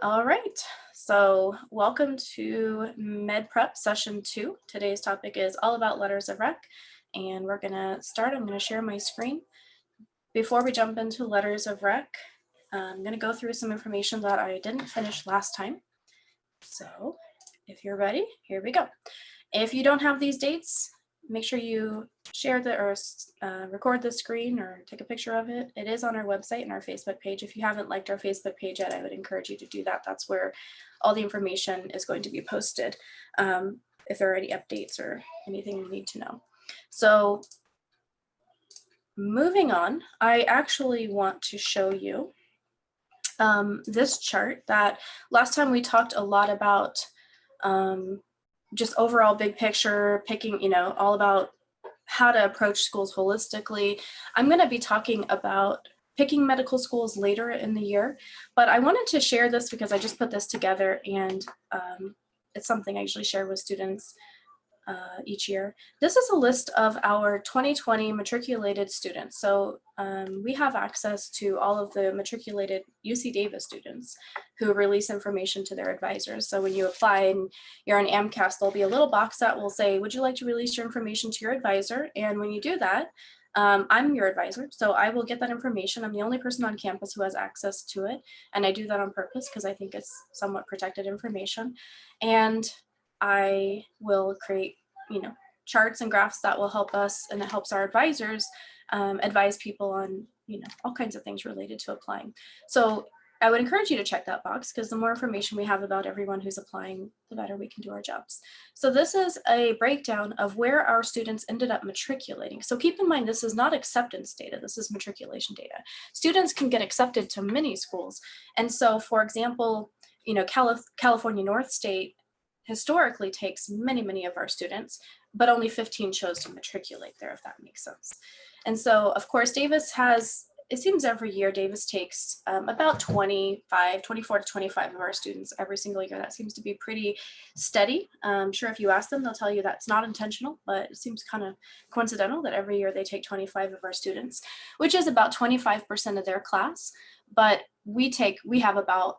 All right, so welcome to MedPrep session 2. Today's topic is all about letters of rec, and we're gonna start. I'm gonna share my screen. Before we jump into letters of rec, I'm gonna go through some information that I didn't finish last time. So if you're ready, here we go. If you don't have these dates, make sure you share or record the screen or take a picture of it. It is on our website and our Facebook page. If you haven't liked our Facebook page yet, I would encourage you to do that. That's where all the information is going to be posted if there are any updates or anything you need to know. So moving on, I actually want to show you this chart that last time we talked a lot about just overall big picture, picking, all about how to approach schools holistically. I'm going to be talking about picking medical schools later in the year, but I wanted to share this because I just put this together, and it's something I usually share with students each year. This is a list of our 2020 matriculated students. So we have access to all of the matriculated UC Davis students who release information to their advisors. So when you apply and you're an Amcas, there'll be a little box that will say, would you like to release your information to your advisor? And when you do that, I'm your advisor, so I will get that information. I'm the only person on campus who has access to it, and I do that on purpose because I think it's somewhat protected information. And I will create, charts and graphs that will help us, and it helps our advisors advise people on, all kinds of things related to applying. So I would encourage you to check that box because the more information we have about everyone who's applying, the better we can do our jobs. So this is a breakdown of where our students ended up matriculating. So keep in mind, this is not acceptance data, this is matriculation data. Students can get accepted to many schools. And so, for example, California North State historically takes many of our students, but only 15 chose to matriculate there, if that makes sense. And so, of course, Davis has, it seems every year, Davis takes about 24 to 25 of our students every single year. That seems to be pretty steady. I'm sure if you ask them, they'll tell you that's not intentional, but it seems kind of coincidental that every year they take 25 of our students, which is about 25% of their class. But we have about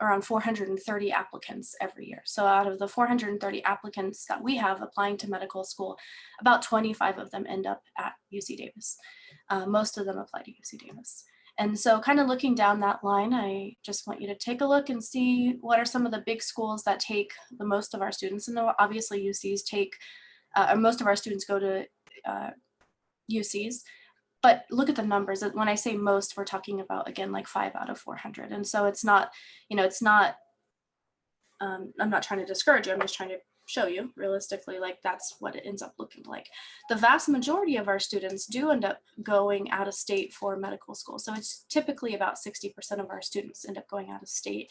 around 430 applicants every year. So out of the 430 applicants that we have applying to medical school, about 25 of them end up at UC Davis. Most of them apply to UC Davis. And so kind of looking down that line, I just want you to take a look and see what are some of the big schools that take the most of our students. And obviously UCs take, or most of our students go to UCs. But look at the numbers. When I say most, we're talking about, again, like 5 out of 400. And so it's not, I'm not trying to discourage you. I'm just trying to show you realistically, like that's what it ends up looking like. The vast majority of our students do end up going out of state for medical school. So it's typically about 60% of our students end up going out of state.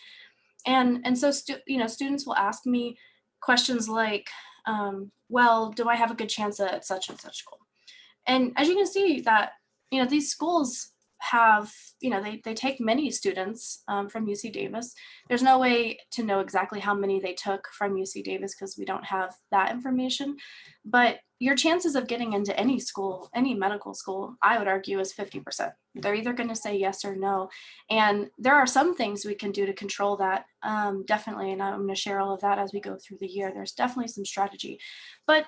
And so, students will ask me questions like, well, do I have a good chance at such and such school? And as you can see that, these schools have, they take many students from UC Davis. There's no way to know exactly how many they took from UC Davis because we don't have that information. But your chances of getting into any school, any medical school, I would argue is 50%. They're either going to say yes or no. And there are some things we can do to control that, definitely. And I'm going to share all of that as we go through the year. There's definitely some strategy. But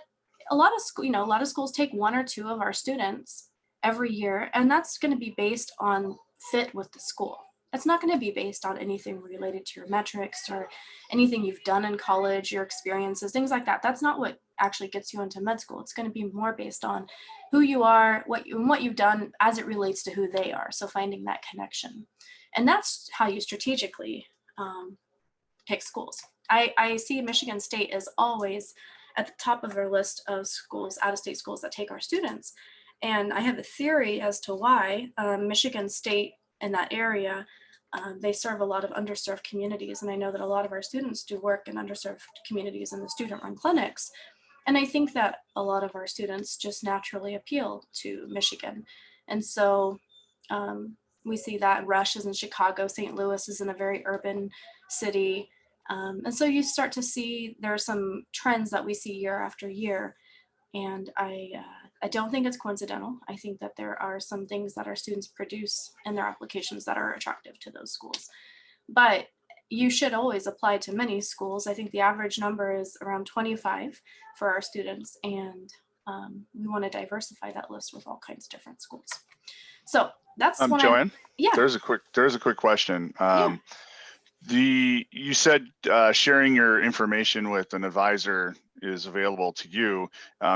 a lot of schools take 1 or 2 of our students every year, and that's going to be based on fit with the school. It's not going to be based on anything related to your metrics or anything you've done in college, your experiences, things like that. That's not what actually gets you into med school. It's going to be more based on who you are, what you've done as it relates to who they are. So finding that connection, and that's how you strategically pick schools. I see Michigan State is always at the top of their list of schools, out-of-state schools that take our students. And I have a theory as to why. Michigan State in that area, they serve a lot of underserved communities. And I know that a lot of our students do work in underserved communities in the student-run clinics. And I think that a lot of our students just naturally appeal to Michigan. And so we see that Rush is in Chicago, St. Louis is in a very urban city. And so you start to see there are some trends that we see year after year. And I don't think it's coincidental. I think that there are some things that our students produce in their applications that are attractive to those schools. But you should always apply to many schools. I think the average number is around 25 for our students, and we want to diversify that list with all kinds of different schools. So that's when Joanne, yeah. There's a quick question. Yeah. You said sharing your information with an advisor is available to you.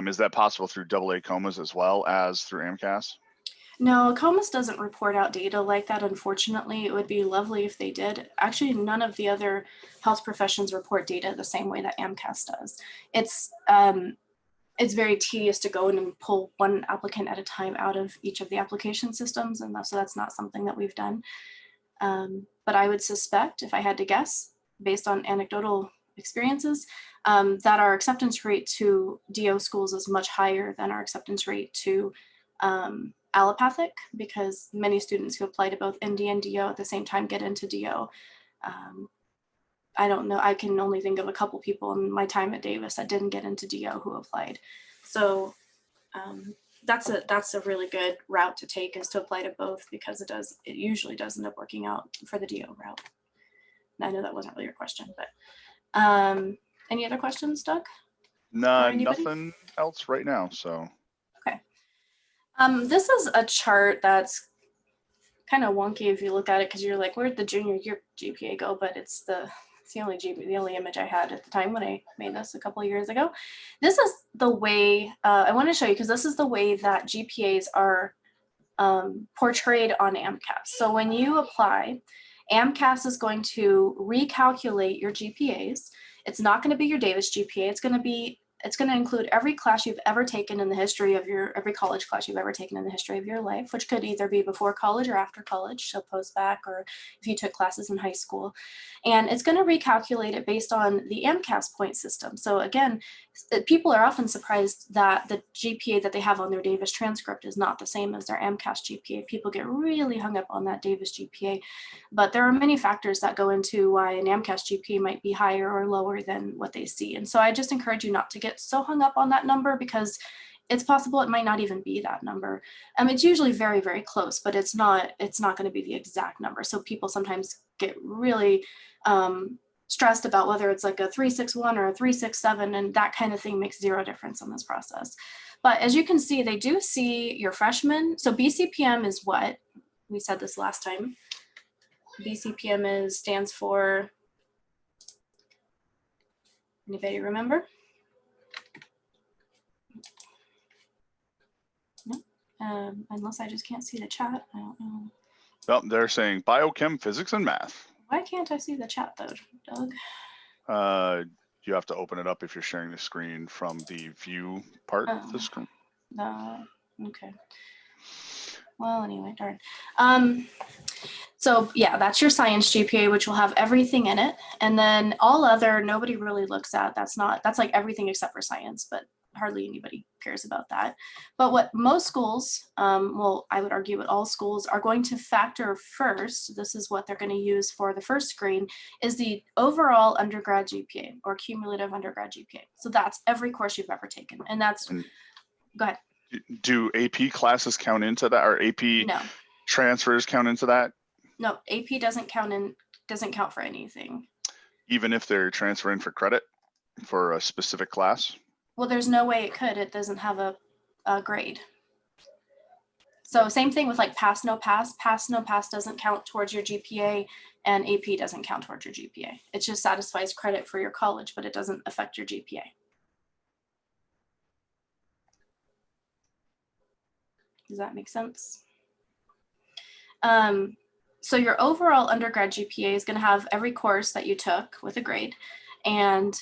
Is that possible through AA comas as well as through Amcas? No, comas doesn't report out data like that, unfortunately. It would be lovely if they did. Actually, none of the other health professions report data the same way that Amcas does. It's very tedious to go in and pull one applicant at a time out of each of the application systems, and so that's not something that we've done. But I would suspect, if I had to guess, based on anecdotal experiences, that our acceptance rate to DO schools is much higher than our acceptance rate to allopathic, because many students who apply to both ND and DO at the same time get into DO. I don't know, I can only think of a couple people in my time at Davis that didn't get into DO who applied. So that's a really good route to take, is to apply to both, because it usually does end up working out for the DO route. And I know that wasn't really your question, but any other questions, Doug? No, nothing else right now, so. Okay. This is a chart that's kind of wonky if you look at it, because you're like, where'd the junior year GPA go? But it's the only image I had at the time when I made this a couple of years ago. This is the way I want to show you, because this is the way that GPAs are portrayed on Amcas. So when you apply, Amcas is going to recalculate your GPAs. It's not going to be your Davis GPA. It's going to include every class you've ever taken in the history of every college class you've ever taken in the history of your life, which could either be before college or after college, so post-bac, or if you took classes in high school. And it's going to recalculate it based on the Amcas point system. So again, people are often surprised that the GPA that they have on their Davis transcript is not the same as their Amcas GPA. People get really hung up on that Davis GPA, but there are many factors that go into why an Amcas GPA might be higher or lower than what they see. And so I just encourage you not to get so hung up on that number, because it's possible it might not even be that number. It's usually very, very close, but it's not going to be the exact number. So people sometimes get really stressed about whether it's like a 361 or a 367, and that kind of thing makes zero difference in this process. But as you can see, they do see your freshman. So BCPM is what? We said this last time. BCPM stands for, anybody remember? No? Unless I just can't see the chat, I don't know. Well, they're saying biochem, physics, and math. Why can't I see the chat though, Doug? You have to open it up if you're sharing the screen from the view part of the screen. Okay. Well, anyway, darn. So yeah, that's your science GPA, which will have everything in it. And then all other, nobody really looks at. That's like everything except for science, but hardly anybody cares about that. But what most schools, well, I would argue what all schools are going to factor first, this is what they're going to use for the first screen, is the overall undergrad GPA, or cumulative undergrad GPA. So that's every course you've ever taken. And that's, go ahead. Do AP classes count into that, or AP transfers count into that? No, AP doesn't count for anything. Even if they're transferring for credit for a specific class? Well, there's no way it could. It doesn't have a grade. So same thing with like pass, no pass. Pass, no pass doesn't count towards your GPA, and AP doesn't count towards your GPA. It just satisfies credit for your college, but it doesn't affect your GPA. Does that make sense? So your overall undergrad GPA is going to have every course that you took with a grade, and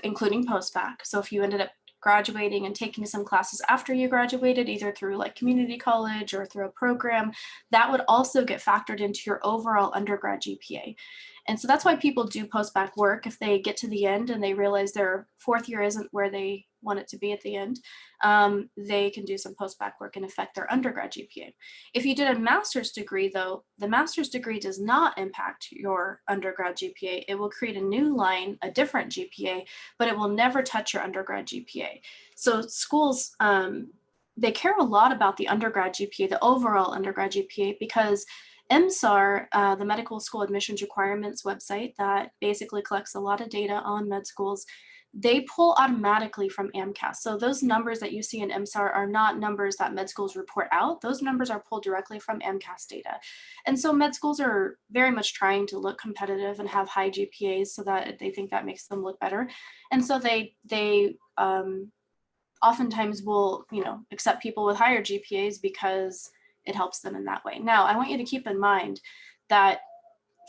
including post-bac. So if you ended up graduating and taking some classes after you graduated, either through like community college or through a program, that would also get factored into your overall undergrad GPA. And so that's why people do post-bac work. If they get to the end and they realize their fourth year isn't where they want it to be at the end, they can do some post-bac work and affect their undergrad GPA. If you did a master's degree though, the master's degree does not impact your undergrad GPA. It will create a new line, a different GPA, but it will never touch your undergrad GPA. So schools, they care a lot about the undergrad GPA, the overall undergrad GPA, because MSAR, the Medical School Admissions Requirements website that basically collects a lot of data on med schools, they pull automatically from Amcas. So those numbers that you see in MSAR are not numbers that med schools report out. Those numbers are pulled directly from Amcas data. And so med schools are very much trying to look competitive and have high GPAs so that they think that makes them look better. And so they oftentimes will, accept people with higher GPAs because it helps them in that way. Now, I want you to keep in mind that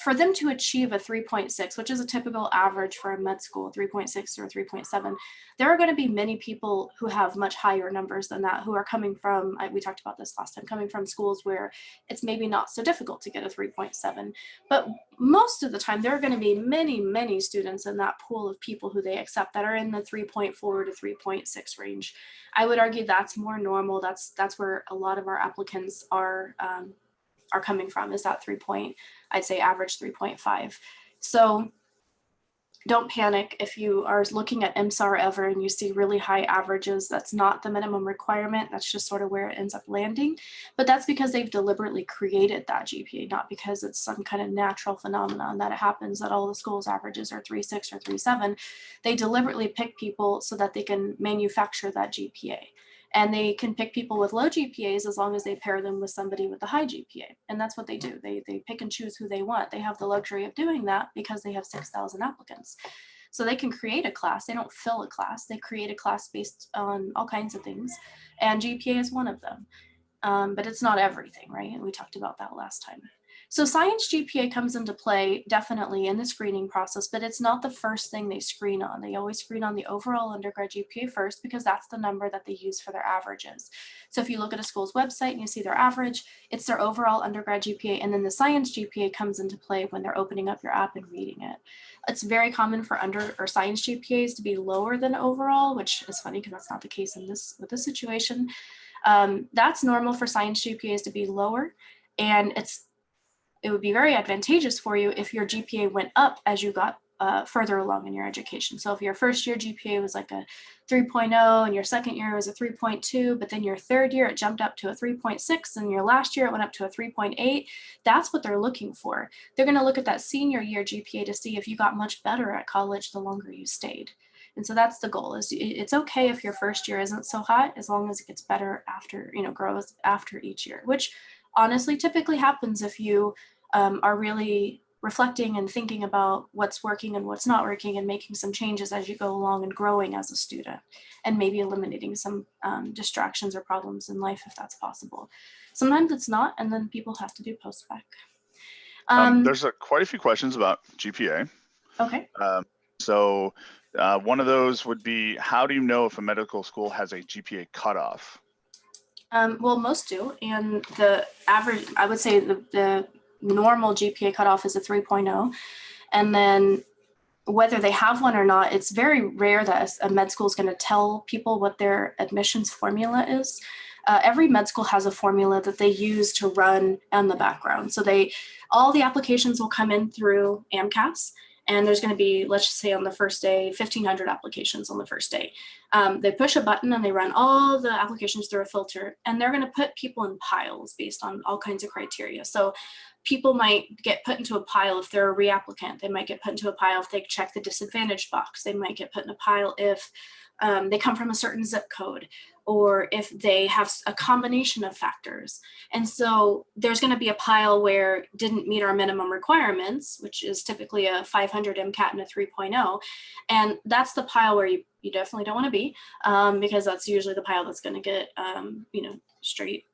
for them to achieve a 3.6, which is a typical average for a med school, 3.6 or 3.7, there are going to be many people who have much higher numbers than that, who are coming from, we talked about this last time, coming from schools where it's maybe not so difficult to get a 3.7. But most of the time, there are going to be many, many students in that pool of people who they accept that are in the 3.4 to 3.6 range. I would argue that's more normal. That's where a lot of our applicants are coming from, is that I'd say average 3.5. So don't panic if you are looking at MSAR ever and you see really high averages. That's not the minimum requirement. That's just sort of where it ends up landing. But that's because they've deliberately created that GPA, not because it's some kind of natural phenomenon that it happens that all the schools' averages are 3.6 or 3.7. They deliberately pick people so that they can manufacture that GPA. And they can pick people with low GPAs as long as they pair them with somebody with a high GPA. And that's what they do. They pick and choose who they want. They have the luxury of doing that because they have 6,000 applicants. So they can create a class. They don't fill a class. They create a class based on all kinds of things. And GPA is one of them. But it's not everything, right? And we talked about that last time. So science GPA comes into play definitely in the screening process, but it's not the first thing they screen on. They always screen on the overall undergrad GPA first because that's the number that they use for their averages. So if you look at a school's website and you see their average, it's their overall undergrad GPA, and then the science GPA comes into play when they're opening up your app and reading it. It's very common for science GPAs to be lower than overall, which is funny because that's not the case with this situation. That's normal for science GPAs to be lower, and it would be very advantageous for you if your GPA went up as you got further along in your education. So if your first year GPA was like a 3.0 and your second year was a 3.2, but then your third year it jumped up to a 3.6 and your last year it went up to a 3.8, that's what they're looking for. They're going to look at that senior year GPA to see if you got much better at college the longer you stayed. And so that's the goal. Is it's okay if your first year isn't so hot as long as it gets better after, grows after each year, which honestly typically happens if you are really reflecting and thinking about what's working and what's not working and making some changes as you go along and growing as a student, and maybe eliminating some distractions or problems in life if that's possible. Sometimes it's not, and then people have to do post-bac. There's quite a few questions about GPA. Okay. So one of those would be, how do you know if a medical school has a GPA cutoff? Well, most do, and the average, I would say the normal GPA cutoff is a 3.0, and then whether they have one or not, it's very rare that a med school is going to tell people what their admissions formula is. Every med school has a formula that they use to run on the background. So all the applications will come in through Amcas, and there's going to be, let's just say on the first day, 1,500 applications on the first day. They push a button and they run all the applications through a filter, and they're going to put people in piles based on all kinds of criteria. So people might get put into a pile if they're a reapplicant. They might get put into a pile if they check the disadvantaged box. They might get put in a pile if they come from a certain zip code, or if they have a combination of factors. And so there's going to be a pile where didn't meet our minimum requirements, which is typically a 500 MCAT and a 3.0. And that's the pile where you definitely don't want to be, because that's usually the pile that's going to get, straight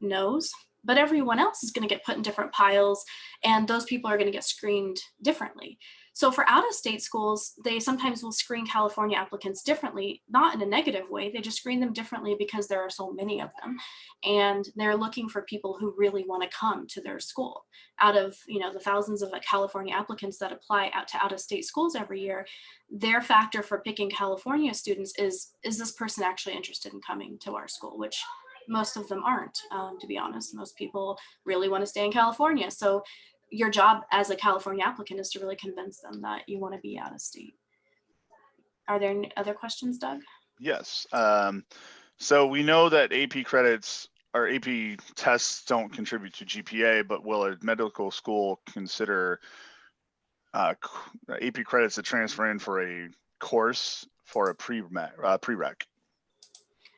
no's. But everyone else is going to get put in different piles, and those people are going to get screened differently. So for out-of-state schools, they sometimes will screen California applicants differently, not in a negative way. They just screen them differently because there are so many of them, and they're looking for people who really want to come to their school. Out of the thousands of California applicants that apply out to out-of-state schools every year, their factor for picking California students is this person actually interested in coming to our school, which most of them aren't, to be honest. Most people really want to stay in California. So your job as a California applicant is to really convince them that you want to be out of state. Are there any other questions, Doug? Yes. So we know that AP credits our AP tests don't contribute to GPA, but will a medical school consider AP credits to transfer in for a course for a prereq?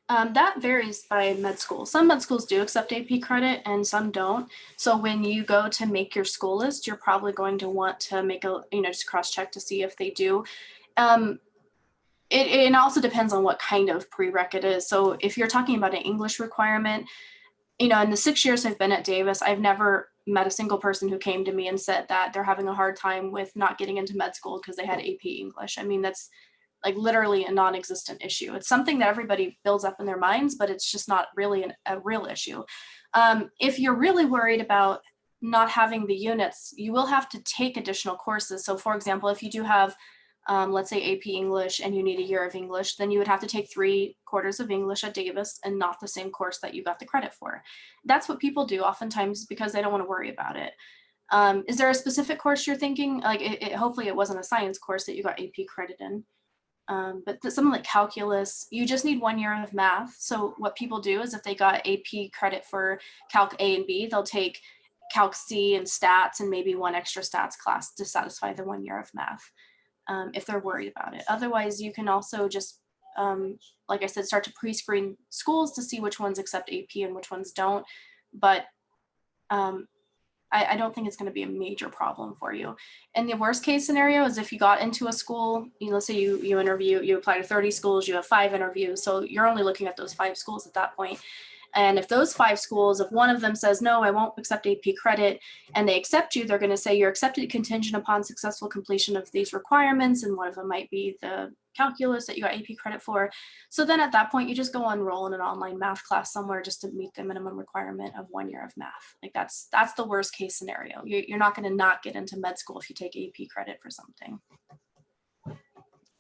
That varies by med school. Some med schools do accept AP credit and some don't. So when you go to make your school list, you're probably going to want to make a, just cross-check to see if they do. It also depends on what kind of prereq it is. So if you're talking about an English requirement, in the 6 years I've been at Davis, I've never met a single person who came to me and said that they're having a hard time with not getting into med school because they had AP English. I mean, that's like literally a non-existent issue. It's something that everybody builds up in their minds, but it's just not really a real issue. If you're really worried about not having the units, you will have to take additional courses. So for example, if you do have let's say AP English and you need a year of English, then you would have to take 3 quarters of English at Davis and not the same course that you got the credit for. That's what people do oftentimes because they don't want to worry about it. Is there a specific course you're thinking? Like hopefully it wasn't a science course that you got AP credit in. But something like calculus, you just need 1 year of math. So what people do is if they got AP credit for Calc A and B, they'll take Calc C and stats and maybe 1 extra stats class to satisfy the 1 year of math. If they're worried about it. Otherwise, you can also just, like I said, start to pre-screen schools to see which ones accept AP and which ones don't. But I don't think it's going to be a major problem for you. And the worst case scenario is if you got into a school, let's say you interview, you apply to 30 schools, you have 5 interviews. So you're only looking at those 5 schools at that point. And if those 5 schools, if one of them says, no, I won't accept AP credit, and they accept you, they're going to say you're accepted contingent upon successful completion of these requirements. And one of them might be the calculus that you got AP credit for. So then at that point, you just go enroll in an online math class somewhere just to meet the minimum requirement of 1 year of math. Like that's the worst case scenario. You're not going to not get into med school if you take AP credit for something.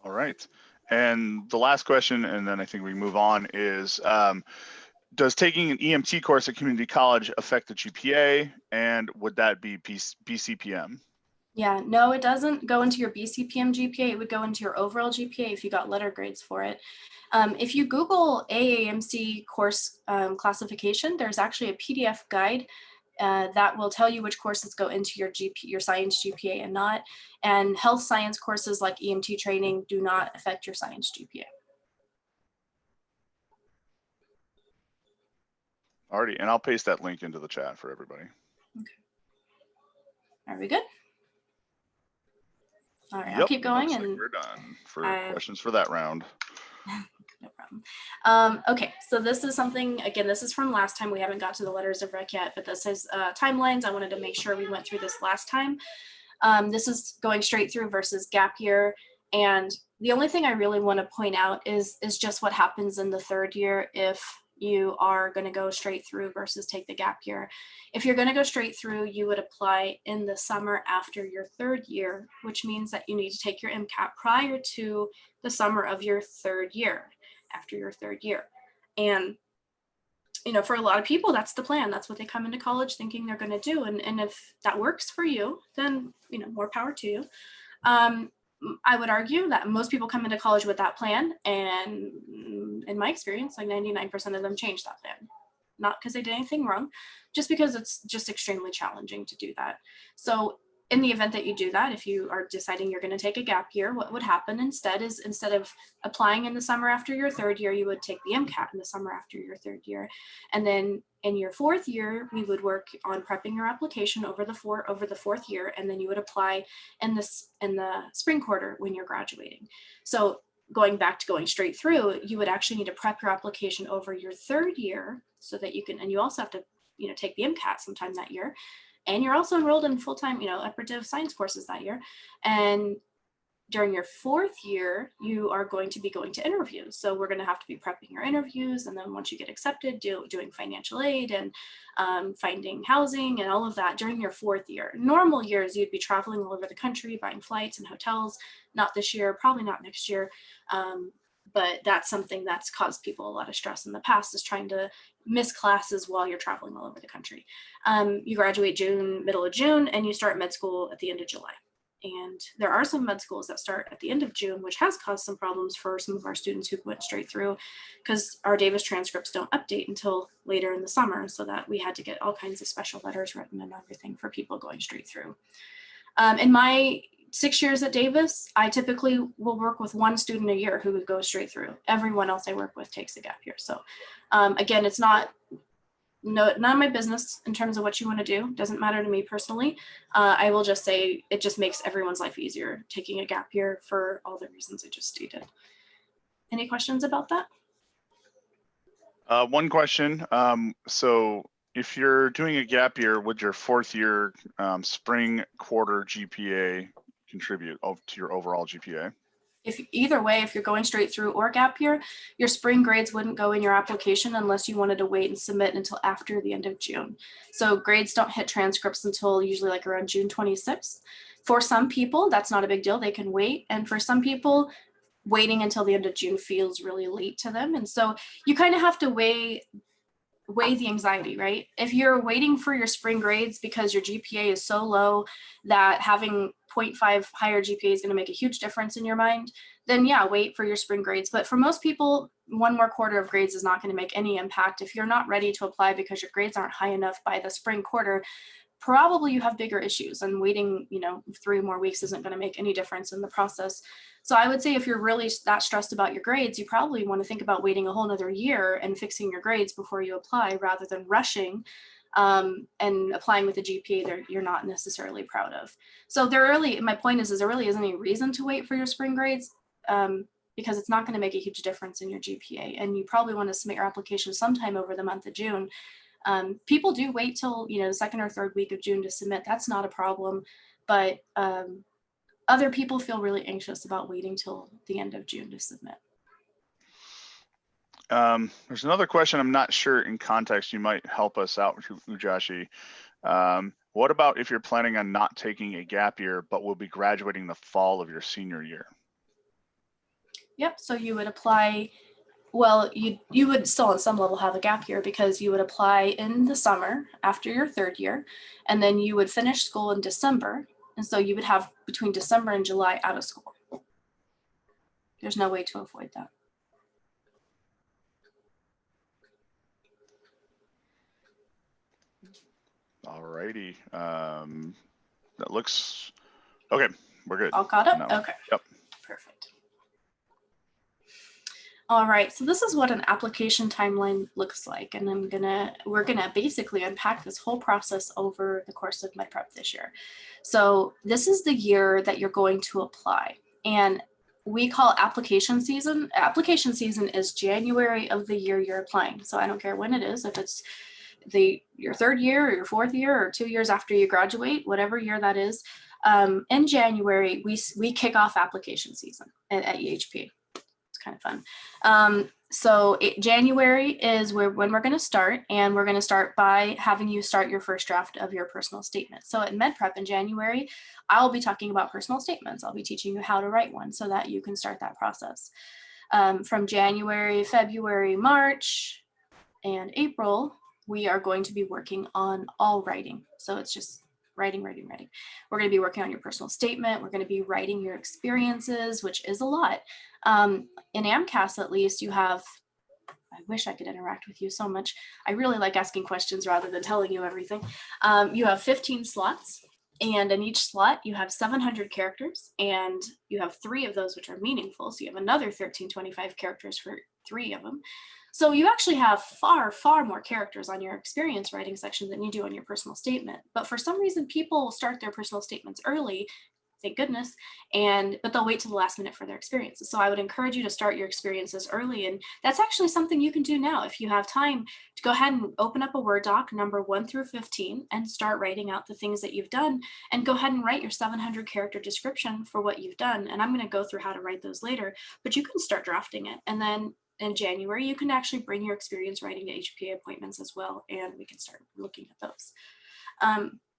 All right. And the last question, and then I think we move on, is does taking an EMT course at community college affect the GPA, and would that be BCPM? Yeah, no, it doesn't go into your BCPM GPA. It would go into your overall GPA if you got letter grades for it. If you Google AAMC course classification, there's actually a PDF guide that will tell you which courses go into your science GPA and not. And health science courses like EMT training do not affect your science GPA. Alrighty, and I'll paste that link into the chat for everybody. Okay. Are we good? All right, Yep, I'll keep going. looks And like we're done for questions for that round. No problem. Okay, so this is something, again, this is from last time. We haven't got to the letters of rec yet, but this is timelines. I wanted to make sure we went through this last time. This is going straight through versus gap year. And the only thing I really want to point out is just what happens in the 3rd year if you are going to go straight through versus take the gap year. If you're going to go straight through, you would apply in the summer after your 3rd year, which means that you need to take your MCAT prior to the summer of your 3rd year, after your 3rd year. And, for a lot of people, that's the plan. That's what they come into college thinking they're going to do. And if that works for you, then, more power to you. I would argue that most people come into college with that plan, and in my experience, like 99% of them change that plan. Not because they did anything wrong, just because it's just extremely challenging to do that. So in the event that you do that, if you are deciding you're going to take a gap year, what would happen instead is instead of applying in the summer after your 3rd year, you would take the MCAT in the summer after your 3rd year. And then in your 4th year, we would work on prepping your application over the 4th year, and then you would apply in the spring quarter when you're graduating. So going back to going straight through, you would actually need to prep your application over your 3rd year so that you can, and you also have to, take the MCAT sometime that year. And you're also enrolled in full-time, upper div science courses that year. And during your 4th year, you are going to be going to interviews. So we're going to have to be prepping your interviews. And then once you get accepted, doing financial aid and finding housing and all of that during your 4th year. Normal years, you'd be traveling all over the country, buying flights and hotels. Not this year, probably not next year. But that's something that's caused people a lot of stress in the past, is trying to miss classes while you're traveling all over the country. You graduate middle of June, and you start med school at the end of July. And there are some med schools that start at the end of June, which has caused some problems for some of our students who went straight through, because our Davis transcripts don't update until later in the summer, so that we had to get all kinds of special letters written and everything for people going straight through. In my 6 years at Davis, I typically will work with one student a year who would go straight through. Everyone else I work with takes a gap year. So again, it's none of my business in terms of what you want to do. Doesn't matter to me personally. I will just say it just makes everyone's life easier taking a gap year for all the reasons I just stated. Any questions about that? One question. So if you're doing a gap year, would your 4th year spring quarter GPA contribute to your overall GPA? If either way, if you're going straight through or gap year, your spring grades wouldn't go in your application unless you wanted to wait and submit until after the end of June. So grades don't hit transcripts until usually like around June 26th. For some people, that's not a big deal. They can wait. And for some people, waiting until the end of June feels really late to them. And so you kind of have to weigh the anxiety, right? If you're waiting for your spring grades because your GPA is so low that having 0.5 higher GPA is going to make a huge difference in your mind, then yeah, wait for your spring grades. But for most people, one more quarter of grades is not going to make any impact. If you're not ready to apply because your grades aren't high enough by the spring quarter, probably you have bigger issues, and waiting, 3 more weeks isn't going to make any difference in the process. So I would say if you're really that stressed about your grades, you probably want to think about waiting a whole nother year and fixing your grades before you apply, rather than rushing and applying with a GPA that you're not necessarily proud of. So my point is there really isn't any reason to wait for your spring grades because it's not going to make a huge difference in your GPA. And you probably want to submit your application sometime over the month of June. People do wait till, the 2nd or 3rd week of June to submit. That's not a problem. But other people feel really anxious about waiting till the end of June to submit. There's another question. I'm not sure in context. You might help us out, Ujashi. What about if you're planning on not taking a gap year, but will be graduating the fall of your senior year? Yep. So you would apply. Well, you would still on some level have a gap year because you would apply in the summer after your 3rd year, and then you would finish school in December. And so you would have between December and July out of school. There's no way to avoid that. All righty. That looks okay. We're good. All caught up? Okay. Yep. Perfect. All right, so this is what an application timeline looks like, and we're gonna basically unpack this whole process over the course of MedPrep this year. So this is the year that you're going to apply, and we call application season. Application season is January of the year you're applying. So I don't care when it is, if it's your 3rd year or your 4th year or 2 years after you graduate, whatever year that is. In January, we kick off application season at HPA. Kind of fun. So January is when we're going to start, and we're going to start by having you start your first draft of your personal statement. So at MedPrep in January, I'll be talking about personal statements. I'll be teaching you how to write one so that you can start that process. From January, February, March, and April, we are going to be working on all writing. So it's just writing. We're going to be working on your personal statement. We're going to be writing your experiences, which is a lot. In Amcas, at least, you have, I wish I could interact with you so much. I really like asking questions rather than telling you everything. You have 15 slots, and in each slot, you have 700 characters, and you have 3 of those which are meaningful. So you have another 1325 characters for 3 of them. So you actually have far, far more characters on your experience writing section than you do on your personal statement. But for some reason, people start their personal statements early, thank goodness, but they'll wait till the last minute for their experiences. So I would encourage you to start your experiences early. And that's actually something you can do now. If you have time, to go ahead and open up a Word doc, number 1 through 15, and start writing out the things that you've done, and go ahead and write your 700 character description for what you've done. And I'm going to go through how to write those later, but you can start drafting it. And then in January, you can actually bring your experience writing to HPA appointments as well, and we can start looking at those.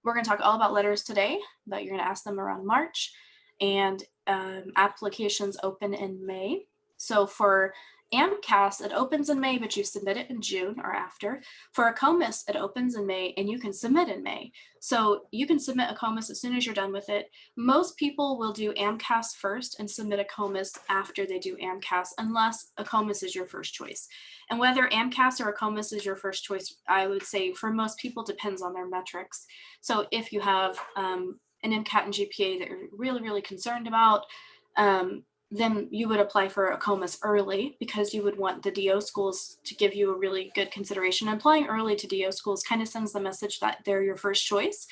We're going to talk all about letters today, but you're going to ask them around March, and applications open in May. So for Amcas, it opens in May, but you submit it in June or after. For a ACOMAS, it opens in May and you can submit in May. So you can submit a ACOMAS as soon as you're done with it. Most people will do Amcas first and submit a ACOMAS after they do Amcas, unless a ACOMAS is your first choice. And whether Amcas or a ACOMAS is your first choice, I would say for most people depends on their metrics. So if you have an Mcat and GPA that you're really, really concerned about, then you would apply for a ACOMAS early, because you would want the DO schools to give you a really good consideration. And applying early to DO schools kind of sends the message that they're your first choice.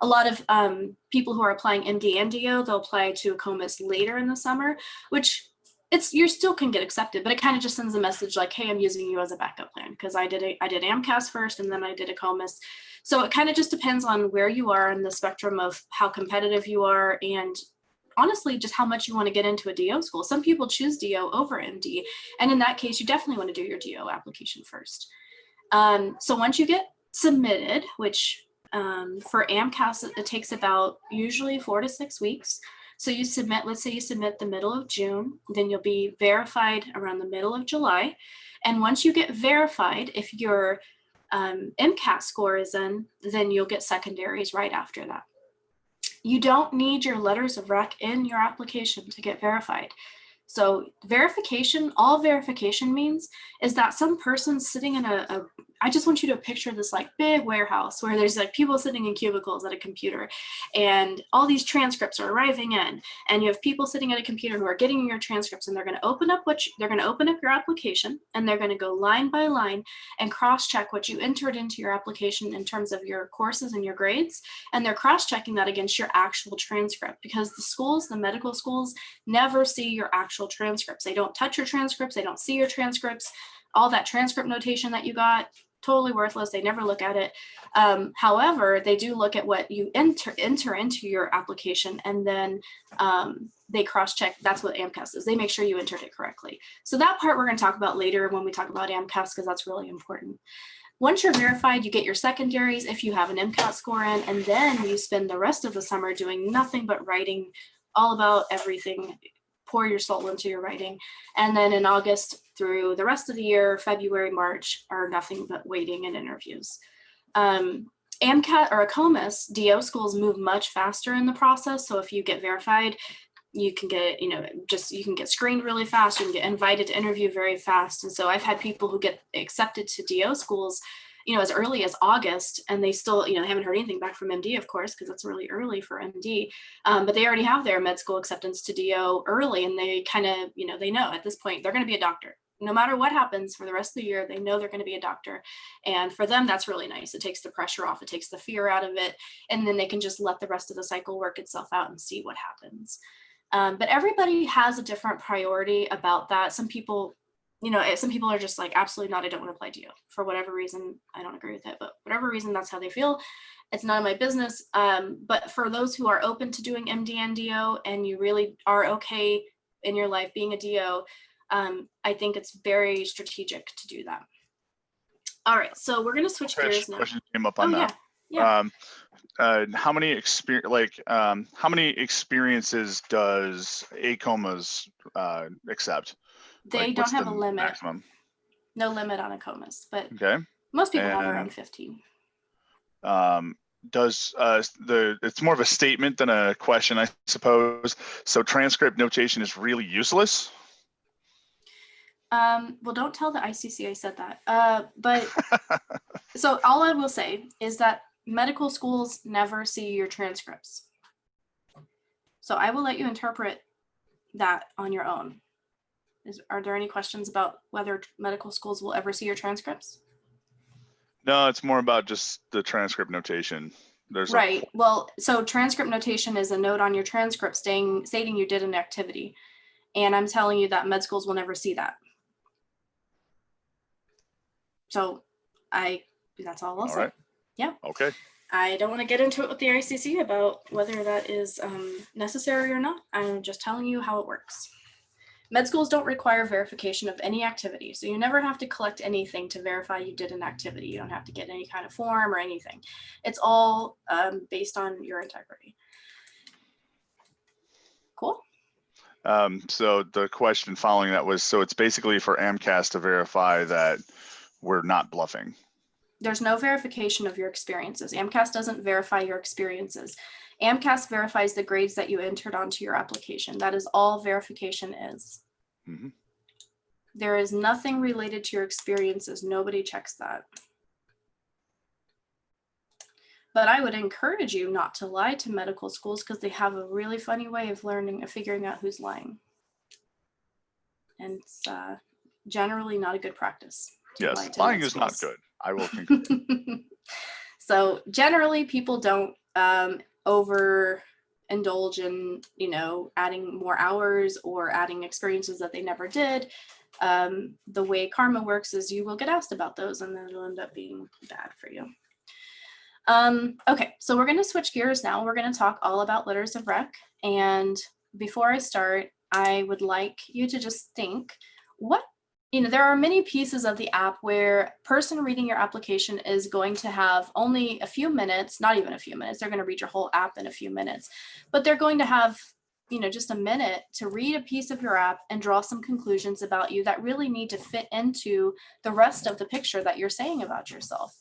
A lot of people who are applying MD and DO, they'll apply to a ACOMAS later in the summer, which you still can get accepted, but it kind of just sends a message like, hey, I'm using you as a backup plan, because I did Amcas first and then I did a ACOMAS. So it kind of just depends on where you are in the spectrum of how competitive you are, and honestly, just how much you want to get into a DO school. Some people choose DO over MD. And in that case, you definitely want to do your DO application first. So once you get submitted, which for Amcas, it takes about usually 4 to 6 weeks. So you submit, let's say you submit the middle of June, then you'll be verified around the middle of July. And once you get verified, if your Mcat score is in, then you'll get secondaries right after that. You don't need your letters of rec in your application to get verified. So verification, all verification means is that some person sitting in I just want you to picture this like big warehouse where there's like people sitting in cubicles at a computer, and all these transcripts are arriving in, and you have people sitting at a computer who are getting your transcripts, and they're going to open up your application, and they're going to go line by line and cross-check what you entered into your application in terms of your courses and your grades, and they're cross-checking that against your actual transcript, because the medical schools never see your actual transcripts. They don't touch your transcripts, they don't see your transcripts. All that transcript notation that you got, totally worthless. They never look at it. However, they do look at what you enter into your application, and then they cross-check. That's what Amcas is. They make sure you entered it correctly. So that part we're going to talk about later when we talk about Amcas, because that's really important. Once you're verified, you get your secondaries if you have an Mcat score in, and then you spend the rest of the summer doing nothing but writing all about everything. Pour your soul into your writing. And then in August through the rest of the year, February, March, are nothing but waiting and interviews. Amcat or ACOMAS, DO schools move much faster in the process. So if you get verified, you can get, you can get screened really fast. You can get invited to interview very fast. And so I've had people who get accepted to DO schools, as early as August, and they still, they haven't heard anything back from MD, of course, because it's really early for MD, but they already have their med school acceptance to DO early, and they kind of, they know at this point they're going to be a doctor. No matter what happens for the rest of the year, they know they're going to be a doctor. And for them, that's really nice. It takes the pressure off, it takes the fear out of it, and then they can just let the rest of the cycle work itself out and see what happens. But everybody has a different priority about that. Some people are just like, absolutely not, I don't want to apply to you. For whatever reason, I don't agree with it, but whatever reason, that's how they feel. It's none of my business. But for those who are open to doing MD and DO, and you really are okay in your life being a DO, I think it's very strategic to do that. All right, so we're going to switch gears now. Question came up on that. Yeah. How many experiences does ACOMAS accept? They don't have a limit. Maximum? No limit on ACOMAS, but okay. Most people have around 15. It's more of a statement than a question, I suppose. So transcript notation is really useless? Well, don't tell the ICC I said that. But so all I will say is that medical schools never see your transcripts. So I will let you interpret that on your own. Are there any questions about whether medical schools will ever see your transcripts? No, it's more about just the transcript notation. Right. Well, so transcript notation is a note on your transcript stating you did an activity. And I'm telling you that med schools will never see that. So that's all I'll say. Right. Yeah. Okay. I don't want to get into it with the ICC about whether that is necessary or not. I'm just telling you how it works. Med schools don't require verification of any activity, so you never have to collect anything to verify you did an activity. You don't have to get any kind of form or anything. It's all based on your integrity. Cool. So the question following that was, so it's basically for Amcas to verify that we're not bluffing. There's no verification of your experiences. Amcas doesn't verify your experiences. Amcas verifies the grades that you entered onto your application. That is all verification is. Mm-hmm. There is nothing related to your experiences. Nobody checks that. But I would encourage you not to lie to medical schools because they have a really funny way of figuring out who's lying. And it's generally not a good practice. Yes, lying is not good. I will concur. So generally people don't overindulge in, adding more hours or adding experiences that they never did. The way karma works is you will get asked about those and then it'll end up being bad for you. Okay, so we're going to switch gears now. We're going to talk all about letters of rec. And before I start, I would like you to just think there are many pieces of the app where a person reading your application is going to have only a few minutes, not even a few minutes. They're going to read your whole app in a few minutes, but they're going to have just a minute to read a piece of your app and draw some conclusions about you that really need to fit into the rest of the picture that you're saying about yourself.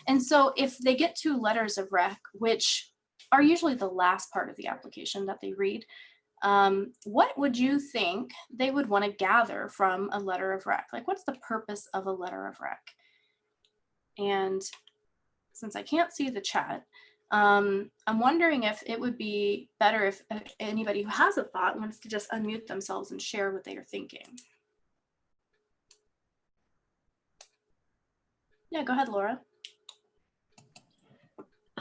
And so if they get to letters of rec, which are usually the last part of the application that they read, what would you think they would want to gather from a letter of rec? Like, what's the purpose of a letter of rec? And since I can't see the chat, I'm wondering if it would be better if anybody who has a thought wants to just unmute themselves and share what they are thinking. Yeah, go ahead, Laura.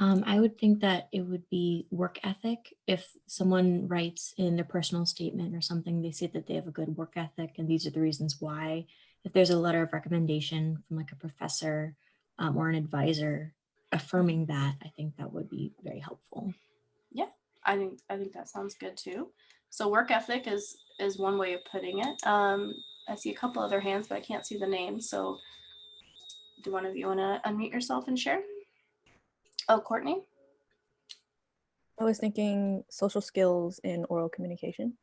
I would think that it would be work ethic. If someone writes in their personal statement or something, they say that they have a good work ethic and these are the reasons why. If there's a letter of recommendation from like a professor or an advisor affirming that, I think that would be very helpful. Yeah, I think that sounds good too. So work ethic is one way of putting it. I see a couple other hands, but I can't see the names. So do one of you want to unmute yourself and share? Oh, Courtney? I was thinking social skills in oral communication.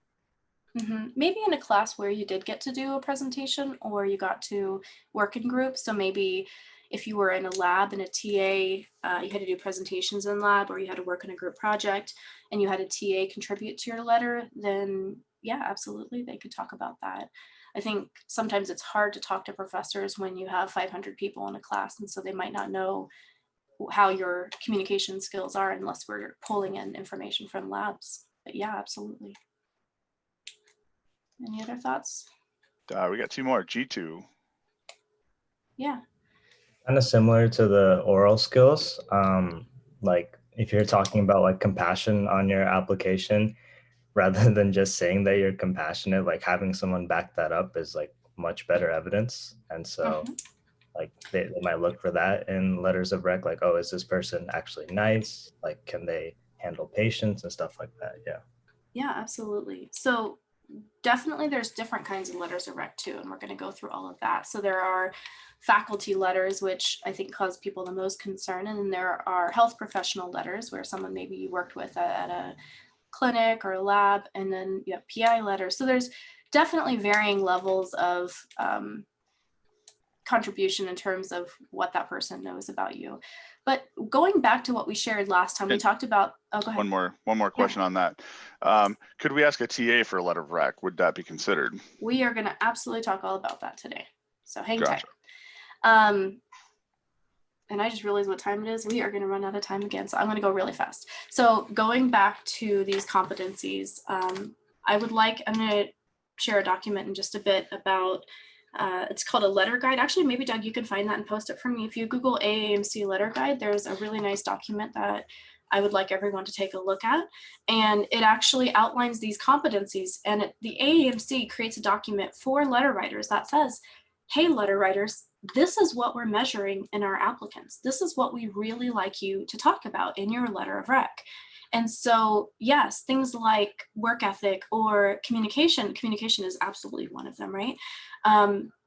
Mm-hmm. Maybe in a class where you did get to do a presentation or you got to work in groups. So maybe if you were in a lab and a TA, you had to do presentations in lab, or you had to work on a group project and you had a TA contribute to your letter, then yeah, absolutely, they could talk about that. I think sometimes it's hard to talk to professors when you have 500 people in a class, and so they might not know how your communication skills are unless we're pulling in information from labs. But yeah, absolutely. Any other thoughts? We got two more. G2. Yeah. Kind of similar to the oral skills. Like if you're talking about like compassion on your application, rather than just saying that you're compassionate, like having someone back that up is like much better evidence. And so like they might look for that in letters of rec, like, oh, is this person actually nice? Like, can they handle patients and stuff like that? Yeah. Yeah, absolutely. So definitely there's different kinds of letters of rec too, and we're going to go through all of that. So there are faculty letters, which I think cause people the most concern. And then there are health professional letters where someone maybe you worked with at a clinic or a lab, and then you have PI letters. So there's definitely varying levels of contribution in terms of what that person knows about you. But going back to what we shared last time, we talked about, oh, go ahead. One more question on that. Could we ask a TA for a letter of rec? Would that be considered? We are going to absolutely talk all about that today. So hang tight. And I just realized what time it is. We are going to run out of time again, so I'm going to go really fast. So going back to these competencies, I'm going to share a document in just a bit about, it's called a letter guide. Actually, maybe Doug, you can find that and post it for me. If you Google AAMC letter guide, there's a really nice document that I would like everyone to take a look at. And it actually outlines these competencies. And the AAMC creates a document for letter writers that says, hey, letter writers, this is what we're measuring in our applicants. This is what we really like you to talk about in your letter of rec. And so, yes, things like work ethic or communication is absolutely one of them, right?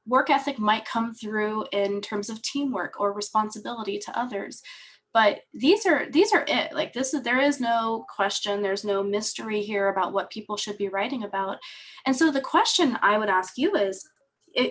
Work ethic might come through in terms of teamwork or responsibility to others. But these are it. Like there is no question, there's no mystery here about what people should be writing about. And so the question I would ask you is,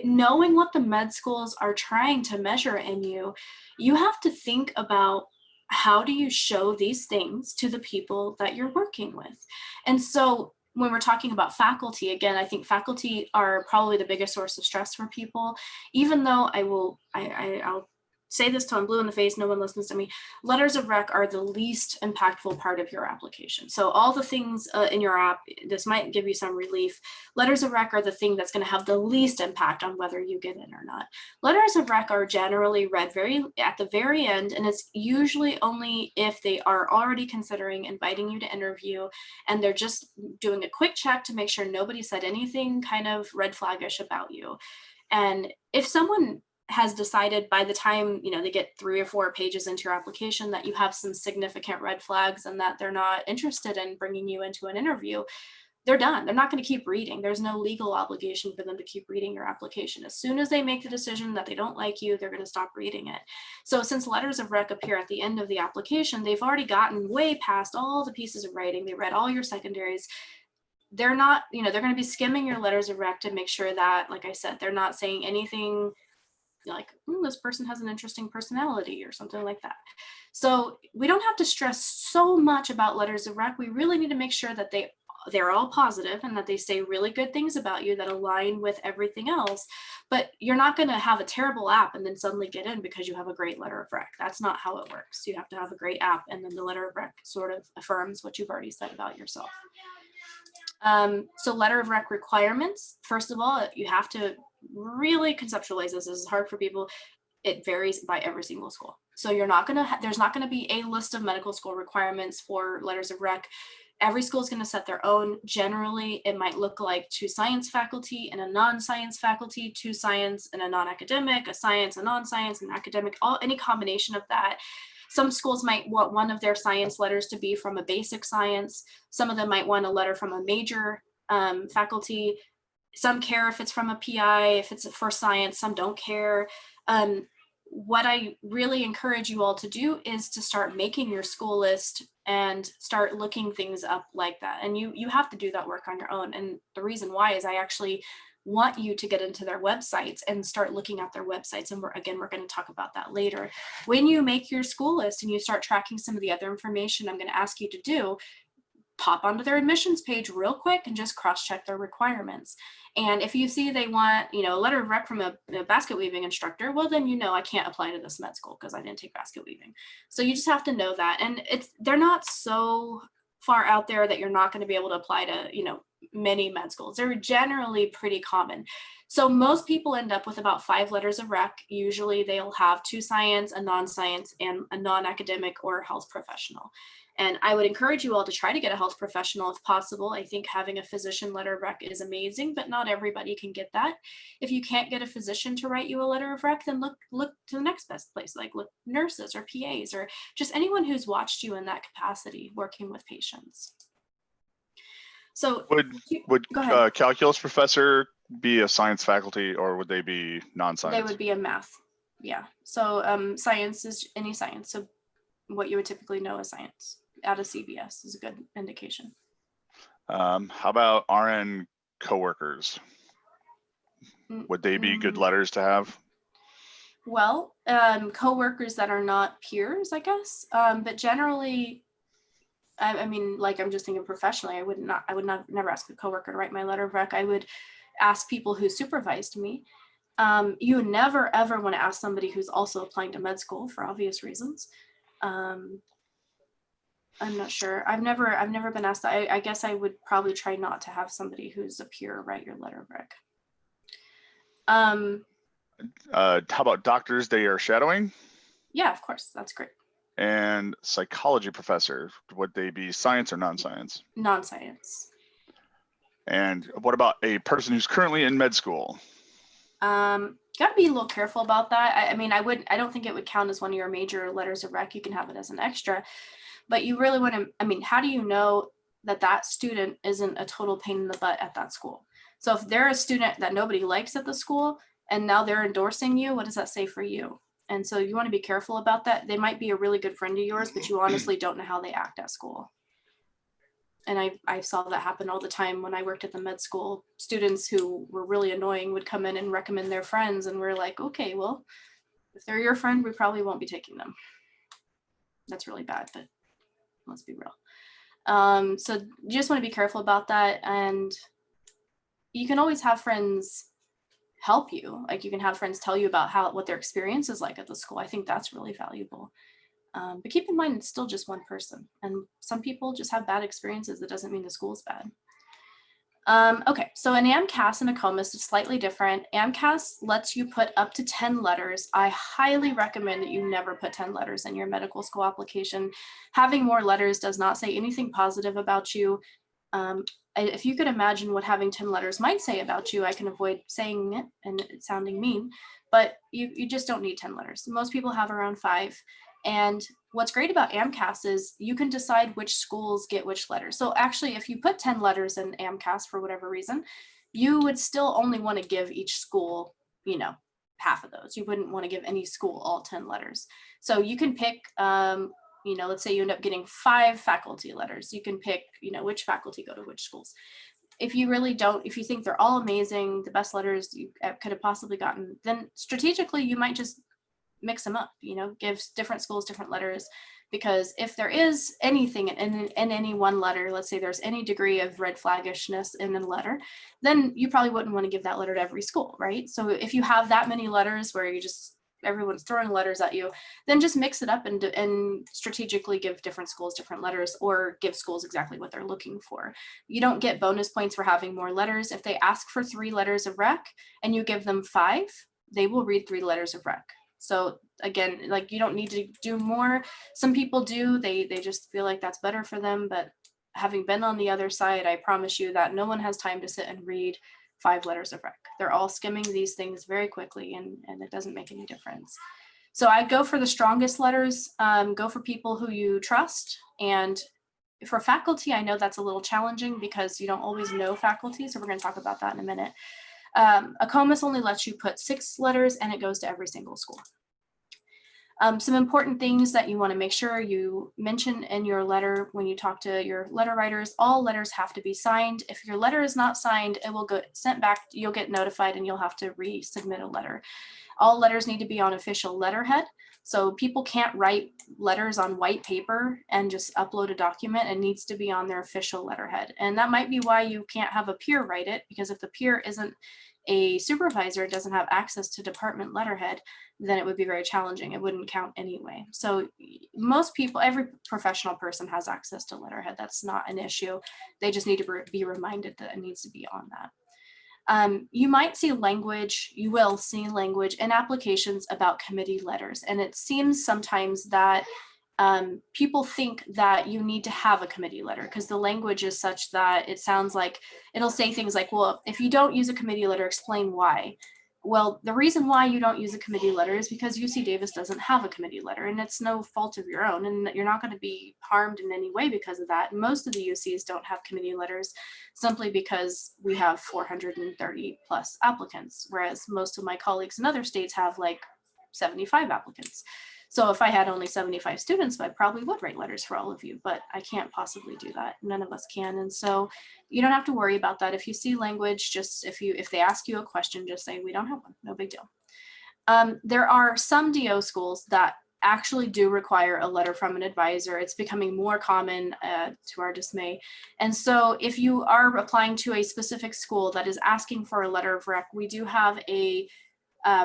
knowing what the med schools are trying to measure in you, you have to think about, how do you show these things to the people that you're working with? And so when we're talking about faculty, again, I think faculty are probably the biggest source of stress for people, even though I'll say this till I'm blue in the face, no one listens to me. Letters of rec are the least impactful part of your application. So all the things in your app, this might give you some relief. Letters of rec are the thing that's going to have the least impact on whether you get in or not. Letters of rec are generally read at the very end, and it's usually only if they are already considering inviting you to interview, and they're just doing a quick check to make sure nobody said anything kind of red flaggish about you. And if someone has decided by the time they get 3 or 4 pages into your application that you have some significant red flags and that they're not interested in bringing you into an interview, they're done. They're not going to keep reading. There's no legal obligation for them to keep reading your application. As soon as they make the decision that they don't like you, they're going to stop reading it. So since letters of rec appear at the end of the application, they've already gotten way past all the pieces of writing. They read all your secondaries. They're not, they're going to be skimming your letters of rec to make sure that, like I said, they're not saying anything like, this person has an interesting personality or something like that. So we don't have to stress so much about letters of rec. We really need to make sure that they're all positive and that they say really good things about you that align with everything else. But you're not going to have a terrible app and then suddenly get in because you have a great letter of rec. That's not how it works. You have to have a great app, and then the letter of rec sort of affirms what you've already said about yourself. So letter of rec requirements, first of all, you have to really conceptualize this. This is hard for people. It varies by every single school. So there's not going to be a list of medical school requirements for letters of rec. Every school is going to set their own. Generally, it might look like 2 science faculty and a non-science faculty, 2 science and a non-academic, a science, a non-science, and academic, any combination of that. Some schools might want one of their science letters to be from a basic science. Some of them might want a letter from a major faculty. Some care if it's from a PI, if it's for science, some don't care. What I really encourage you all to do is to start making your school list and start looking things up like that. And you have to do that work on your own. And the reason why is I actually want you to get into their websites and start looking at their websites. And we're going to talk about that later. When you make your school list and you start tracking some of the other information I'm going to ask you to do, pop onto their admissions page real quick and just cross-check their requirements. And if you see they want, a letter of rec from a basket weaving instructor, well, then I can't apply to this med school because I didn't take basket weaving. So you just have to know that. And they're not so far out there that you're not going to be able to apply to, many med schools. They're generally pretty common. So most people end up with about 5 letters of rec. Usually they'll have 2 science, a non-science, and a non-academic or health professional. And I would encourage you all to try to get a health professional if possible. I think having a physician letter of rec is amazing, but not everybody can get that. If you can't get a physician to write you a letter of rec, then look to the next best place, like look nurses or PAs or just anyone who's watched you in that capacity working with patients. So would calculus professor be a science faculty, or would they be non-science? They would be a math. Yeah. So science is any science. So what you would typically know as science out of CBS is a good indication. How about RN coworkers? Would they be good letters to have? Well, coworkers that are not peers, I guess. But generally, I mean, like I'm just thinking professionally, I would never ask a coworker to write my letter of rec. I would ask people who supervised me. You would never ever want to ask somebody who's also applying to med school for obvious reasons. I'm not sure. I've never been asked that. I guess I would probably try not to have somebody who's a peer write your letter of rec. How about doctors they are shadowing? Yeah, of course. That's great. And psychology professor, would they be science or non-science? Non-science. And what about a person who's currently in med school? Got to be a little careful about that. I mean, I don't think it would count as one of your major letters of rec. You can have it as an extra, but you really want to, I mean, how do you know that student isn't a total pain in the butt at that school? So if they're a student that nobody likes at the school and now they're endorsing you, what does that say for you? And so you want to be careful about that. They might be a really good friend of yours, but you honestly don't know how they act at school. And I saw that happen all the time when I worked at the med school. Students who were really annoying would come in and recommend their friends, and we're like, okay, well, if they're your friend, we probably won't be taking them. That's really bad, but let's be real. So you just want to be careful about that. And you can always have friends help you. Like you can have friends tell you about what their experience is like at the school. I think that's really valuable. But keep in mind, it's still just one person. And some people just have bad experiences. That doesn't mean the school's bad. Okay, so an Amcas and a COMAS is slightly different. Amcas lets you put up to 10 letters. I highly recommend that you never put 10 letters in your medical school application. Having more letters does not say anything positive about you. If you could imagine what having 10 letters might say about you, I can avoid saying it and it sounding mean, but you just don't need 10 letters. Most people have around 5. And what's great about Amcas is you can decide which schools get which letters. So actually, if you put 10 letters in Amcas for whatever reason, you would still only want to give each school, half of those. You wouldn't want to give any school all 10 letters. So you can pick, let's say you end up getting 5 faculty letters. You can pick, which faculty go to which schools. If you really don't, if you think they're all amazing, the best letters you could have possibly gotten, then strategically you might just mix them up, give different schools different letters, because if there is anything in any one letter, let's say there's any degree of red flaggishness in a letter, then you probably wouldn't want to give that letter to every school, right? So if you have that many letters where everyone's throwing letters at you, then just mix it up and strategically give different schools different letters, or give schools exactly what they're looking for. You don't get bonus points for having more letters. If they ask for 3 letters of rec and you give them 5, they will read 3 letters of rec. So again, like you don't need to do more. Some people do, they just feel like that's better for them. But having been on the other side, I promise you that no one has time to sit and read 5 letters of rec. They're all skimming these things very quickly, and it doesn't make any difference. So I go for the strongest letters, go for people who you trust. And for faculty, I know that's a little challenging because you don't always know faculty. So we're going to talk about that in a minute. A COMAS only lets you put 6 letters, and it goes to every single school. Some important things that you want to make sure you mention in your letter when you talk to your letter writers: all letters have to be signed. If your letter is not signed, it will get sent back, you'll get notified, and you'll have to resubmit a letter. All letters need to be on official letterhead. So people can't write letters on white paper and just upload a document. It needs to be on their official letterhead. And that might be why you can't have a peer write it, because if the peer isn't a supervisor, doesn't have access to department letterhead, then it would be very challenging. It wouldn't count anyway. So most people, every professional person has access to letterhead. That's not an issue. They just need to be reminded that it needs to be on that. You might see language, you will see language in applications about committee letters. And it seems sometimes that people think that you need to have a committee letter because the language is such that it sounds like it'll say things like, well, if you don't use a committee letter, explain why. Well, the reason why you don't use a committee letter is because UC Davis doesn't have a committee letter, and it's no fault of your own, and you're not going to be harmed in any way because of that. Most of the UCs don't have committee letters simply because we have 430 plus applicants, whereas most of my colleagues in other states have like 75 applicants. So if I had only 75 students, I probably would write letters for all of you, but I can't possibly do that. None of us can. And so you don't have to worry about that. If you see language, just if they ask you a question, just say, we don't have one, no big deal. There are some DO schools that actually do require a letter from an advisor. It's becoming more common to our dismay. And so if you are applying to a specific school that is asking for a letter of rec, we do have a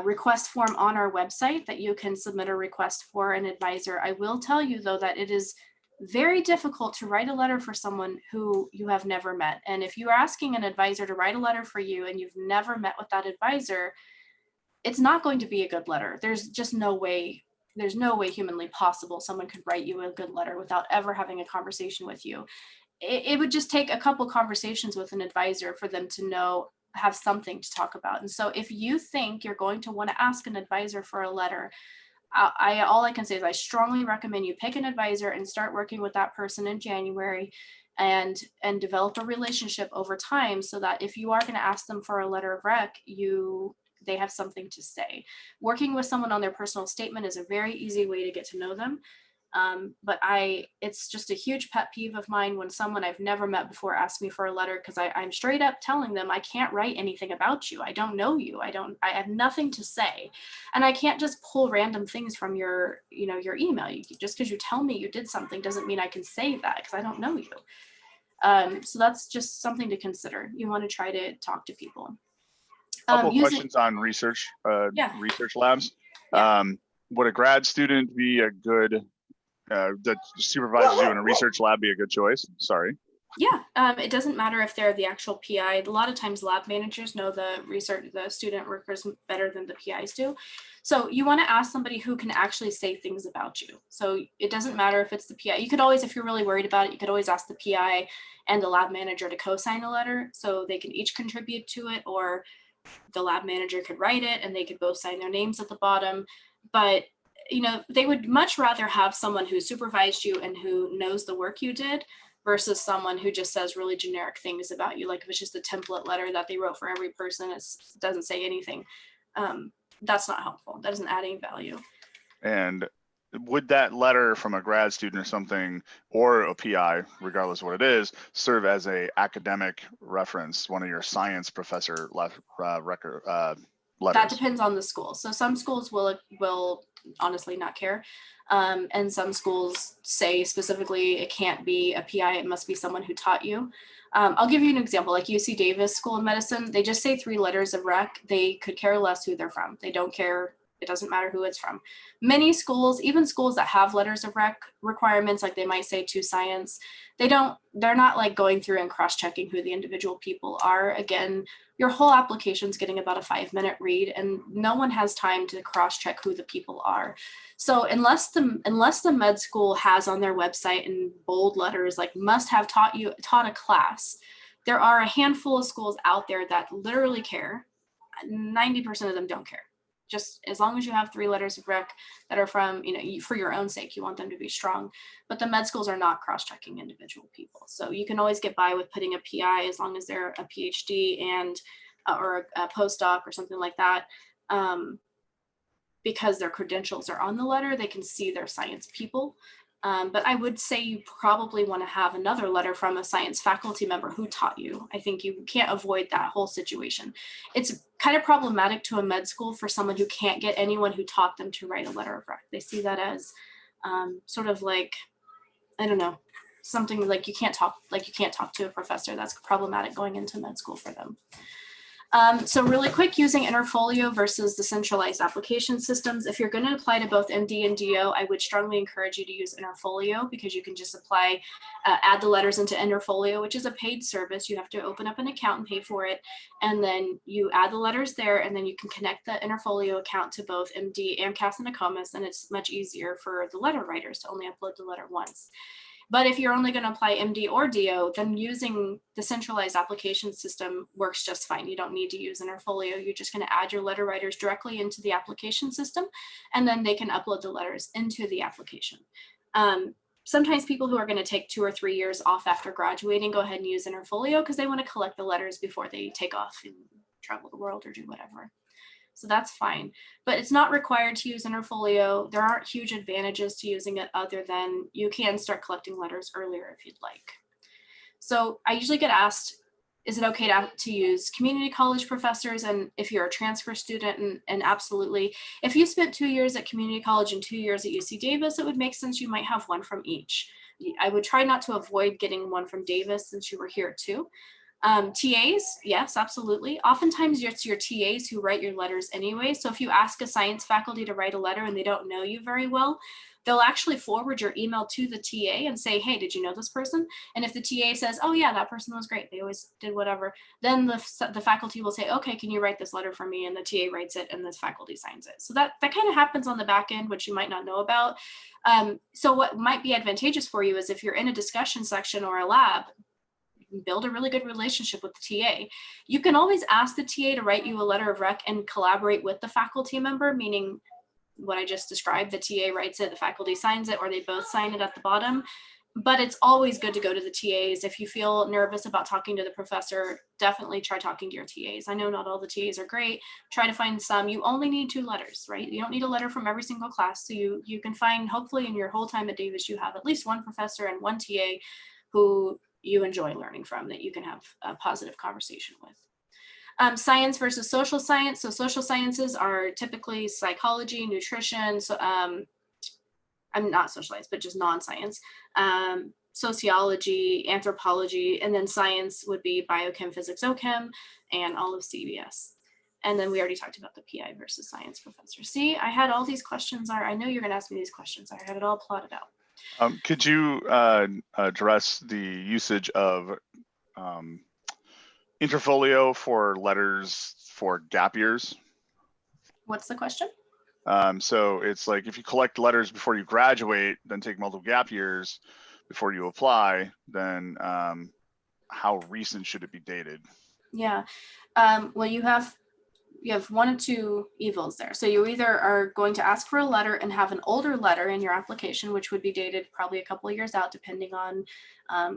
request form on our website that you can submit a request for an advisor. I will tell you though that it is very difficult to write a letter for someone who you have never met. And if you're asking an advisor to write a letter for you and you've never met with that advisor, it's not going to be a good letter. There's just no way, there's no way humanly possible someone could write you a good letter without ever having a conversation with you. It would just take a couple conversations with an advisor for them to have something to talk about. And so if you think you're going to want to ask an advisor for a letter, all I can say is I strongly recommend you pick an advisor and start working with that person in January and develop a relationship over time so that if you are going to ask them for a letter of rec, they have something to say. Working with someone on their personal statement is a very easy way to get to know them. But it's just a huge pet peeve of mine when someone I've never met before asks me for a letter, because I'm straight up telling them I can't write anything about you. I don't know you. I have nothing to say. And I can't just pull random things from your email. Just because you tell me you did something doesn't mean I can say that, because I don't know you. So that's just something to consider. You want to try to talk to people. Couple of questions on research, research labs. Yeah. Would a grad student be a good that supervises you in a research lab be a good choice? Sorry. Yeah, it doesn't matter if they're the actual PI. A lot of times lab managers know the student workers better than the PIs do. So you want to ask somebody who can actually say things about you. So it doesn't matter if it's the PI. You could always, if you're really worried about it, you could always ask the PI and the lab manager to co-sign a letter, so they can each contribute to it, or the lab manager could write it and they could both sign their names at the bottom. But they would much rather have someone who supervised you and who knows the work you did versus someone who just says really generic things about you. Like if it's just a template letter that they wrote for every person, it doesn't say anything. That's not helpful. That isn't adding value. And would that letter from a grad student or something, or a PI, regardless of what it is, serve as a academic reference, one of your science professor letters? That depends on the school. So some schools will honestly not care. And some schools say specifically it can't be a PI, it must be someone who taught you. I'll give you an example, like UC Davis School of Medicine, they just say 3 letters of rec. They could care less who they're from. They don't care. It doesn't matter who it's from. Many schools, even schools that have letters of rec requirements, like they might say to science, they're not like going through and cross-checking who the individual people are. Again, your whole application is getting about a 5-minute read, and no one has time to cross-check who the people are. So unless the med school has on their website in bold letters, like must have taught a class, there are a handful of schools out there that literally care. 90% of them don't care. Just as long as you have 3 letters of rec that are from, for your own sake, you want them to be strong. But the med schools are not cross-checking individual people. So you can always get by with putting a PI as long as they're a PhD and or a postdoc or something like that. Because their credentials are on the letter, they can see their science people. But I would say you probably want to have another letter from a science faculty member who taught you. I think you can't avoid that whole situation. It's kind of problematic to a med school for someone who can't get anyone who taught them to write a letter of rec. They see that as sort of like, I don't know, something like you can't talk to a professor. That's problematic going into med school for them. So really quick, using Interfolio versus the centralized application systems. If you're going to apply to both MD and DO, I would strongly encourage you to use Interfolio, because you can just apply, add the letters into Interfolio, which is a paid service. You have to open up an account and pay for it. And then you add the letters there, and then you can connect the Interfolio account to both MD, Amcas, and Amcas, and it's much easier for the letter writers to only upload the letter once. But if you're only going to apply MD or DO, then using the centralized application system works just fine. You don't need to use Interfolio. You're just going to add your letter writers directly into the application system, and then they can upload the letters into the application. Sometimes people who are going to take 2 or 3 years off after graduating go ahead and use Interfolio because they want to collect the letters before they take off and travel the world or do whatever. So that's fine, but it's not required to use Interfolio. There aren't huge advantages to using it other than you can start collecting letters earlier if you'd like. So I usually get asked, is it okay to use community college professors? And if you're a transfer student, and absolutely, if you spent 2 years at community college and 2 years at UC Davis, it would make sense you might have one from each. I would try not to avoid getting one from Davis since you were here too. TAs, yes, absolutely. Oftentimes it's your TAs who write your letters anyway. So if you ask a science faculty to write a letter and they don't know you very well, they'll actually forward your email to the TA and say, hey, did you know this person? And if the TA says, oh yeah, that person was great, they always did whatever, then the faculty will say, okay, can you write this letter for me? And the TA writes it and the faculty signs it. So that kind of happens on the back end, which you might not know about. So what might be advantageous for you is if you're in a discussion section or a lab, build a really good relationship with the TA. You can always ask the TA to write you a letter of rec and collaborate with the faculty member, meaning what I just described, the TA writes it, the faculty signs it, or they both sign it at the bottom. But it's always good to go to the TAs. If you feel nervous about talking to the professor, definitely try talking to your TAs. I know not all the TAs are great. Try to find some. You only need 2 letters, right? You don't need a letter from every single class. So you can find, hopefully in your whole time at Davis, you have at least 1 professor and 1 TA who you enjoy learning from, that you can have a positive conversation with. Science versus social science. So social sciences are typically psychology, nutrition, so, I'm not social science, but just non-science, sociology, anthropology, and then science would be biochem, physics, ochem, and all of CBS. And then we already talked about the PI versus science professor. See, I had all these questions. I know you're going to ask me these questions. I had it all plotted out. Could you address the usage of interfolio for letters for gap years? What's the question? So it's like, if you collect letters before you graduate, then take multiple gap years before you apply, then how recent should it be dated? Yeah. Well, you have 1 or 2 evils there. So you either are going to ask for a letter and have an older letter in your application, which would be dated probably a couple of years out, depending on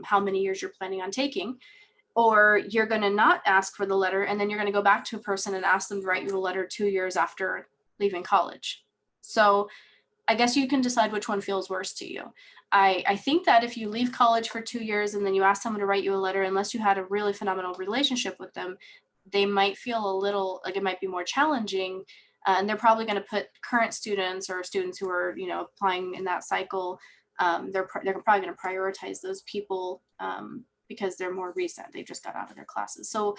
how many years you're planning on taking, or you're going to not ask for the letter, and then you're going to go back to a person and ask them to write you a letter 2 years after leaving college. So I guess you can decide which one feels worse to you. I think that if you leave college for 2 years and then you ask someone to write you a letter, unless you had a really phenomenal relationship with them, they might feel a little like it might be more challenging. And they're probably going to put current students or students who are, applying in that cycle. They're probably going to prioritize those people because they're more recent. They just got out of their classes. So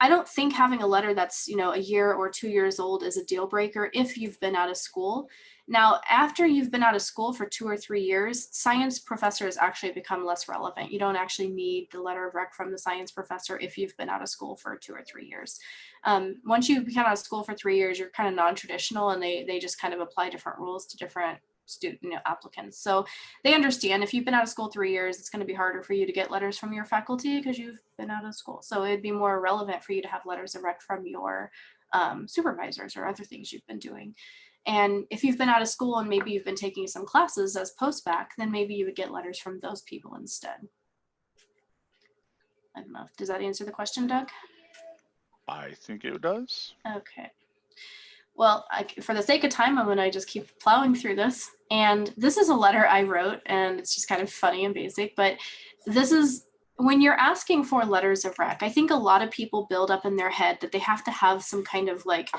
I don't think having a letter that's, a year or 2 years old is a deal breaker if you've been out of school. Now, after you've been out of school for 2 or 3 years, science professors actually become less relevant. You don't actually need the letter of rec from the science professor if you've been out of school for 2 or 3 years. Once you become out of school for 3 years, you're kind of non-traditional, and they just kind of apply different rules to different student applicants. So they understand if you've been out of school 3 years, it's going to be harder for you to get letters from your faculty because you've been out of school. So it'd be more relevant for you to have letters of rec from your supervisors or other things you've been doing. And if you've been out of school and maybe you've been taking some classes as post-bac, then maybe you would get letters from those people instead. I don't know. Does that answer the question, Doug? I think it does. Okay. Well, for the sake of time, I'm going to just keep plowing through this. And this is a letter I wrote, and it's just kind of funny and basic, but this is when you're asking for letters of rec. I think a lot of people build up in their head that they have to have some kind of like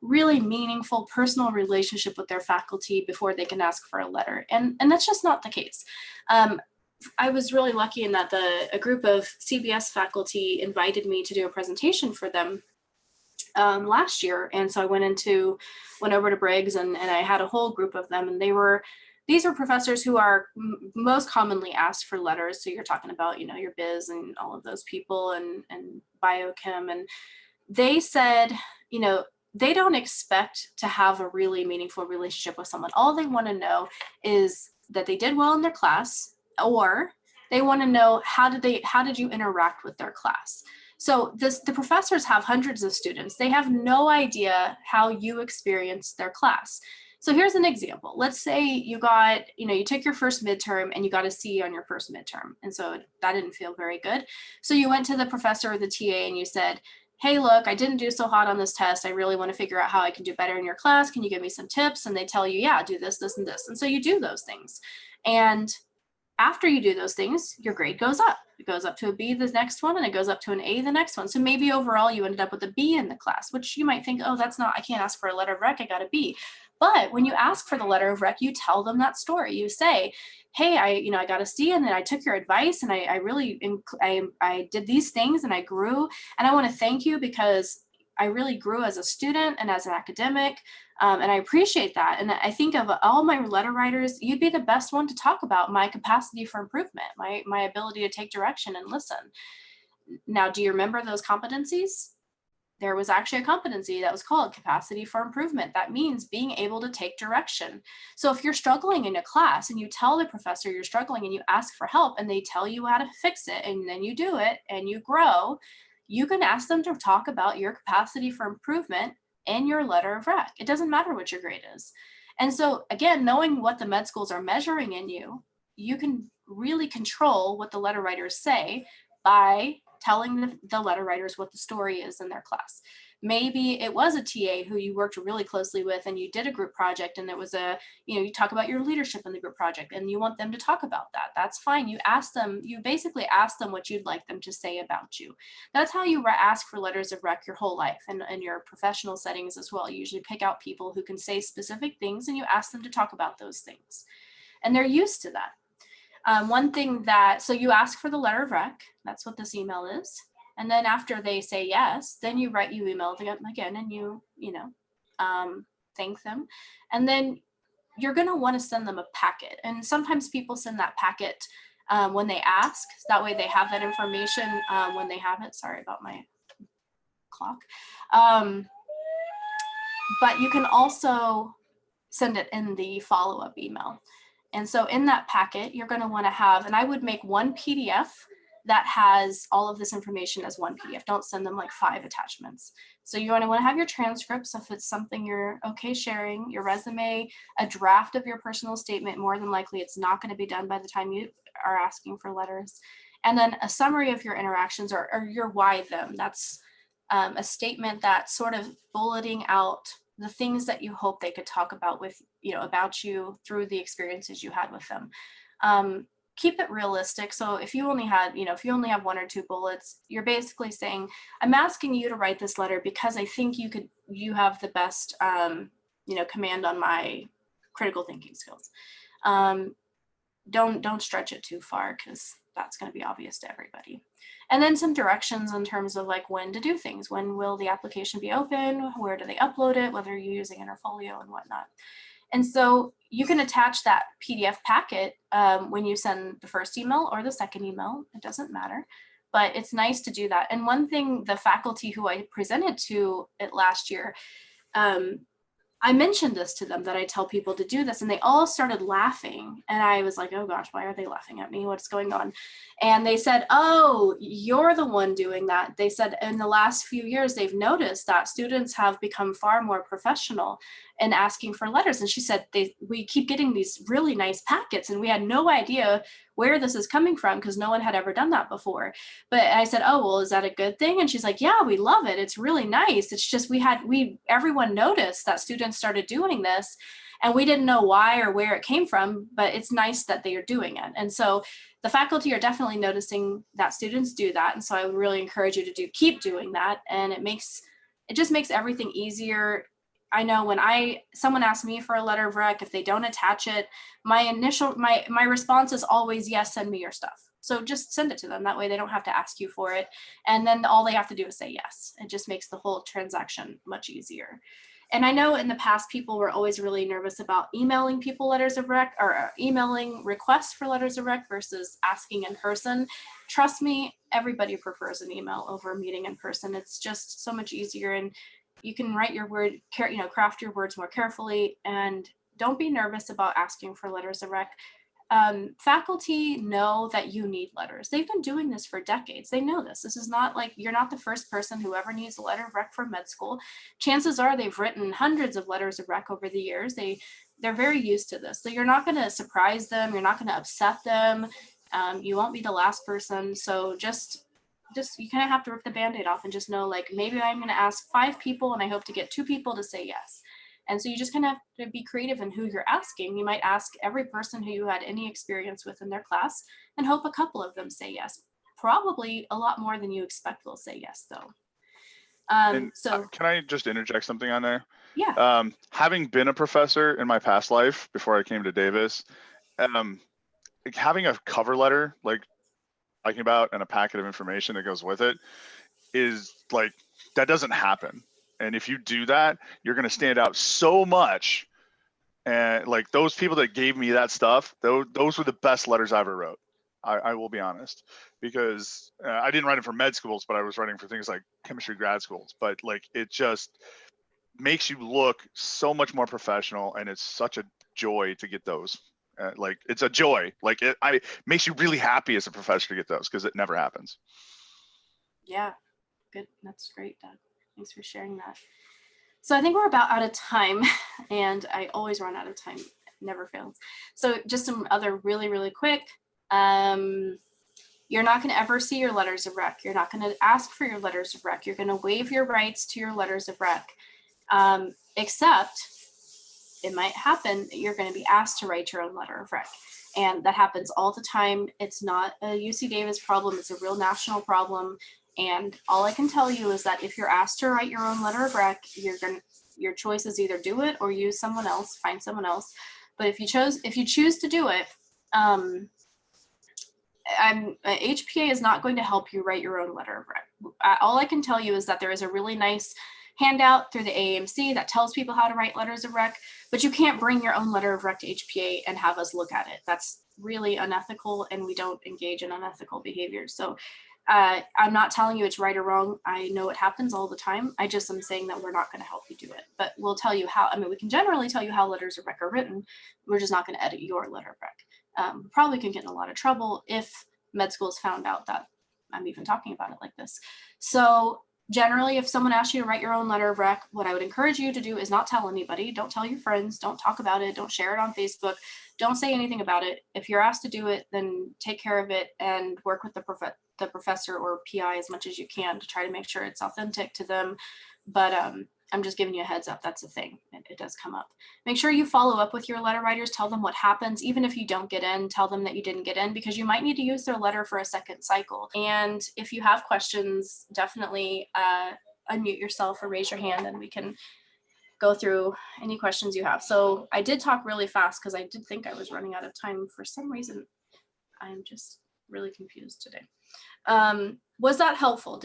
really meaningful personal relationship with their faculty before they can ask for a letter. And that's just not the case. I was really lucky in that a group of CBS faculty invited me to do a presentation for them last year. And so I went over to Briggs and I had a whole group of them, and these are professors who are most commonly asked for letters. So you're talking about, your biz and all of those people and biochem. And they said, they don't expect to have a really meaningful relationship with someone. All they want to know is that they did well in their class, or they want to know how did you interact with their class. So the professors have hundreds of students. They have no idea how you experienced their class. So here's an example. Let's say you took your first midterm and you got a C on your first midterm. And so that didn't feel very good. So you went to the professor or the TA and you said, hey, look, I didn't do so hot on this test. I really want to figure out how I can do better in your class. Can you give me some tips? And they tell you, yeah, do this, this, and this. And so you do those things. And after you do those things, your grade goes up. It goes up to a B the next one, and it goes up to an A the next one. So maybe overall you ended up with a B in the class, which you might think, oh, I can't ask for a letter of rec, I got a B. But when you ask for the letter of rec, you tell them that story. You say, hey, I got a C, and then I took your advice, and I did these things, and I grew, and I want to thank you because I really grew as a student and as an academic, and I appreciate that. And I think of all my letter writers, you'd be the best one to talk about my capacity for improvement, my ability to take direction and listen. Now, do you remember those competencies? There was actually a competency that was called capacity for improvement. That means being able to take direction. So if you're struggling in a class and you tell the professor you're struggling and you ask for help and they tell you how to fix it and then you do it and you grow, you can ask them to talk about your capacity for improvement in your letter of rec. It doesn't matter what your grade is. And so again, knowing what the med schools are measuring in you, you can really control what the letter writers say by telling the letter writers what the story is in their class. Maybe it was a TA who you worked really closely with and you did a group project, and it was you talk about your leadership in the group project and you want them to talk about that. That's fine. You basically ask them what you'd like them to say about you. That's how you ask for letters of rec your whole life, and in your professional settings as well. You usually pick out people who can say specific things and you ask them to talk about those things. And they're used to that. So you ask for the letter of rec, that's what this email is. And then after they say yes, then you email them again and you thank them. And then you're gonna wanna send them a packet. And sometimes people send that packet when they ask, that way they have that information when they have it. Sorry about my clock. But you can also send it in the follow-up email. And so in that packet, you're going to want to have, and I would make one PDF that has all of this information as one PDF. Don't send them like 5 attachments. So you want to have your transcripts if it's something you're okay sharing, your resume, a draft of your personal statement. More than likely, it's not going to be done by the time you are asking for letters. And then a summary of your interactions or your why them. That's a statement that's sort of bulleting out the things that you hope they could talk about with, about you through the experiences you had with them. Keep it realistic. So if you only have 1 or 2 bullets, you're basically saying, I'm asking you to write this letter because I think you have the best, command on my critical thinking skills. Don't stretch it too far, because that's going to be obvious to everybody. And then some directions in terms of like when to do things. When will the application be open? Where do they upload it? Whether you're using Interfolio and whatnot. And so you can attach that PDF packet when you send the first email or the second email. It doesn't matter, but it's nice to do that. And one thing, the faculty who I presented to it last year, I mentioned this to them, that I tell people to do this, and they all started laughing. And I was like, oh gosh, why are they laughing at me? What's going on? And they said, oh, you're the one doing that. They said in the last few years, they've noticed that students have become far more professional in asking for letters. And she said, we keep getting these really nice packets, and we had no idea where this is coming from because no one had ever done that before. But I said, oh, well, is that a good thing? And she's like, yeah, we love it. It's really nice. It's just everyone noticed that students started doing this, and we didn't know why or where it came from, but it's nice that they are doing it. And so the faculty are definitely noticing that students do that. And so I would really encourage you to keep doing that. And it just makes everything easier. I know when someone asks me for a letter of rec, if they don't attach it, my response is always, yes, send me your stuff. So just send it to them. That way they don't have to ask you for it. And then all they have to do is say yes. It just makes the whole transaction much easier. And I know in the past, people were always really nervous about emailing people letters of rec, or emailing requests for letters of rec versus asking in person. Trust me, everybody prefers an email over a meeting in person. It's just so much easier, and you can write your word, craft your words more carefully, and don't be nervous about asking for letters of rec. Faculty know that you need letters. They've been doing this for decades. They know this. This is not like, you're not the first person who ever needs a letter of rec for med school. Chances are they've written hundreds of letters of rec over the years. They're very used to this. So you're not going to surprise them. You're not going to upset them. You won't be the last person. So just you kind of have to rip the Band-Aid off and just know, like, maybe I'm going to ask 5 people and I hope to get 2 people to say yes. And so you just kind of have to be creative in who you're asking. You might ask every person who you had any experience with in their class and hope a couple of them say yes. Probably a lot more than you expect will say yes, though. Can I just interject something on there? Yeah. Having been a professor in my past life before I came to Davis, having a cover letter, like talking about, and a packet of information that goes with it, is like, that doesn't happen. And if you do that, you're going to stand out so much. And like, those people that gave me that stuff, those were the best letters I ever wrote. I will be honest, because I didn't write it for med schools, but I was writing for things like chemistry grad schools. But like, it just makes you look so much more professional, and it's such a joy to get those. Like, it's a joy. Like, it makes you really happy as a professor to get those, because it never happens. Yeah, good. That's great, Doug. Thanks for sharing that. So I think we're about out of time, and I always run out of time. It never fails. So just some other really, really quick You're not going to ever see your letters of rec. You're not going to ask for your letters of rec. You're going to waive your rights to your letters of rec, except it might happen that you're going to be asked to write your own letter of rec. And that happens all the time. It's not a UC Davis problem. It's a real national problem. And all I can tell you is that if you're asked to write your own letter of rec, your choice is either do it or use someone else, find someone else. But if you choose to do it, HPA is not going to help you write your own letter of rec. All I can tell you is that there is a really nice handout through the AAMC that tells people how to write letters of rec, but you can't bring your own letter of rec to HPA and have us look at it. That's really unethical, and we don't engage in unethical behavior. So I'm not telling you it's right or wrong. I know it happens all the time. I just am saying that we're not going to help you do it, but we'll tell you how. I mean, we can generally tell you how letters of rec are written. We're just not going to edit your letter of rec. Probably can get in a lot of trouble if med schools found out that I'm even talking about it like this. So generally, if someone asks you to write your own letter of rec, what I would encourage you to do is not tell anybody. Don't tell your friends. Don't talk about it. Don't share it on Facebook. Don't say anything about it. If you're asked to do it, then take care of it and work with the professor or PI as much as you can to try to make sure it's authentic to them. But I'm just giving you a heads up. That's a thing. It does come up. Make sure you follow up with your letter writers. Tell them what happens. Even if you don't get in, tell them that you didn't get in, because you might need to use their letter for a second cycle. And if you have questions, definitely unmute yourself or raise your hand and we can go through any questions you have. So I did talk really fast because I did think I was running out of time. For some reason, I'm just really confused today. Was that helpful?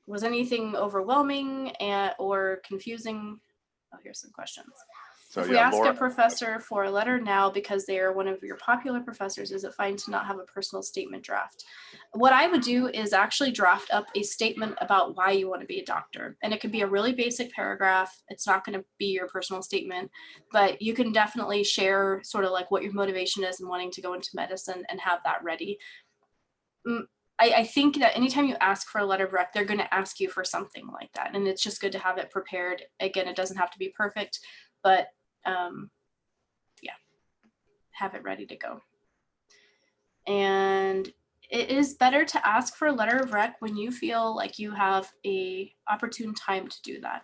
Was anything overwhelming or confusing? Oh, here's some questions. So, if we yeah, ask Laura, a professor for a letter now because they are one of your popular professors, is it fine to not have a personal statement draft? What I would do is actually draft up a statement about why you want to be a doctor. And it could be a really basic paragraph. It's not going to be your personal statement, but you can definitely share sort of like what your motivation is in wanting to go into medicine and have that ready. I think that anytime you ask for a letter of rec, they're going to ask you for something like that. And it's just good to have it prepared. Again, it doesn't have to be perfect, but yeah, have it ready to go. And it is better to ask for a letter of rec when you feel like you have a opportune time to do that.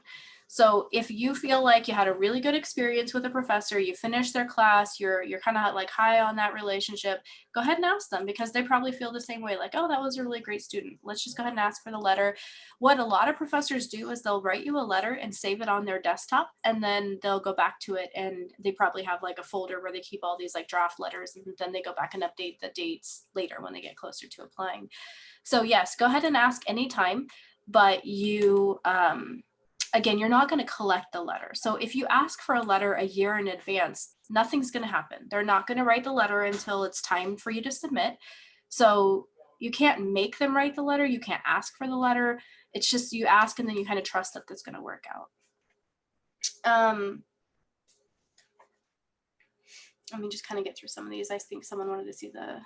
So if you feel like you had a really good experience with a professor, you finished their class, you're kind of like high on that relationship, go ahead and ask them, because they probably feel the same way, like, oh, that was a really great student. Let's just go ahead and ask for the letter. What a lot of professors do is they'll write you a letter and save it on their desktop, and then they'll go back to it, and they probably have like a folder where they keep all these like draft letters, and then they go back and update the dates later when they get closer to applying. So yes, go ahead and ask anytime, but you, again, you're not going to collect the letter. So if you ask for a letter a year in advance, nothing's going to happen. They're not going to write the letter until it's time for you to submit. So you can't make them write the letter. You can't ask for the letter. It's just you ask and then you kind of trust that that's going to work out. Let me just kind of get through some of these. I think someone wanted to see the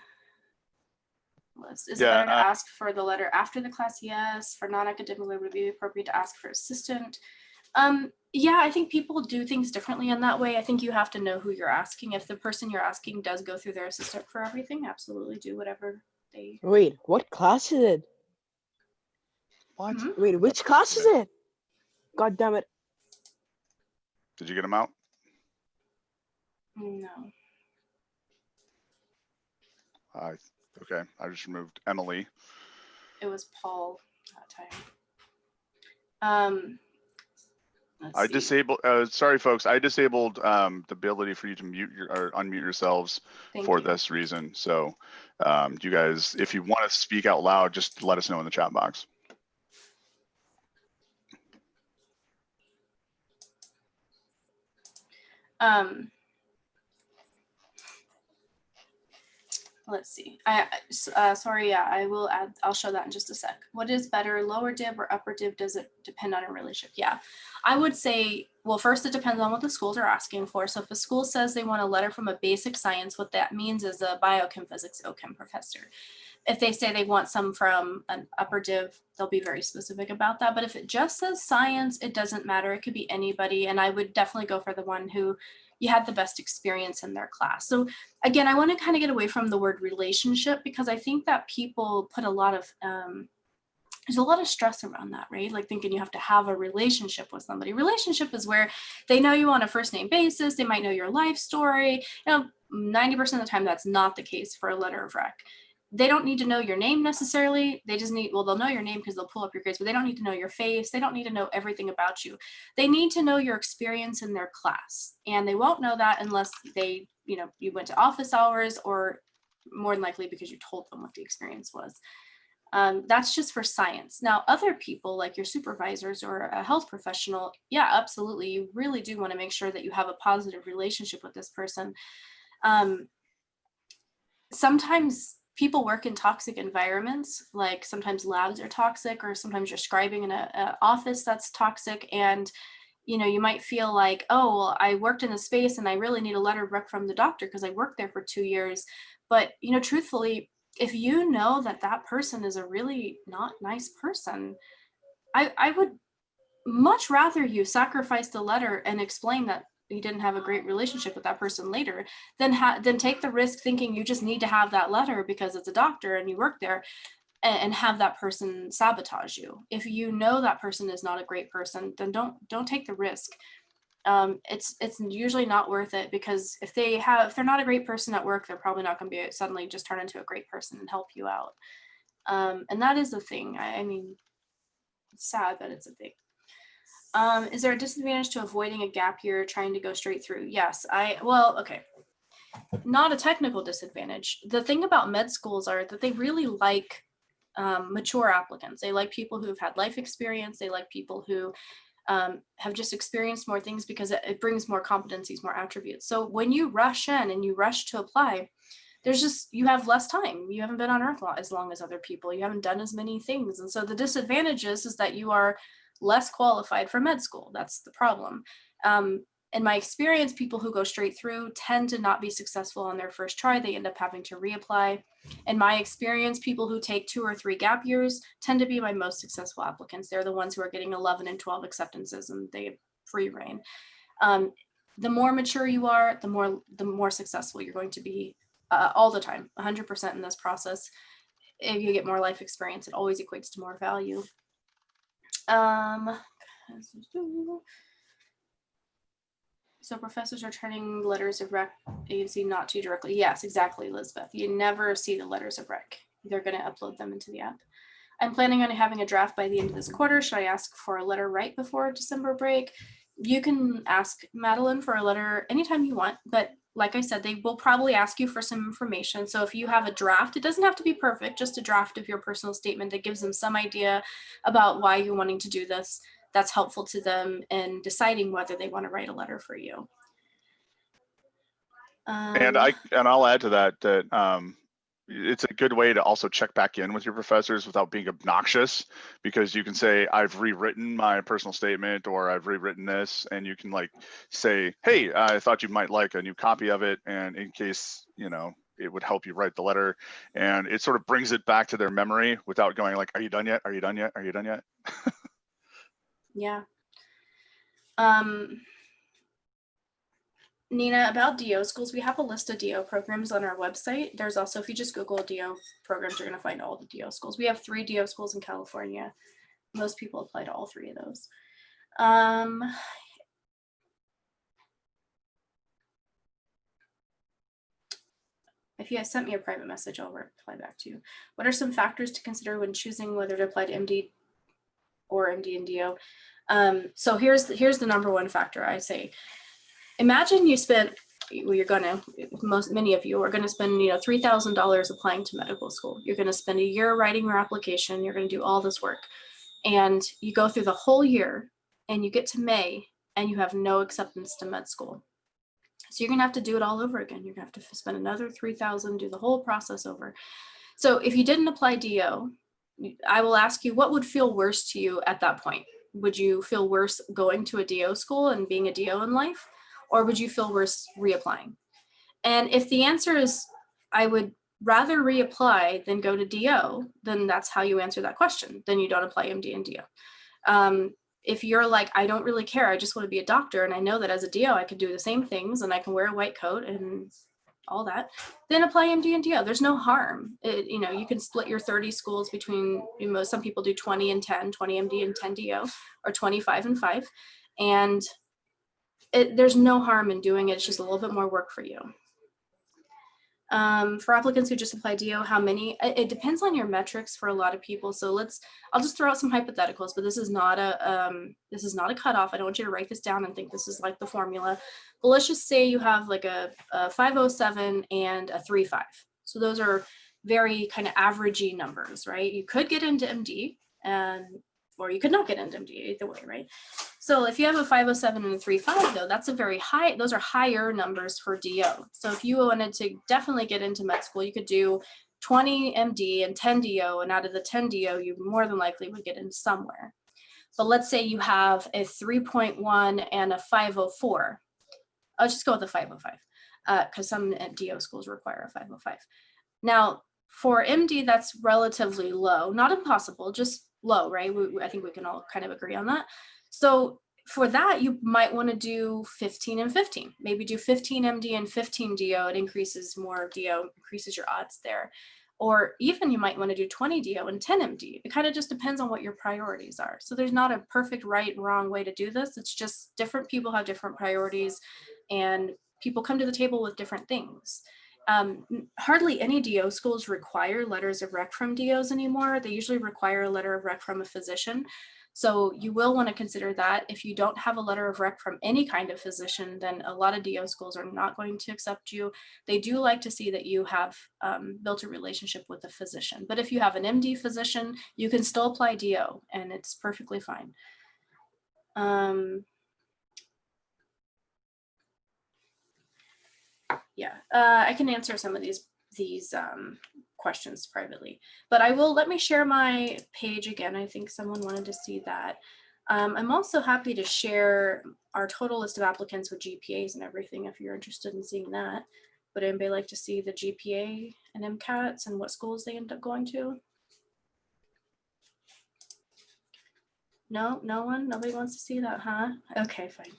list. Is it better to ask for the letter after the class? Yes. For non-academic, would it be appropriate to ask for assistant? Yeah, I think people do things differently in that way. I think you have to know who you're asking. If the person you're asking does go through their assistant for everything, absolutely do whatever they. Wait, what class is it? What? Wait, which class is it? God damn it. Did you get them out? No. Okay, I just removed Emily. It was Paul that time. I disabled, sorry folks, I disabled the ability for you to mute or unmute yourselves for this reason. So you guys, if you want to speak out loud, just let us know in the chat box. Let's see. Sorry, yeah, I will add, I'll show that in just a sec. What is better, lower div or upper div? Does it depend on a relationship? Yeah, I would say, well, first it depends on what the schools are asking for. So if a school says they want a letter from a basic science, what that means is a biochem physics OChem professor. If they say they want some from an upper div, they'll be very specific about that. But if it just says science, it doesn't matter. It could be anybody. And I would definitely go for the one who you had the best experience in their class. So again, I want to kind of get away from the word relationship, because I think that people put a lot of, there's a lot of stress around that, right? Like thinking you have to have a relationship with somebody. Relationship is where they know you on a first name basis. They might know your life story. 90% of the time, that's not the case for a letter of rec. They don't need to know your name necessarily. They just need, well, they'll know your name because they'll pull up your grades, but they don't need to know your face. They don't need to know everything about you. They need to know your experience in their class. And they won't know that unless they, you went to office hours, or more than likely because you told them what the experience was. That's just for science. Now, other people like your supervisors or a health professional, yeah, absolutely. You really do want to make sure that you have a positive relationship with this person. Sometimes people work in toxic environments, like sometimes labs are toxic, or sometimes you're scribing in an office that's toxic. And, you might feel like, oh, well, I worked in a space and I really need a letter of rec from the doctor because I worked there for 2 years. But, truthfully, if you know that that person is a really not nice person, I would much rather you sacrifice the letter and explain that you didn't have a great relationship with that person later than take the risk thinking you just need to have that letter because it's a doctor and you work there, and have that person sabotage you. If you know that person is not a great person, then don't take the risk. It's usually not worth it, because if they're not a great person at work, they're probably not going to be suddenly just turn into a great person and help you out. And that is the thing. I mean, it's sad, but it's a thing. Is there a disadvantage to avoiding a gap year trying to go straight through? Yes, okay. Not a technical disadvantage. The thing about med schools are that they really like mature applicants. They like people who've had life experience. They like people who have just experienced more things, because it brings more competencies, more attributes. So when you rush in and you rush to apply, you have less time. You haven't been on earth as long as other people. You haven't done as many things. And so the disadvantage is that you are less qualified for med school. That's the problem. In my experience, people who go straight through tend to not be successful on their first try. They end up having to reapply. In my experience, people who take 2 or 3 gap years tend to be my most successful applicants. They're the ones who are getting 11 and 12 acceptances, and they have free reign. The more mature you are, the more successful you're going to be all the time, 100% in this process. If you get more life experience, it always equates to more value. So professors are turning letters of rec agency not too directly. Yes, exactly, Elizabeth. You never see the letters of rec. They're going to upload them into the app. I'm planning on having a draft by the end of this quarter. Should I ask for a letter right before December break? You can ask Madeline for a letter anytime you want, but like I said, they will probably ask you for some information. So if you have a draft, it doesn't have to be perfect, just a draft of your personal statement that gives them some idea about why you're wanting to do this. That's helpful to them in deciding whether they want to write a letter for you. And I'll add to that it's a good way to also check back in with your professors without being obnoxious, because you can say, I've rewritten my personal statement, or I've rewritten this, and you can like say, hey, I thought you might like a new copy of it, and in case it would help you write the letter, and it sort of brings it back to their memory without going like, are you done yet? Are you done yet? Are you done yet? Yeah. Nina, about DO schools, we have a list of DO programs on our website. There's also, if you just Google DO programs, you're going to find all the DO schools. We have 3 DO schools in California. Most people apply to all 3 of those. If you guys sent me a private message, I'll reply back to you. What are some factors to consider when choosing whether to apply to MD or MD and DO? So here's the number one factor I say. Imagine you spent, many of you are going to spend, $3,000 applying to medical school. You're going to spend a year writing your application. You're going to do all this work, and you go through the whole year, and you get to May, and you have no acceptance to med school. So you're going to have to do it all over again. You're going to have to spend another $3,000, do the whole process over. So if you didn't apply DO, I will ask you, what would feel worse to you at that point? Would you feel worse going to a DO school and being a DO in life? Or would you feel worse reapplying? And if the answer is, I would rather reapply than go to DO, then that's how you answer that question. Then you don't apply MD and DO. if you're like, I don't really care, I just want to be a doctor, and I know that as a DO I could do the same things and I can wear a white coat and all that, then apply MD and DO. There's no harm. You can split your 30 schools between, some people do 20 and 10, 20 MD and 10 DO, or 25 and 5. And there's no harm in doing it. It's just a little bit more work for you. For applicants who just apply DO, how many? It depends on your metrics for a lot of people. So I'll just throw out some hypotheticals, but this is not a cutoff. I don't want you to write this down and think this is like the formula. But let's just say you have like a 507 and a 3.5. So those are very kind of averagey numbers, right? You could get into MD, or you could not get into MD, either way, right? So if you have a 507 and a 3.5, though, that's a very high, those are higher numbers for DO. So if you wanted to definitely get into med school, you could do 20 MD and 10 DO, and out of the 10 DO, you more than likely would get in somewhere. But let's say you have a 3.1 and a 504. I'll just go with the 505, because some DO schools require a 505. Now, for MD, that's relatively low, not impossible, just low, right? I think we can all kind of agree on that. So for that, you might want to do 15 and 15, maybe do 15 MD and 15 DO. It increases more DO, increases your odds there. Or even you might want to do 20 DO and 10 MD. It kind of just depends on what your priorities are. So there's not a perfect right and wrong way to do this. It's just different people have different priorities, and people come to the table with different things. Hardly any DO schools require letters of rec from DOs anymore. They usually require a letter of rec from a physician. So you will want to consider that. If you don't have a letter of rec from any kind of physician, then a lot of DO schools are not going to accept you. They do like to see that you have built a relationship with a physician. But if you have an MD physician, you can still apply DO, and it's perfectly fine. I can answer some of these questions privately, but let me share my page again. I think someone wanted to see that. I'm also happy to share our total list of applicants with GPAs and everything if you're interested in seeing that. Would anybody like to see the GPA and MCATs and what schools they end up going to? No, no one, nobody wants to see that, huh? Okay, fine.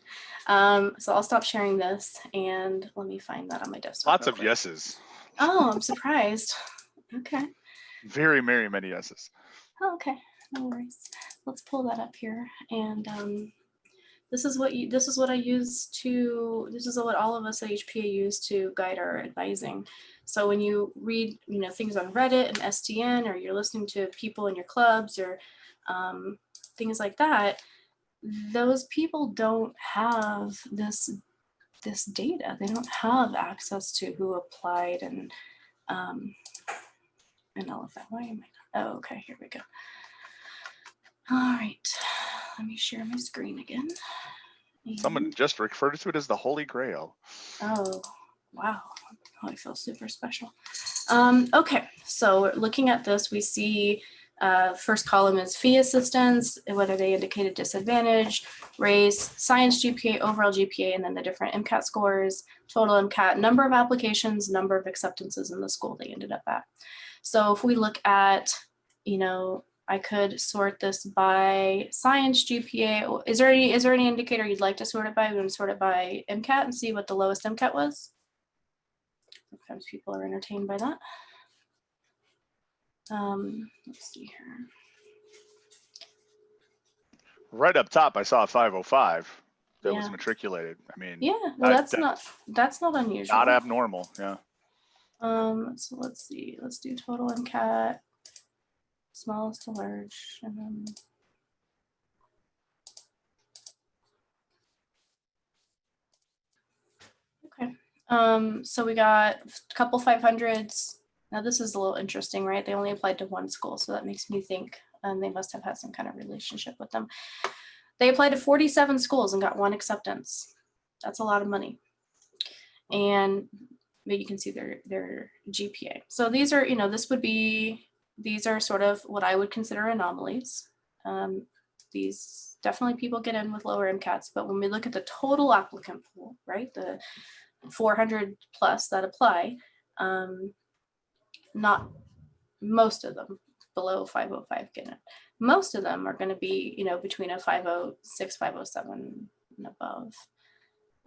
So I'll stop sharing this and let me find that on my desktop. Lots of yeses. Oh, I'm surprised. Okay. Very many yeses. Oh, okay, no worries. Let's pull that up here. And this is what all of us at HPA use to guide our advising. So when you read, things on Reddit and STN, or you're listening to people in your clubs or things like that, those people don't have this data. They don't have access to who applied and all of that. Why am I not? Oh, okay, here we go. All right, let me share my screen again. Someone just referred to it as the Holy Grail. Oh, wow. Oh, I feel super special. Okay, so looking at this, we see first column is fee assistance, whether they indicated disadvantage, race, science GPA, overall GPA, and then the different MCAT scores, total MCAT, number of applications, number of acceptances in the school they ended up at. So if we look at, I could sort this by science GPA. Is there any indicator you'd like to sort it by? We're going to sort it by MCAT and see what the lowest MCAT was. Sometimes people are entertained by that. Let's see here. Right up top, I saw a 505 that was Yeah. matriculated. I mean, Yeah, well, that's not unusual. Not abnormal, yeah. So let's see. Let's do total MCAT, smallest to large, and then. Okay. So we got a couple 500s. Now this is a little interesting, right? They only applied to one school, so that makes me think they must have had some kind of relationship with them. They applied to 47 schools and got one acceptance. That's a lot of money. And you can see their GPA. So these are, these are sort of what I would consider anomalies. These definitely people get in with lower MCATs, but when we look at the total applicant pool, right, the 400 plus that apply, not most of them below 505 get in. Most of them are going to be, you know, between a 506, 507 and above.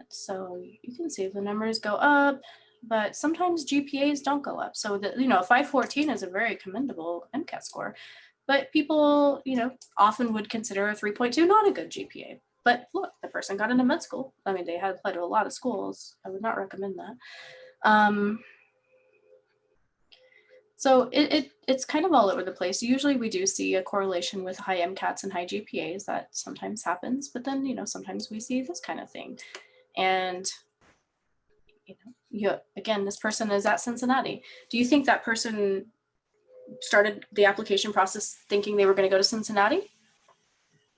So you can see the numbers go up, but sometimes GPAs don't go up. So that, you know, 514 is a very commendable Mcat score, but people, you know, often would consider a 3.2 not a good GPA. But look, the person got into med school. I mean, they had applied to a lot of schools. I would not recommend that. So it's kind of all over the place. Usually we do see a correlation with high MCATs and high GPAs. That sometimes happens, but then, you know, sometimes we see this kind of thing. And, you know, again, this person is at Cincinnati. Do you think that person started the application process thinking they were going to go to Cincinnati?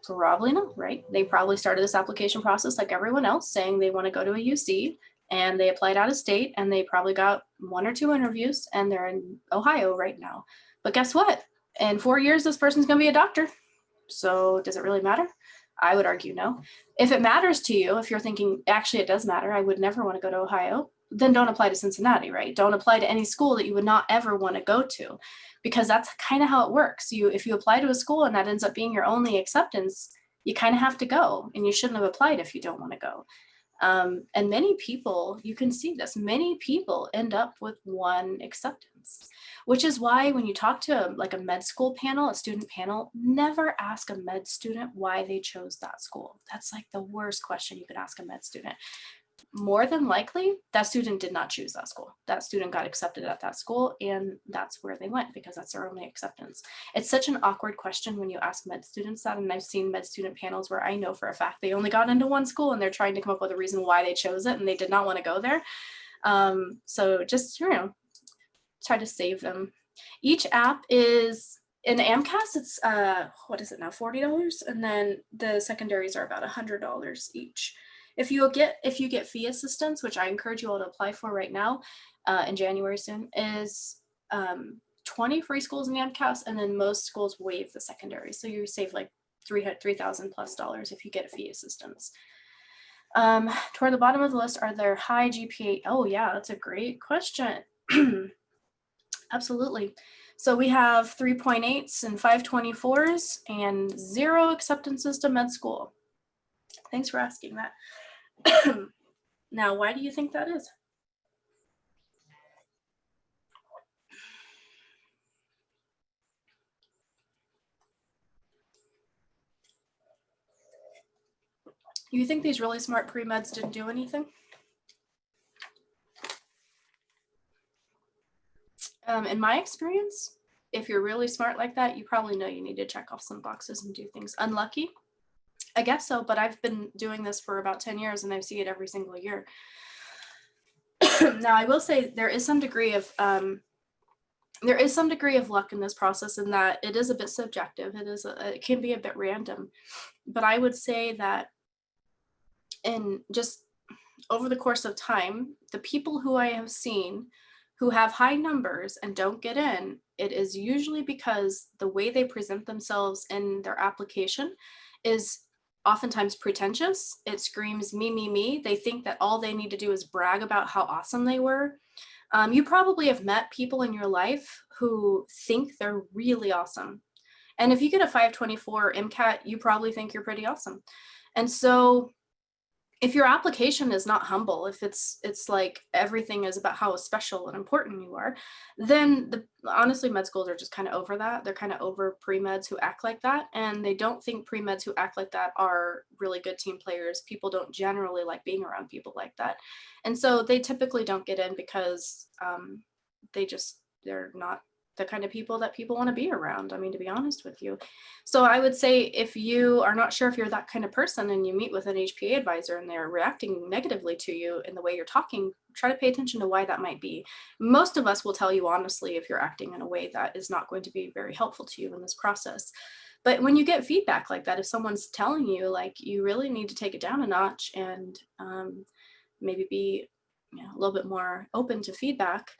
Probably not, right? They probably started this application process like everyone else, saying they want to go to a UC, and they applied out of state, and they probably got 1 or 2 interviews, and they're in Ohio right now. But guess what? In 4 years, this person's going to be a doctor. So does it really matter? I would argue no. If it matters to you, if you're thinking, actually, it does matter, I would never want to go to Ohio, then don't apply to Cincinnati, right? Don't apply to any school that you would not ever want to go to, because that's kind of how it works. If you apply to a school and that ends up being your only acceptance, you kind of have to go, and you shouldn't have applied if you don't want to go. And many people, you can see this, many people end up with 1 acceptance, which is why when you talk to like a med school panel, a student panel, never ask a med student why they chose that school. That's like the worst question you could ask a med student. More than likely, that student did not choose that school. That student got accepted at that school, and that's where they went because that's their only acceptance. It's such an awkward question when you ask med students that, and I've seen med student panels where I know for a fact they only got into 1 school and they're trying to come up with a reason why they chose it and they did not want to go there. So just, you know, try to save them. Each app is, in Amcas, it's, what is it now, $40? And then the secondaries are about $100 each. If you get fee assistance, which I encourage you all to apply for right now, in January soon, is 20 free schools in Amcas, and then most schools waive the secondary. So you save like $3,000 plus if you get a fee assistance. Toward the bottom of the list are their high GPA. Oh yeah, that's a great question. Absolutely. So we have 3.8s and 524s and 0 acceptances to med school. Thanks for asking that. Now, why do you think that is? You think these really smart pre-meds didn't do anything? In my experience, if you're really smart like that, you probably know you need to check off some boxes and do things. Unlucky? I guess so, but I've been doing this for about 10 years and I see it every single year. Now, I will say there is some degree of luck in this process, in that it is a bit subjective. It can be a bit random, but I would say that in just over the course of time, the people who I have seen who have high numbers and don't get in, it is usually because the way they present themselves in their application is oftentimes pretentious. It screams me, me, me. They think that all they need to do is brag about how awesome they were. You probably have met people in your life who think they're really awesome. And if you get a 524 MCAT, you probably think you're pretty awesome. And so if your application is not humble, if it's like everything is about how special and important you are, then honestly, med schools are just kind of over that. They're kind of over pre-meds who act like that. And they don't think pre-meds who act like that are really good team players. People don't generally like being around people like that. And so they typically don't get in because they're not the kind of people that people want to be around. I mean, to be honest with you. So I would say if you are not sure if you're that kind of person and you meet with an HPA advisor and they're reacting negatively to you in the way you're talking, try to pay attention to why that might be. Most of us will tell you honestly if you're acting in a way that is not going to be very helpful to you in this process. But when you get feedback like that, if someone's telling you like you really need to take it down a notch and maybe be a little bit more open to feedback,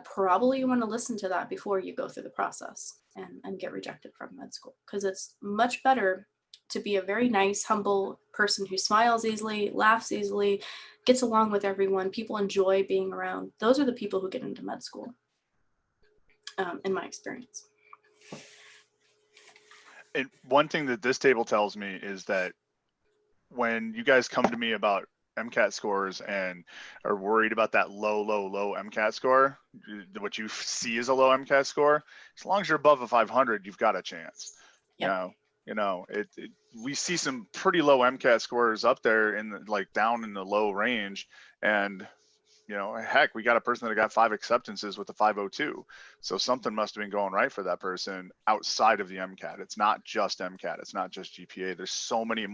probably you want to listen to that before you go through the process and get rejected from med school, because it's much better to be a very nice, humble person who smiles easily, laughs easily, gets along with everyone, people enjoy being around. Those are the people who get into med school, in my experience. And one thing that this table tells me is that when you guys come to me about MCAT scores and are worried about that low MCAT score, what you see as a low MCAT score, as long as you're above a 500, you've got a chance. Yep. We see some pretty low MCAT scores up there in the, like down in the low range, and heck, we got a person that got 5 acceptances with a 502. So something must have been going right for that person outside of the MCAT. It's not just MCAT. It's not just GPA. There's so many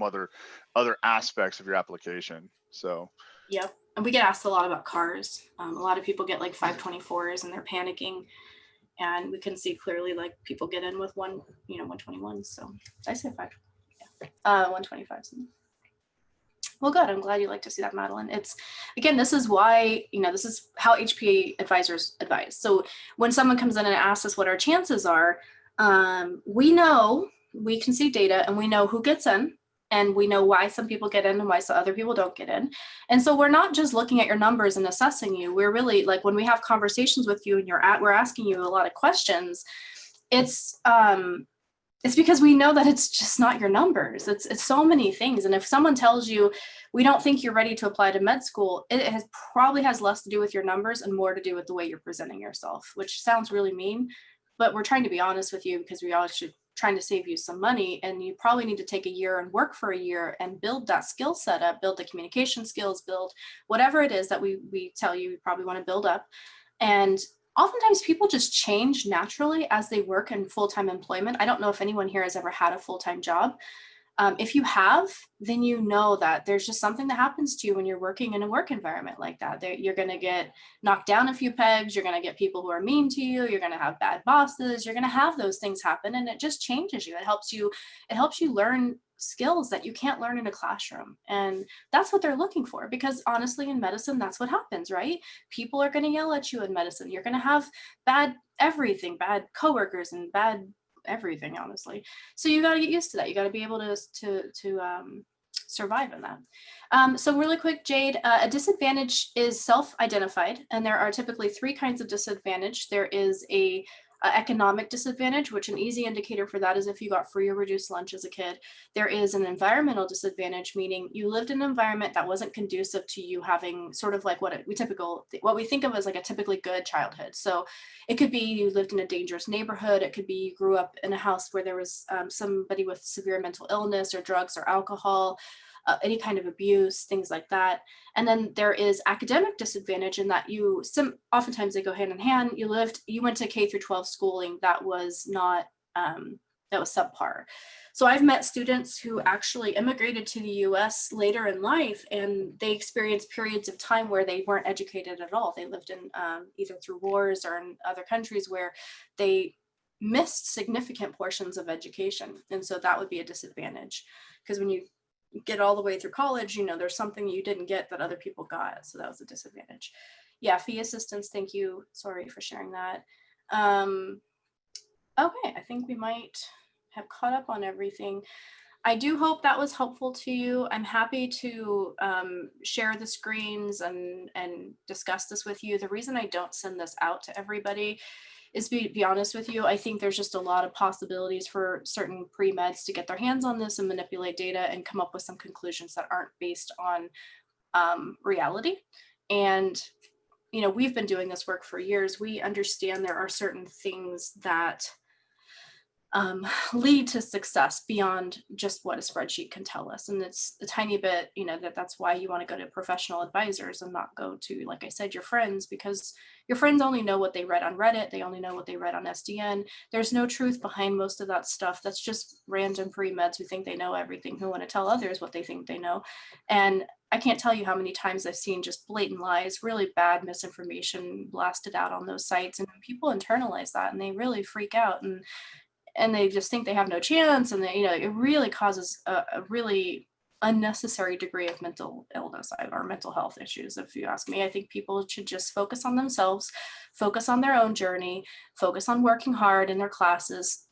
other aspects of your application. So. Yep. And we get asked a lot about cars. A lot of people get like 524s and they're panicking. And we can see clearly like people get in with 121. So I say 5. Yeah. 125. Well, good. I'm glad you like to see that, Madeline. It's, again, this is why, this is how HPA advisors advise. So when someone comes in and asks us what our chances are, we can see data and we know who gets in, and we know why some people get in and why some other people don't get in. And so we're not just looking at your numbers and assessing you. We're really, like, when we have conversations with you and we're asking you a lot of questions, it's because we know that it's just not your numbers. It's so many things. And if someone tells you, we don't think you're ready to apply to med school, it probably has less to do with your numbers and more to do with the way you're presenting yourself, which sounds really mean, but we're trying to be honest with you because we all should trying to save you some money. And you probably need to take a year and work for a year and build that skill set up, build the communication skills, build whatever it is that we tell you probably want to build up. And oftentimes people just change naturally as they work in full-time employment. I don't know if anyone here has ever had a full-time job. If you have, then you know that there's just something that happens to you when you're working in a work environment like that. You're going to get knocked down a few pegs. You're going to get people who are mean to you. You're going to have bad bosses. You're going to have those things happen, and it just changes you. It helps you learn skills that you can't learn in a classroom. And that's what they're looking for, because honestly, in medicine, that's what happens, right? People are going to yell at you in medicine. You're going to have bad coworkers and bad everything, honestly. So you got to get used to that. You got to be able to survive in that. So really quick, Jade, a disadvantage is self-identified, and there are typically 3 kinds of disadvantage. There is a economic disadvantage, which an easy indicator for that is if you got free or reduced lunch as a kid. There is an environmental disadvantage, meaning you lived in an environment that wasn't conducive to you having sort of like what we think of as like a typically good childhood. So it could be you lived in a dangerous neighborhood. It could be you grew up in a house where there was somebody with severe mental illness or drugs or alcohol, any kind of abuse, things like that. And then there is academic disadvantage in that oftentimes they go hand in hand. You went to K through 12 schooling that was not, that was subpar. So I've met students who actually immigrated to the US later in life, and they experienced periods of time where they weren't educated at all. They lived in either through wars or in other countries where they missed significant portions of education. And so that would be a disadvantage, because when you get all the way through college, there's something you didn't get that other people got. So that was a disadvantage. Yeah, fee assistance, thank you. Sorry for sharing that. Okay, I think we might have caught up on everything. I do hope that was helpful to you. I'm happy to share the screens and discuss this with you. The reason I don't send this out to everybody is, be honest with you, I think there's just a lot of possibilities for certain pre-meds to get their hands on this and manipulate data and come up with some conclusions that aren't based on reality. And, we've been doing this work for years. We understand there are certain things that lead to success beyond just what a spreadsheet can tell us. And it's a tiny bit, that's why you want to go to professional advisors and not go to, like I said, your friends, because your friends only know what they read on Reddit. They only know what they read on SDN. There's no truth behind most of that stuff. That's just random pre-meds who think they know everything, who want to tell others what they think they know. And I can't tell you how many times I've seen just blatant lies, really bad misinformation blasted out on those sites. And people internalize that and they really freak out. And they just think they have no chance, and it really causes a really unnecessary degree of mental illness or mental health issues. If you ask me, I think people should just focus on themselves, focus on their own journey, focus on working hard in their classes,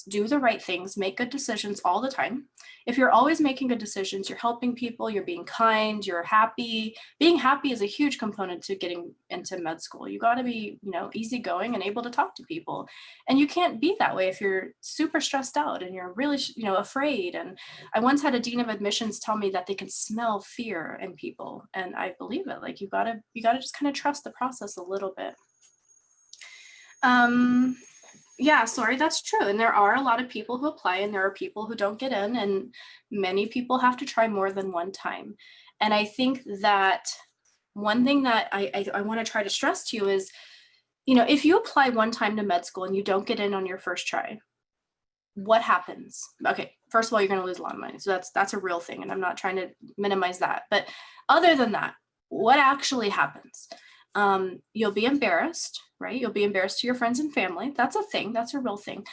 do the right things, make good decisions all the time. If you're always making good decisions, you're helping people, you're being kind, you're happy. Being happy is a huge component to getting into med school. You got to be, easygoing and able to talk to people. And you can't be that way if you're super stressed out and you're really, afraid. And I once had a dean of admissions tell me that they can smell fear in people. And I believe it. Like you gotta just kind of trust the process a little bit. Yeah, sorry, that's true. And there are a lot of people who apply and there are people who don't get in, and many people have to try more than one time. And I think that one thing that I want to try to stress to you is, if you apply one time to med school and you don't get in on your first try, what happens? Okay, first of all, you're going to lose a lot of money. So that's a real thing. And I'm not trying to minimize that. But other than that, what actually happens? You'll be embarrassed, right? You'll be embarrassed to your friends and family. That's a thing. That's a real thing.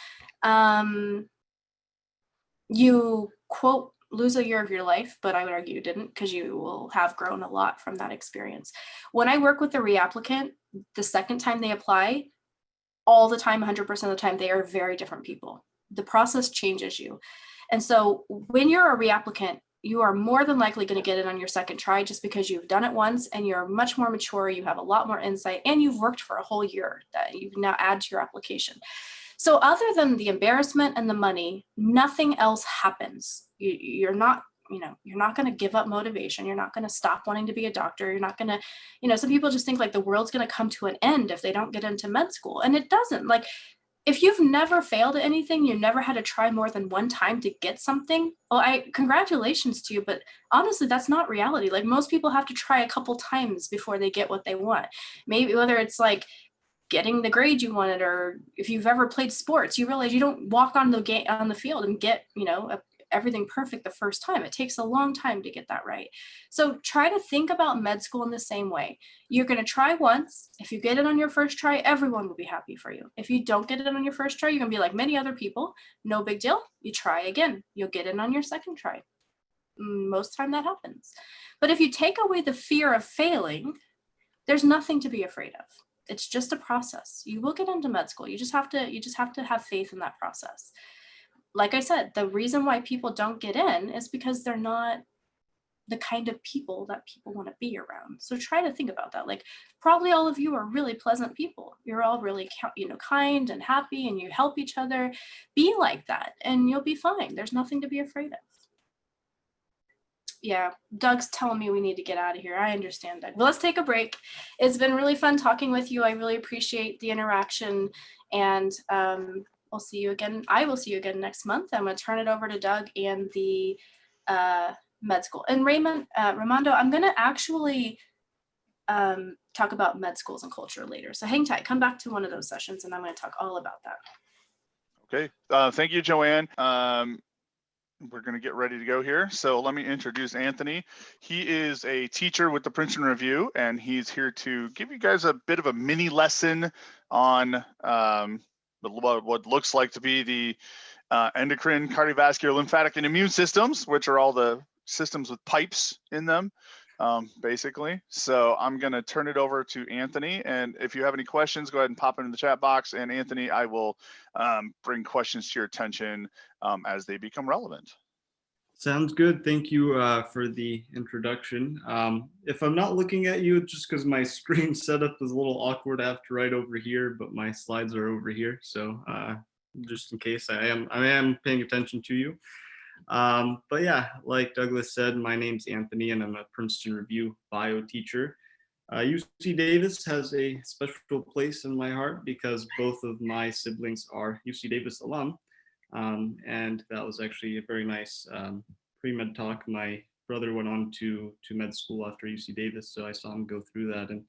You, quote, lose a year of your life, but I would argue you didn't, because you will have grown a lot from that experience. When I work with the reapplicant, the second time they apply, all the time, 100% of the time, they are very different people. The process changes you. And so when you're a reapplicant, you are more than likely going to get it on your second try, just because you've done it once and you're much more mature, you have a lot more insight, and you've worked for a whole year that you can now add to your application. So other than the embarrassment and the money, nothing else happens. You're not going to give up motivation. You're not going to stop wanting to be a doctor. You're not going to, some people just think like the world's going to come to an end if they don't get into med school. And it doesn't. Like, if you've never failed at anything, you never had to try more than one time to get something, well, congratulations to you, but honestly, that's not reality. Like, most people have to try a couple times before they get what they want. Maybe whether it's like getting the grade you wanted, or if you've ever played sports, you realize you don't walk on the field and get, everything perfect the first time. It takes a long time to get that right. So try to think about med school in the same way. You're going to try once. If you get it on your first try, everyone will be happy for you. If you don't get it on your first try, you're going to be like many other people. No big deal. You try again. You'll get it on your second try. Most time that happens. But if you take away the fear of failing, there's nothing to be afraid of. It's just a process. You will get into med school. You just have to have faith in that process. Like I said, the reason why people don't get in is because they're not the kind of people that people want to be around. So try to think about that. Like, probably all of you are really pleasant people. You're all really, kind and happy, and you help each other. Be like that and you'll be fine. There's nothing to be afraid of. Yeah, Doug's telling me we need to get out of here. I understand, Doug. Well, let's take a break. It's been really fun talking with you. I really appreciate the interaction, and we'll see you again. I will see you again next month. I'm going to turn it over to Doug and the med school. And Raimondo, I'm going to actually talk about med schools and culture later. So hang tight. Come back to one of those sessions, and I'm going to talk all about that. Okay. Thank you, Joanne. We're going to get ready to go here. So let me introduce Anthony. He is a teacher with the Princeton Review, and he's here to give you guys a bit of a mini lesson on what looks like to be the endocrine, cardiovascular, lymphatic, and immune systems, which are all the systems with pipes in them, basically. So I'm going to turn it over to Anthony. And if you have any questions, go ahead and pop into the chat box. And Anthony, I will bring questions to your attention as they become relevant. Sounds good. Thank you for the introduction. If I'm not looking at you, just because my screen setup is a little awkward, I have to write over here, but my slides are over here. So just in case I am paying attention to you. But yeah, like Douglas said, my name's Anthony, and I'm a Princeton Review bio teacher. UC Davis has a special place in my heart because both of my siblings are UC Davis alum. And that was actually a very nice pre-med talk. My brother went on to med school after UC Davis, so I saw him go through that. And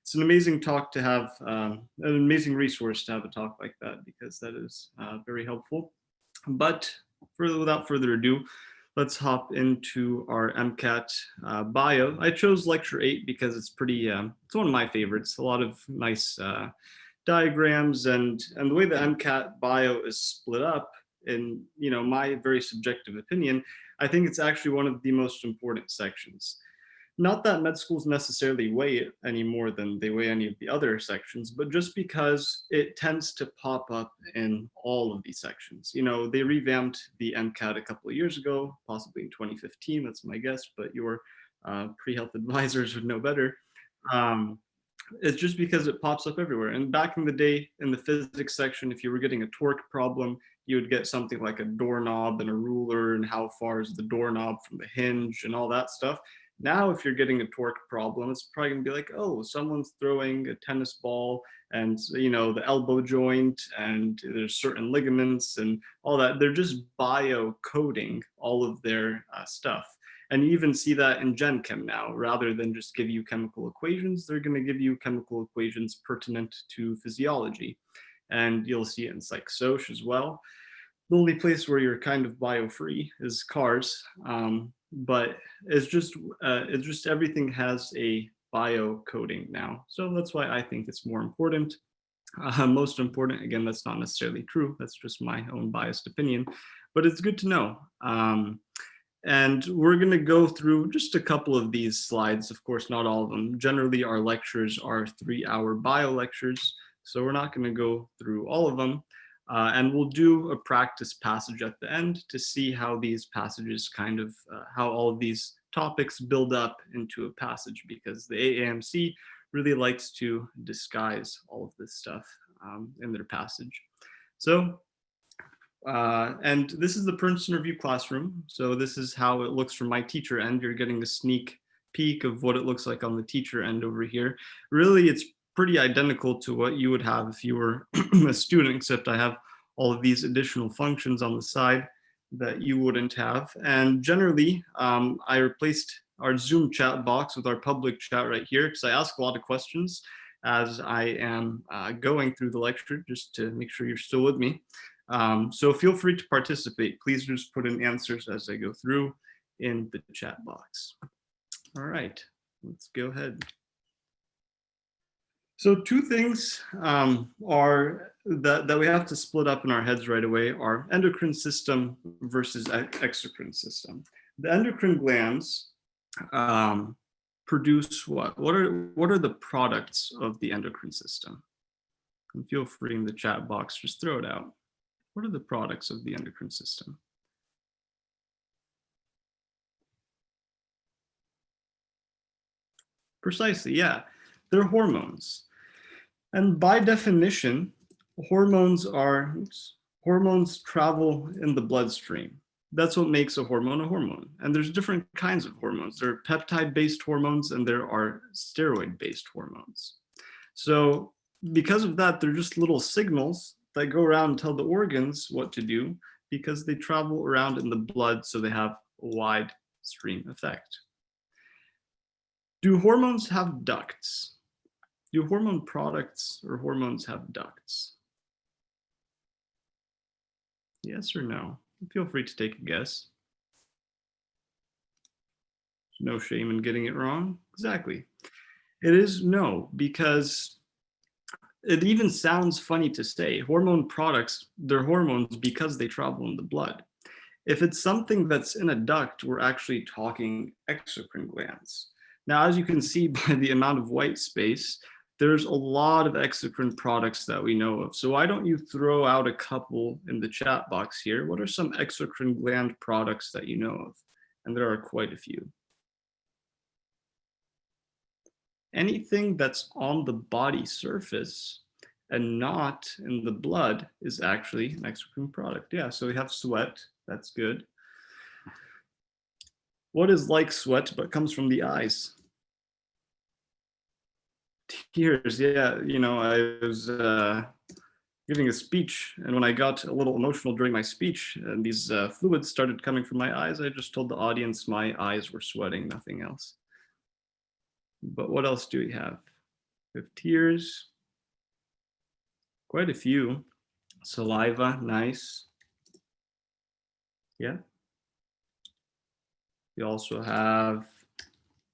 it's an amazing talk to have, an amazing resource to have a talk like that, because that is very helpful. But without further ado, let's hop into our Mcat bio. I chose lecture 8 because it's pretty, it's one of my favorites. A lot of nice diagrams, and the way the Mcat bio is split up, in my very subjective opinion, I think it's actually one of the most important sections. Not that med schools necessarily weigh it any more than they weigh any of the other sections, but just because it tends to pop up in all of these sections. You know, they revamped the Mcat a couple of years ago, possibly in 2015, that's my guess, but your pre-health advisors would know better. It's just because it pops up everywhere. And back in the day, in the physics section, if you were getting a torque problem, you would get something like a doorknob and a ruler and how far is the doorknob from the hinge and all that stuff. Now, if you're getting a torque problem, it's probably gonna be like, oh, someone's throwing a tennis ball and, you know, the elbow joint and there's certain ligaments and all that. They're just bio-coding all of their stuff. And you even see that in Gen Chem now. Rather than just give you chemical equations, they're gonna give you chemical equations pertinent to physiology. And you'll see it in Psych Soc as well. The only place where you're kind of bio-free is cars. But it's just everything has a bio coding now. So that's why I think it's more important. Most important, again, that's not necessarily true. That's just my own biased opinion, but it's good to know. And we're gonna go through just a couple of these slides, of course, not all of them. Generally, our lectures are 3-hour bio lectures, so we're not gonna go through all of them. And we'll do a practice passage at the end to see how these passages kind of, how all of these topics build up into a passage, because the AAMC really likes to disguise all of this stuff in their passage. So, and this is the Princeton Review classroom. So this is how it looks from my teacher end. You're getting a sneak peek of what it looks like on the teacher end over here. Really, it's pretty identical to what you would have if you were a student, except I have all of these additional functions on the side that you wouldn't have. And generally, I replaced our Zoom chat box with our public chat right here, because I ask a lot of questions as I am going through the lecture, just to make sure you're still with me. So feel free to participate. Please just put in answers as I go through in the chat box. All right, let's go ahead. So two things are that we have to split up in our heads right away are endocrine system versus exocrine system. The endocrine glands produce what? What are the products of the endocrine system? And feel free in the chat box, just throw it out. What are the products of the endocrine system? Precisely, yeah. They're hormones. And by definition, hormones travel in the bloodstream. That's what makes a hormone. And there's different kinds of hormones. There are peptide-based hormones and there are steroid-based hormones. So because of that, they're just little signals that go around and tell the organs what to do, because they travel around in the blood, so they have a wide stream effect. Do hormones have ducts? Do hormone products or hormones have ducts? Yes or no? Feel free to take a guess. No shame in getting it wrong. Exactly. It is no, because it even sounds funny to say. Hormone products, they're hormones because they travel in the blood. If it's something that's in a duct, we're actually talking exocrine glands. Now, as you can see by the amount of white space, there's a lot of exocrine products that we know of. So why don't you throw out a couple in the chat box here? What are some exocrine gland products that you know of? And there are quite a few. Anything that's on the body surface and not in the blood is actually an exocrine product. Yeah, so we have sweat, that's good. What is like sweat but comes from the eyes? Tears, yeah, you know, I was giving a speech, and when I got a little emotional during my speech and these fluids started coming from my eyes, I just told the audience my eyes were sweating, nothing else. But what else do we have? We have tears, quite a few. Saliva, nice. Yeah. We also have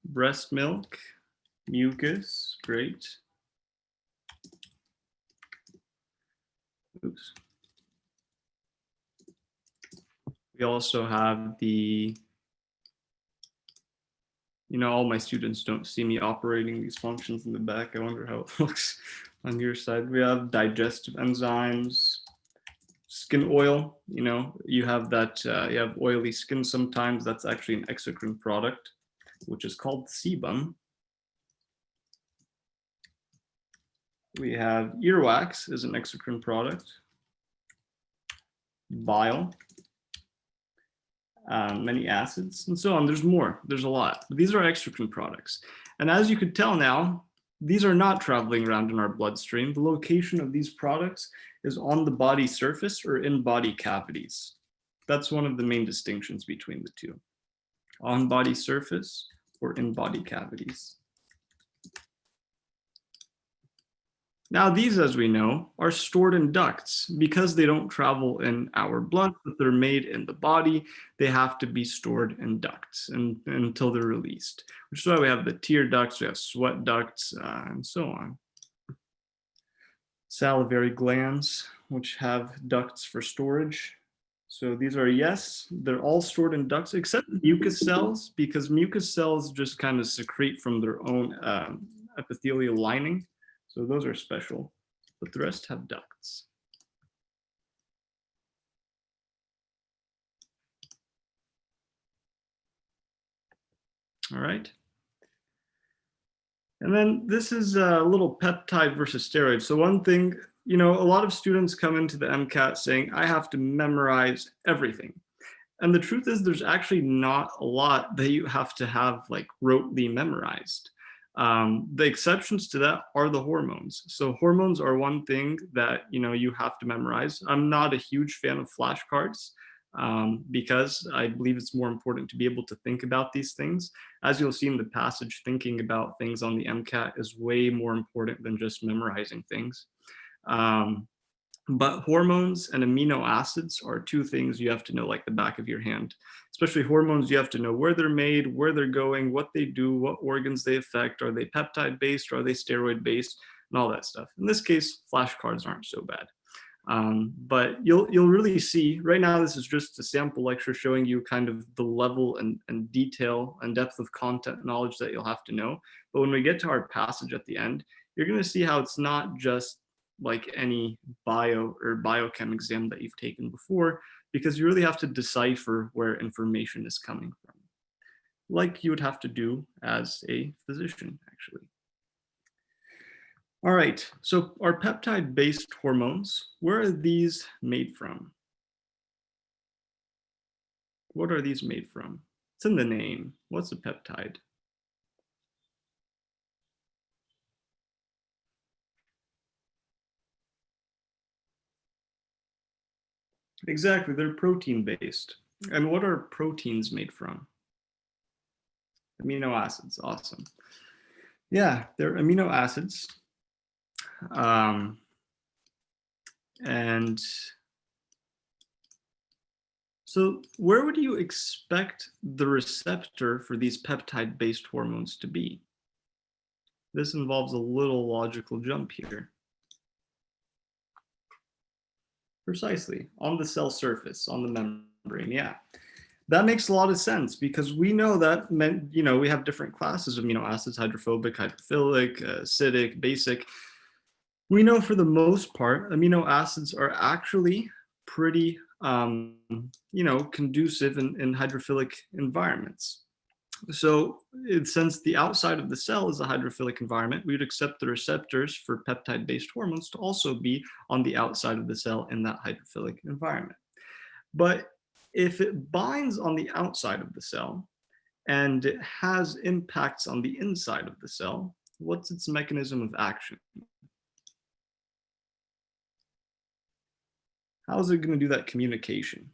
breast milk, mucus, great. Oops. We also have the You know, all my students don't see me operating these functions in the back. I wonder how it looks on your side. We have digestive enzymes, skin oil. You know, you have that, you have oily skin sometimes. That's actually an exocrine product, which is called sebum. We have earwax is an exocrine product. Bile, many acids, and so on. There's more, there's a lot. But these are exocrine products. And as you could tell now, these are not traveling around in our bloodstream. The location of these products is on the body surface or in body cavities. That's one of the main distinctions between the two. On body surface or in body cavities. Now these, as we know, are stored in ducts. Because they don't travel in our blood, but they're made in the body, they have to be stored in ducts until they're released. Which is why we have the tear ducts, we have sweat ducts, and so on. Salivary glands, which have ducts for storage. So these are, yes, they're all stored in ducts except mucus cells, because mucus cells just kind of secrete from their own epithelial lining. So those are special, but the rest have ducts. All right. And then this is a little peptide versus steroid. So one thing, you know, a lot of students come into the MCAT saying, I have to memorize everything. And the truth is there's actually not a lot that you have to have like rotely memorized. The exceptions to that are the hormones. So hormones are one thing that, you know, you have to memorize. I'm not a huge fan of flashcards because I believe it's more important to be able to think about these things. As you'll see in the passage, thinking about things on the MCAT is way more important than just memorizing things. But hormones and amino acids are two things you have to know like the back of your hand. Especially hormones, you have to know where they're made, where they're going, what they do, what organs they affect. Are they peptide based? Are they steroid based? And all that stuff. In this case, flashcards aren't so bad. But you'll really see, right now this is just a sample lecture showing you kind of the level and detail and depth of content knowledge that you'll have to know. But when we get to our passage at the end, you're going to see how it's not just like any bio or biochem exam that you've taken before, because you really have to decipher where information is coming from, like you would have to do as a physician, actually. All right, so our peptide-based hormones, where are these made from? What are these made from? It's in the name. What's a peptide? Exactly, they're protein-based. And what are proteins made from? Amino acids, awesome. Yeah, they're amino acids. And so where would you expect the receptor for these peptide-based hormones to be? This involves a little logical jump here. Precisely, on the cell surface, on the membrane, yeah. That makes a lot of sense because we know that, you know, we have different classes of amino acids, hydrophobic, hydrophilic, acidic, basic. We know for the most part, amino acids are actually pretty, you know, conducive in hydrophilic environments. So since the outside of the cell is a hydrophilic environment, we would accept the receptors for peptide-based hormones to also be on the outside of the cell in that hydrophilic environment. But if it binds on the outside of the cell and it has impacts on the inside of the cell, what's its mechanism of action? How is it going to do that communication?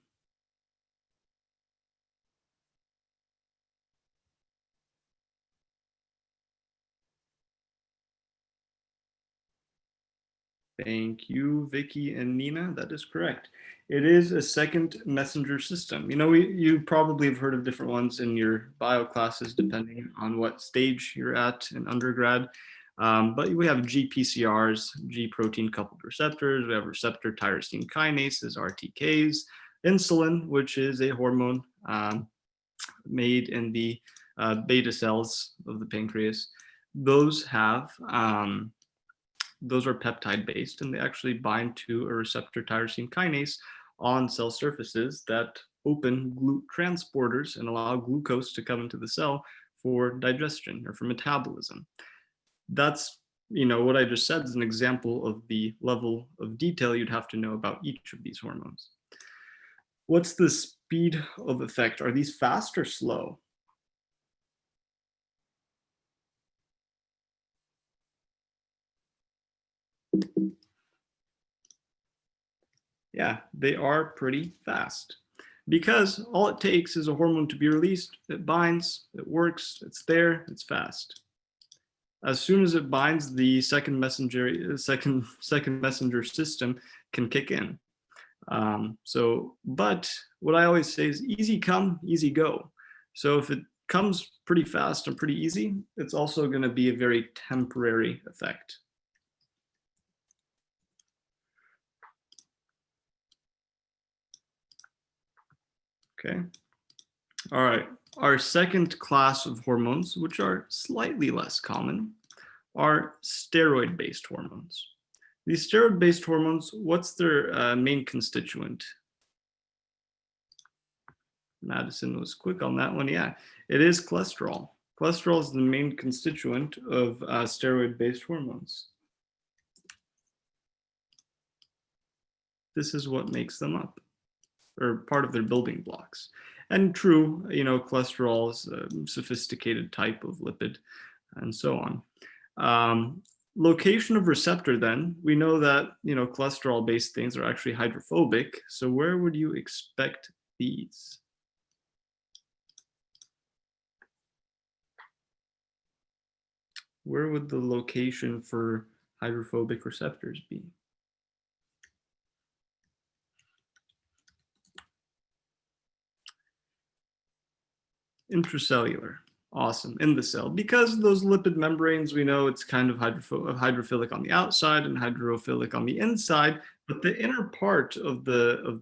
Thank you, Vicky and Nina. That is correct. It is a second messenger system. You know, you probably have heard of different ones in your bio classes, depending on what stage you're at in undergrad. But we have GPCRs, G protein coupled receptors. We have receptor tyrosine kinases, RTKs, insulin, which is a hormone made in the beta cells of the pancreas. Those have those are peptide based, and they actually bind to a receptor tyrosine kinase on cell surfaces that open GLUT transporters and allow glucose to come into the cell for digestion or for metabolism. That's, what I just said is an example of the level of detail you'd have to know about each of these hormones. What's the speed of effect? Are these fast or slow? Yeah, they are pretty fast, because all it takes is a hormone to be released. It binds, it works, it's there, it's fast. As soon as it binds, the second messenger system can kick in. But what I always say is easy come, easy go. So if it comes pretty fast and pretty easy, it's also going to be a very temporary effect. Okay. All right. Our second class of hormones, which are slightly less common, are steroid-based hormones. These steroid-based hormones, what's their main constituent? Madison was quick on that one. Yeah, it is cholesterol. Cholesterol is the main constituent of steroid-based hormones. This is what makes them up, or part of their building blocks. And true, cholesterol is a sophisticated type of lipid, and so on. Location of receptor, then, we know that, cholesterol-based things are actually hydrophobic. So where would you expect these? Where would the location for hydrophobic receptors be? Intracellular. Awesome. In the cell, because those lipid membranes, we know it's kind of hydrophilic on the outside and hydrophilic on the inside, but the inner part of the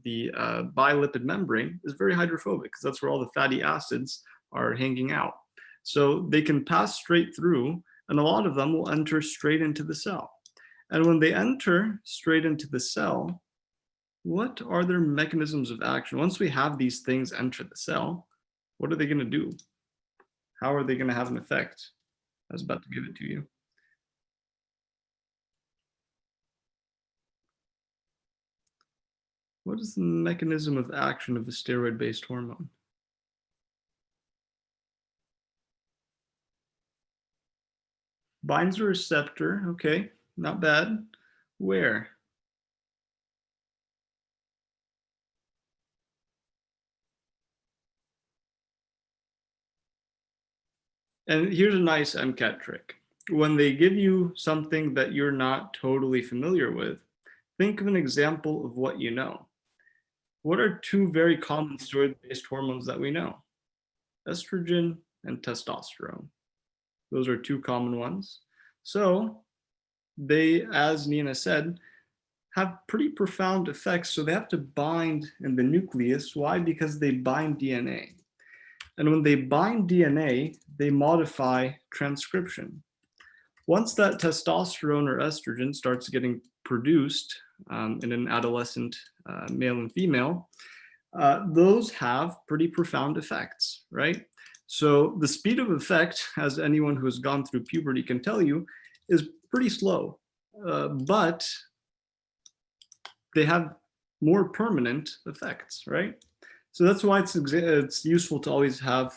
bilipid membrane is very hydrophobic, because that's where all the fatty acids are hanging out. So they can pass straight through, and a lot of them will enter straight into the cell. And when they enter straight into the cell, what are their mechanisms of action? Once we have these things enter the cell, what are they going to do? How are they going to have an effect? I was about to give it to you. What is the mechanism of action of a steroid-based hormone? Binds a receptor, okay, not bad. Where? And here's a nice MCAT trick. When they give you something that you're not totally familiar with, think of an example of what you know. What are two very common steroid-based hormones that we know? Estrogen and testosterone. Those are two common ones. So they, as Nina said, have pretty profound effects. So they have to bind in the nucleus. Why? Because they bind DNA. And when they bind DNA, they modify transcription. Once that testosterone or estrogen starts getting produced in an adolescent male and female, those have pretty profound effects, right? So the speed of effect, as anyone who has gone through puberty can tell you, is pretty slow, but they have more permanent effects, right? So that's why it's useful to always have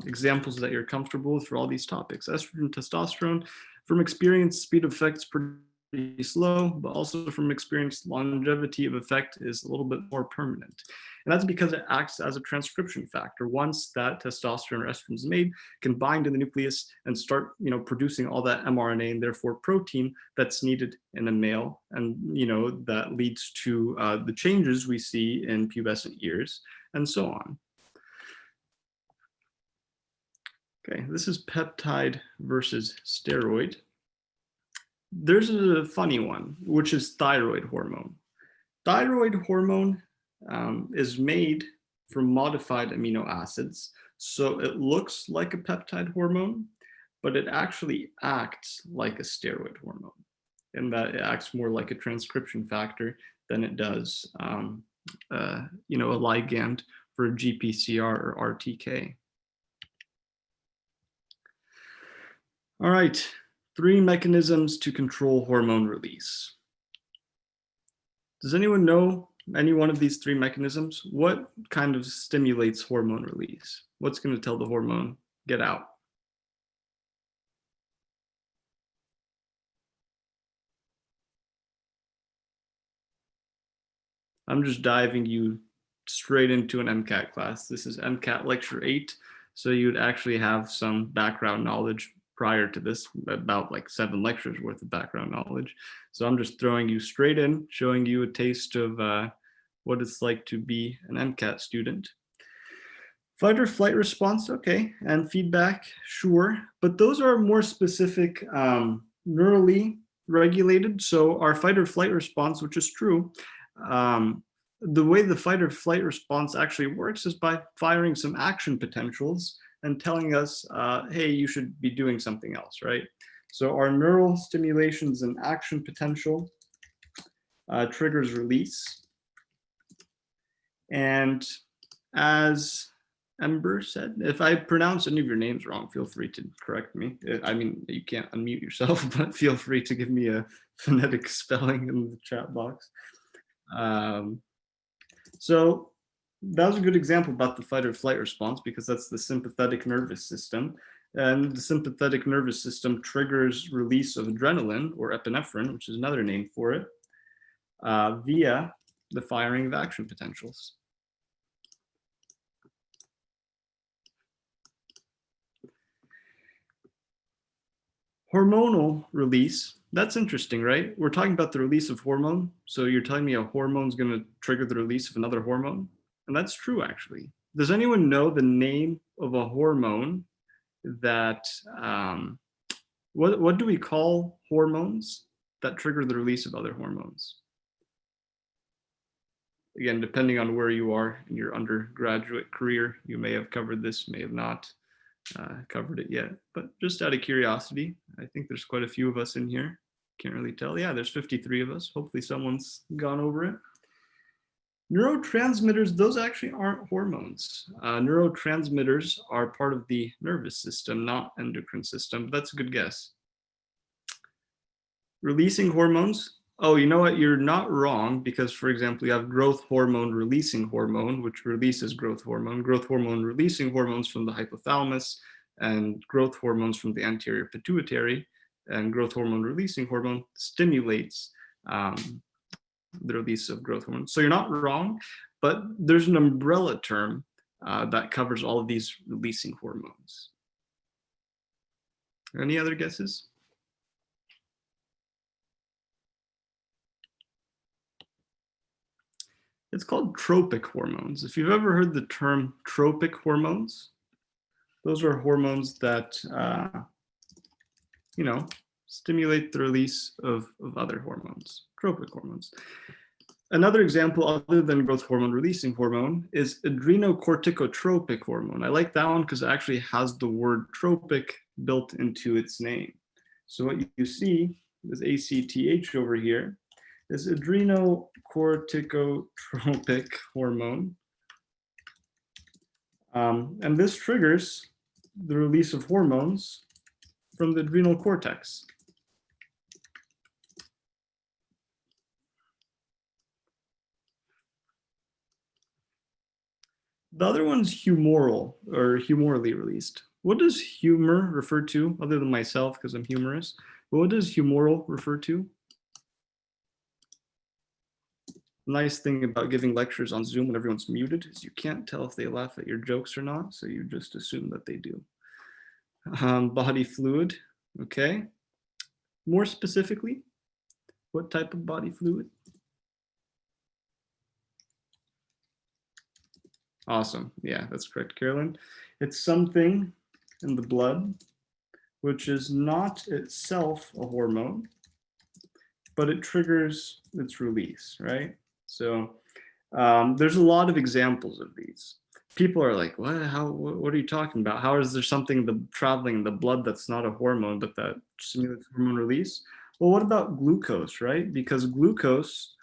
examples that you're comfortable with for all these topics. Estrogen, testosterone, from experience, speed of effect's pretty slow, but also from experience, longevity of effect is a little bit more permanent. And that's because it acts as a transcription factor. Once that testosterone or estrogen is made, can bind in the nucleus and start, producing all that mRNA and therefore protein that's needed in a male, and that leads to the changes we see in pubescent years and so on. Okay, this is peptide versus steroid. There's a funny one, which is thyroid hormone. Thyroid hormone is made from modified amino acids. So it looks like a peptide hormone, but it actually acts like a steroid hormone, in that it acts more like a transcription factor than it does, a ligand for GPCR or RTK. All right, 3 mechanisms to control hormone release. Does anyone know any one of these 3 mechanisms? What kind of stimulates hormone release? What's going to tell the hormone, get out? I'm just diving you straight into an MCAT class. This is MCAT lecture 8. So you'd actually have some background knowledge prior to this, about like 7 lectures worth of background knowledge. So I'm just throwing you straight in, showing you a taste of what it's like to be an MCAT student. Fight or flight response, okay, and feedback, sure, but those are more specific, neurally regulated. So our fight or flight response, which is true, the way the fight or flight response actually works is by firing some action potentials and telling us, hey, you should be doing something else, right? So our neural stimulations and action potential triggers release. And as Ember said, if I pronounce any of your names wrong, feel free to correct me. I mean, you can't unmute yourself, but feel free to give me a phonetic spelling in the chat box. So that was a good example about the fight or flight response, because that's the sympathetic nervous system. And the sympathetic nervous system triggers release of adrenaline, or epinephrine, which is another name for it, via the firing of action potentials. Hormonal release, that's interesting, right? We're talking about the release of hormone. So you're telling me a hormone is going to trigger the release of another hormone? And that's true, actually. Does anyone know the name of a hormone that, what do we call hormones that trigger the release of other hormones? Again, depending on where you are in your undergraduate career, you may have covered this, may have not covered it yet, but just out of curiosity, I think there's quite a few of us in here. Can't really tell. Yeah, there's 53 of us. Hopefully someone's gone over it. Neurotransmitters, those actually aren't hormones. Neurotransmitters are part of the nervous system, not endocrine system. That's a good guess. Releasing hormones. Oh, you know what? You're not wrong, because, for example, you have growth hormone releasing hormone, which releases growth hormone releasing hormones from the hypothalamus, and growth hormones from the anterior pituitary, and growth hormone releasing hormone stimulates the release of growth hormone. So you're not wrong, but there's an umbrella term that covers all of these releasing hormones. Any other guesses? It's called tropic hormones. If you've ever heard the term tropic hormones, those are hormones that, stimulate the release of other hormones, tropic hormones. Another example, other than growth hormone releasing hormone, is adrenocorticotropic hormone. I like that one because it actually has the word tropic built into its name. So what you see is ACTH over here is adrenocorticotropic hormone. And this triggers the release of hormones from the adrenal cortex. The other one's humoral, or humorally released. What does humor refer to, other than myself, because I'm humorous? But what does humoral refer to? Nice thing about giving lectures on Zoom when everyone's muted is you can't tell if they laugh at your jokes or not, so you just assume that they do. Body fluid, okay. More specifically, what type of body fluid? Awesome, yeah, that's correct, Carolyn. It's something in the blood which is not itself a hormone, but it triggers its release, right? So there's a lot of examples of these. people are like, what? What are you talking about? How is there something traveling in the blood that's not a hormone, but that stimulates hormone release? Well, what about glucose, right? Because glucose,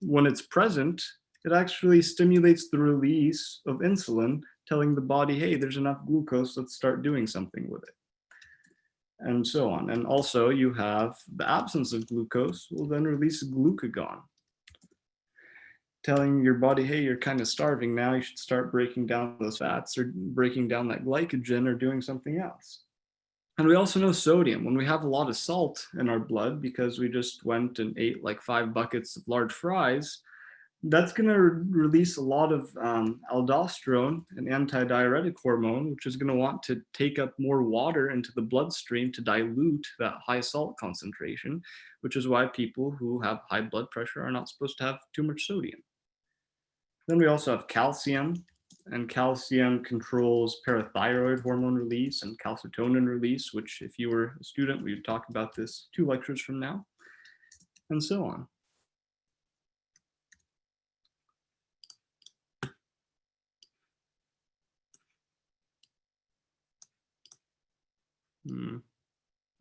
when it's present, it actually stimulates the release of insulin, telling the body, hey, there's enough glucose, let's start doing something with it. And so on. And also you have the absence of glucose will then release glucagon, telling your body, hey, you're kind of starving now, you should start breaking down those fats or breaking down that glycogen or doing something else. And we also know sodium. When we have a lot of salt in our blood because we just went and ate like 5 buckets of large fries, that's going to release a lot of aldosterone, an antidiuretic hormone, which is going to want to take up more water into the bloodstream to dilute that high salt concentration, which is why people who have high blood pressure are not supposed to have too much sodium. Then we also have calcium, and calcium controls parathyroid hormone release and calcitonin release, which if you were a student, we would talk about this 2 lectures from now, and so on.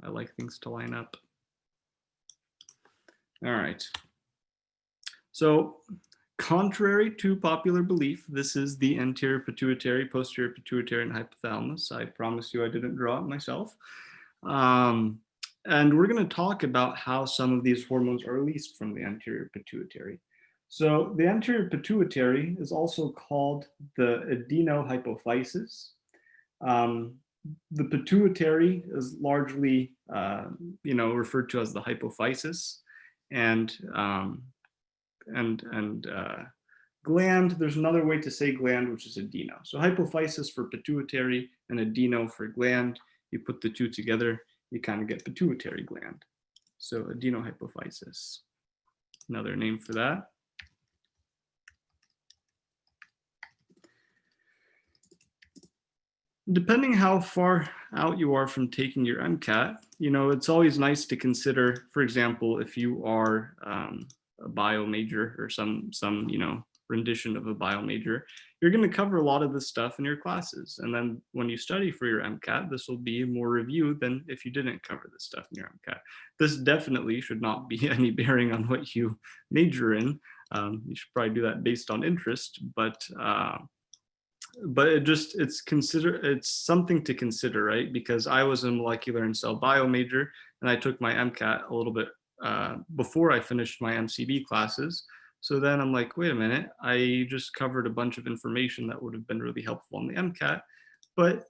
I like things to line up. All right. So contrary to popular belief, this is the anterior pituitary, posterior pituitary, and hypothalamus. I promise you I didn't draw it myself. And we're going to talk about how some of these hormones are released from the anterior pituitary. So the anterior pituitary is also called the adenohypophysis. The pituitary is largely, referred to as the hypophysis, and gland. There's another way to say gland, which is adeno. So hypophysis for pituitary and adeno for gland. You put the 2 together, you kind of get pituitary gland. So adenohypophysis, another name for that. Depending how far out you are from taking your MCAT, it's always nice to consider, for example, if you are a bio major or some rendition of a bio major, you're going to cover a lot of this stuff in your classes. And then when you study for your MCAT, this will be more review than if you didn't cover this stuff in your MCAT. This definitely should not be any bearing on what you major in. You should probably do that based on interest, but it's something to consider, right? Because I was a molecular and cell bio major, and I took my MCAT a little bit before I finished my MCB classes. So then I'm like, wait a minute, I just covered a bunch of information that would have been really helpful on the MCAT. But,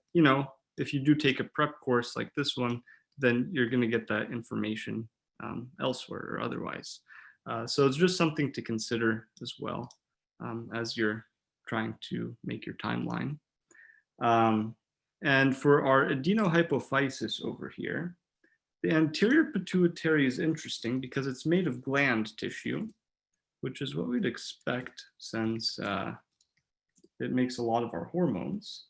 if you do take a prep course like this one, then you're going to get that information elsewhere or otherwise. So it's just something to consider as well as you're trying to make your timeline. And for our adenohypophysis over here, the anterior pituitary is interesting because it's made of gland tissue, which is what we'd expect since it makes a lot of our hormones.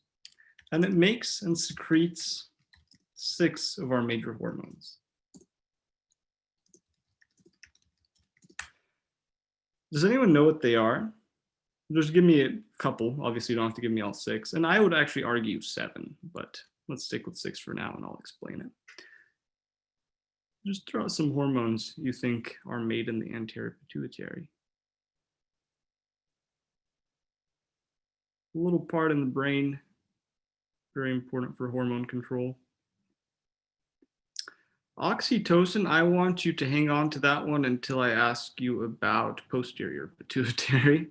And it makes and secretes 6 of our major hormones. Does anyone know what they are? Just give me a couple. Obviously, you don't have to give me all 6. And I would actually argue 7, but let's stick with 6 for now and I'll explain it. Just throw out some hormones you think are made in the anterior pituitary. A little part in the brain, very important for hormone control. Oxytocin, I want you to hang on to that one until I ask you about posterior pituitary,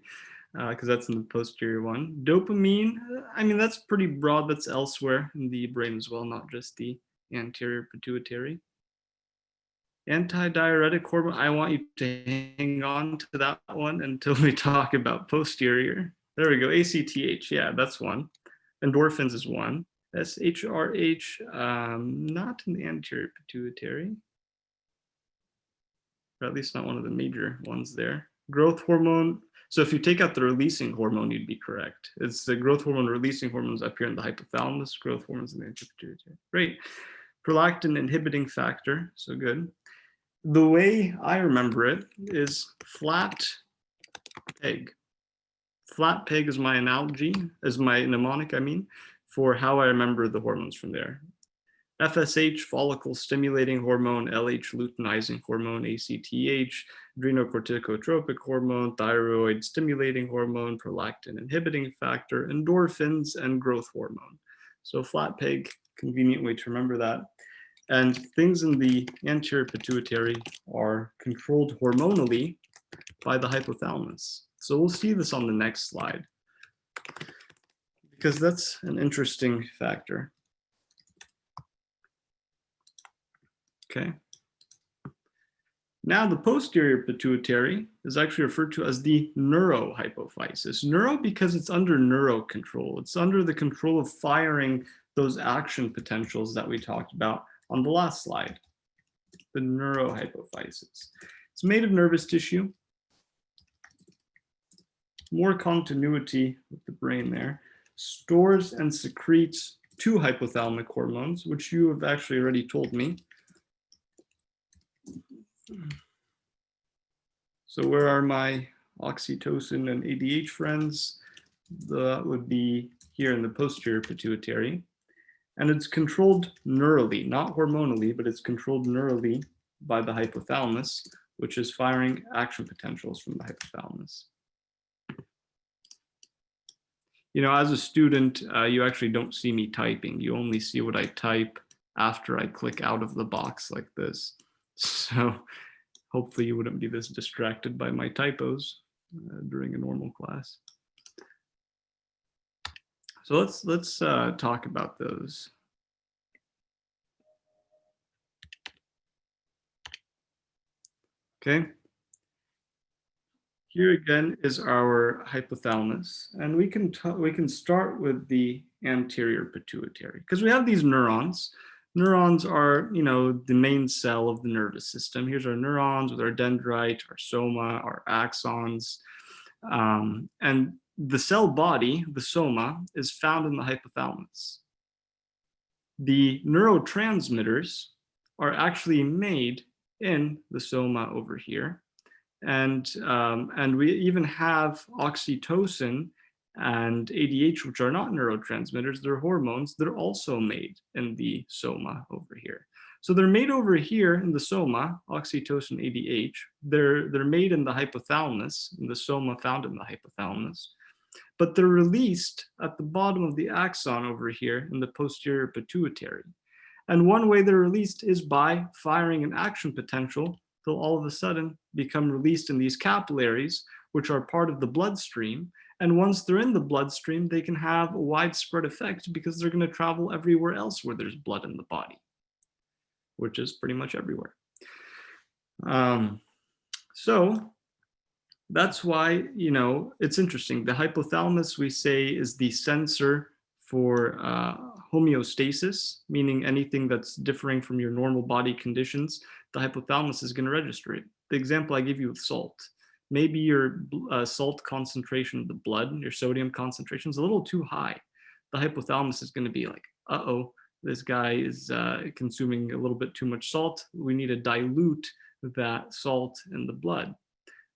because that's in the posterior one. Dopamine, that's pretty broad. That's elsewhere in the brain as well, not just the anterior pituitary. Antidiuretic hormone, I want you to hang on to that one until we talk about posterior. There we go, ACTH, yeah, that's one. Endorphins is one. SHRH, not in the anterior pituitary, or at least not one of the major ones there. Growth hormone, so if you take out the releasing hormone, you'd be correct. It's the growth hormone releasing hormones up here in the hypothalamus, growth hormones in the anterior pituitary. Great. Prolactin inhibiting factor, so good. The way I remember it is flat egg. Flat peg is my analogy, is my mnemonic, I mean, for how I remember the hormones from there. FSH, follicle stimulating hormone, LH, luteinizing hormone, ACTH, adrenocorticotropic hormone, thyroid stimulating hormone, prolactin inhibiting factor, endorphins, and growth hormone. So flat peg, convenient way to remember that. And things in the anterior pituitary are controlled hormonally by the hypothalamus. So we'll see this on the next slide, because that's an interesting factor. Okay. Now the posterior pituitary is actually referred to as the neurohypophysis. Neuro because it's under neuro control. It's under the control of firing those action potentials that we talked about on the last slide, the neurohypophysis. It's made of nervous tissue, more continuity with the brain there, stores and secretes two hypothalamic hormones, which you have actually already told me. So where are my oxytocin and ADH friends? That would be here in the posterior pituitary. And it's controlled neurally, not hormonally, but it's controlled neurally by the hypothalamus, which is firing action potentials from the hypothalamus. You know, as a student, you actually don't see me typing. You only see what I type after I click out of the box like this. So hopefully you wouldn't be this distracted by my typos during a normal class. So let's talk about those. Okay. Here again is our hypothalamus, and we can start with the anterior pituitary because we have these neurons. Neurons are, you know, the main cell of the nervous system. Here's our neurons with our dendrite, our soma, our axons, and the cell body, the soma, is found in the hypothalamus. The neurotransmitters are actually made in the soma over here. And we even have oxytocin and ADH, which are not neurotransmitters, they're hormones. They're also made in the soma over here. So they're made over here in the soma, oxytocin, ADH. They're made in the hypothalamus, in the soma found in the hypothalamus. But they're released at the bottom of the axon over here in the posterior pituitary. And one way they're released is by firing an action potential. They'll all of a sudden become released in these capillaries, which are part of the bloodstream. And once they're in the bloodstream, they can have a widespread effect because they're going to travel everywhere else where there's blood in the body, which is pretty much everywhere. So that's why, you know, it's interesting. The hypothalamus, we say, is the sensor for homeostasis, meaning anything that's differing from your normal body conditions, the hypothalamus is going to register it. The example I give you with salt. Maybe your salt concentration of the blood, your sodium concentration is a little too high. The hypothalamus is going to be like, uh-oh, this guy is consuming a little bit too much salt. We need to dilute that salt in the blood.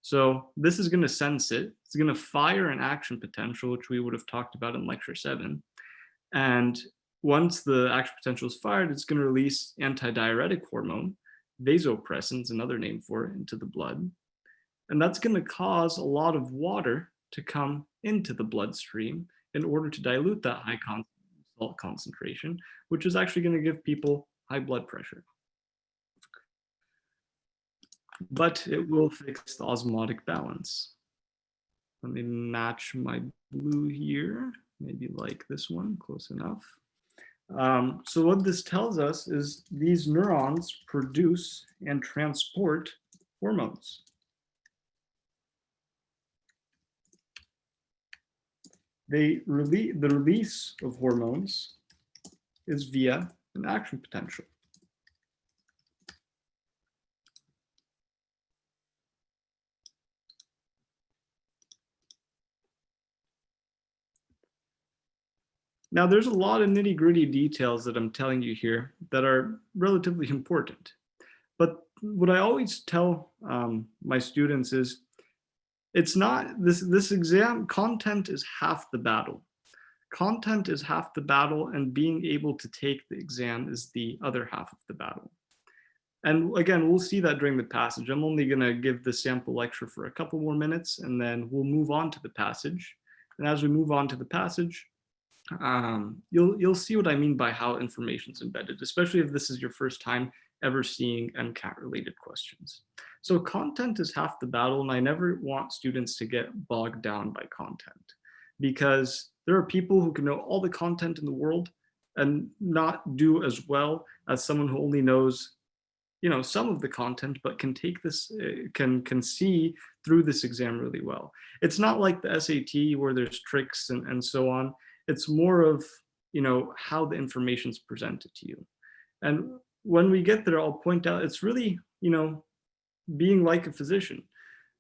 So this is going to sense it. It's going to fire an action potential, which we would have talked about in lecture 7. And once the action potential is fired, it's going to release antidiuretic hormone, vasopressin is another name for it, into the blood. And that's going to cause a lot of water to come into the bloodstream in order to dilute that high salt concentration, which is actually going to give people high blood pressure. But it will fix the osmotic balance. Let me match my blue here, maybe like this one, close enough. So what this tells us is these neurons produce and transport hormones. The release of hormones is via an action potential. Now, there's a lot of nitty-gritty details that I'm telling you here that are relatively important. But what I always tell my students is, it's not, this exam, content is half the battle. Content is half the battle, and being able to take the exam is the other half of the battle. And again, we'll see that during the passage. I'm only going to give the sample lecture for a couple more minutes, and then we'll move on to the passage. And as we move on to the passage, you'll see what I mean by how information is embedded, especially if this is your first time ever seeing MCAT related questions. So content is half the battle, and I never want students to get bogged down by content, because there are people who can know all the content in the world and not do as well as someone who only knows, you know, some of the content, but can take this, can see through this exam really well. It's not like the SAT where there's tricks and so on. It's more of, you know, how the information is presented to you. And when we get there, I'll point out it's really, you know, being like a physician.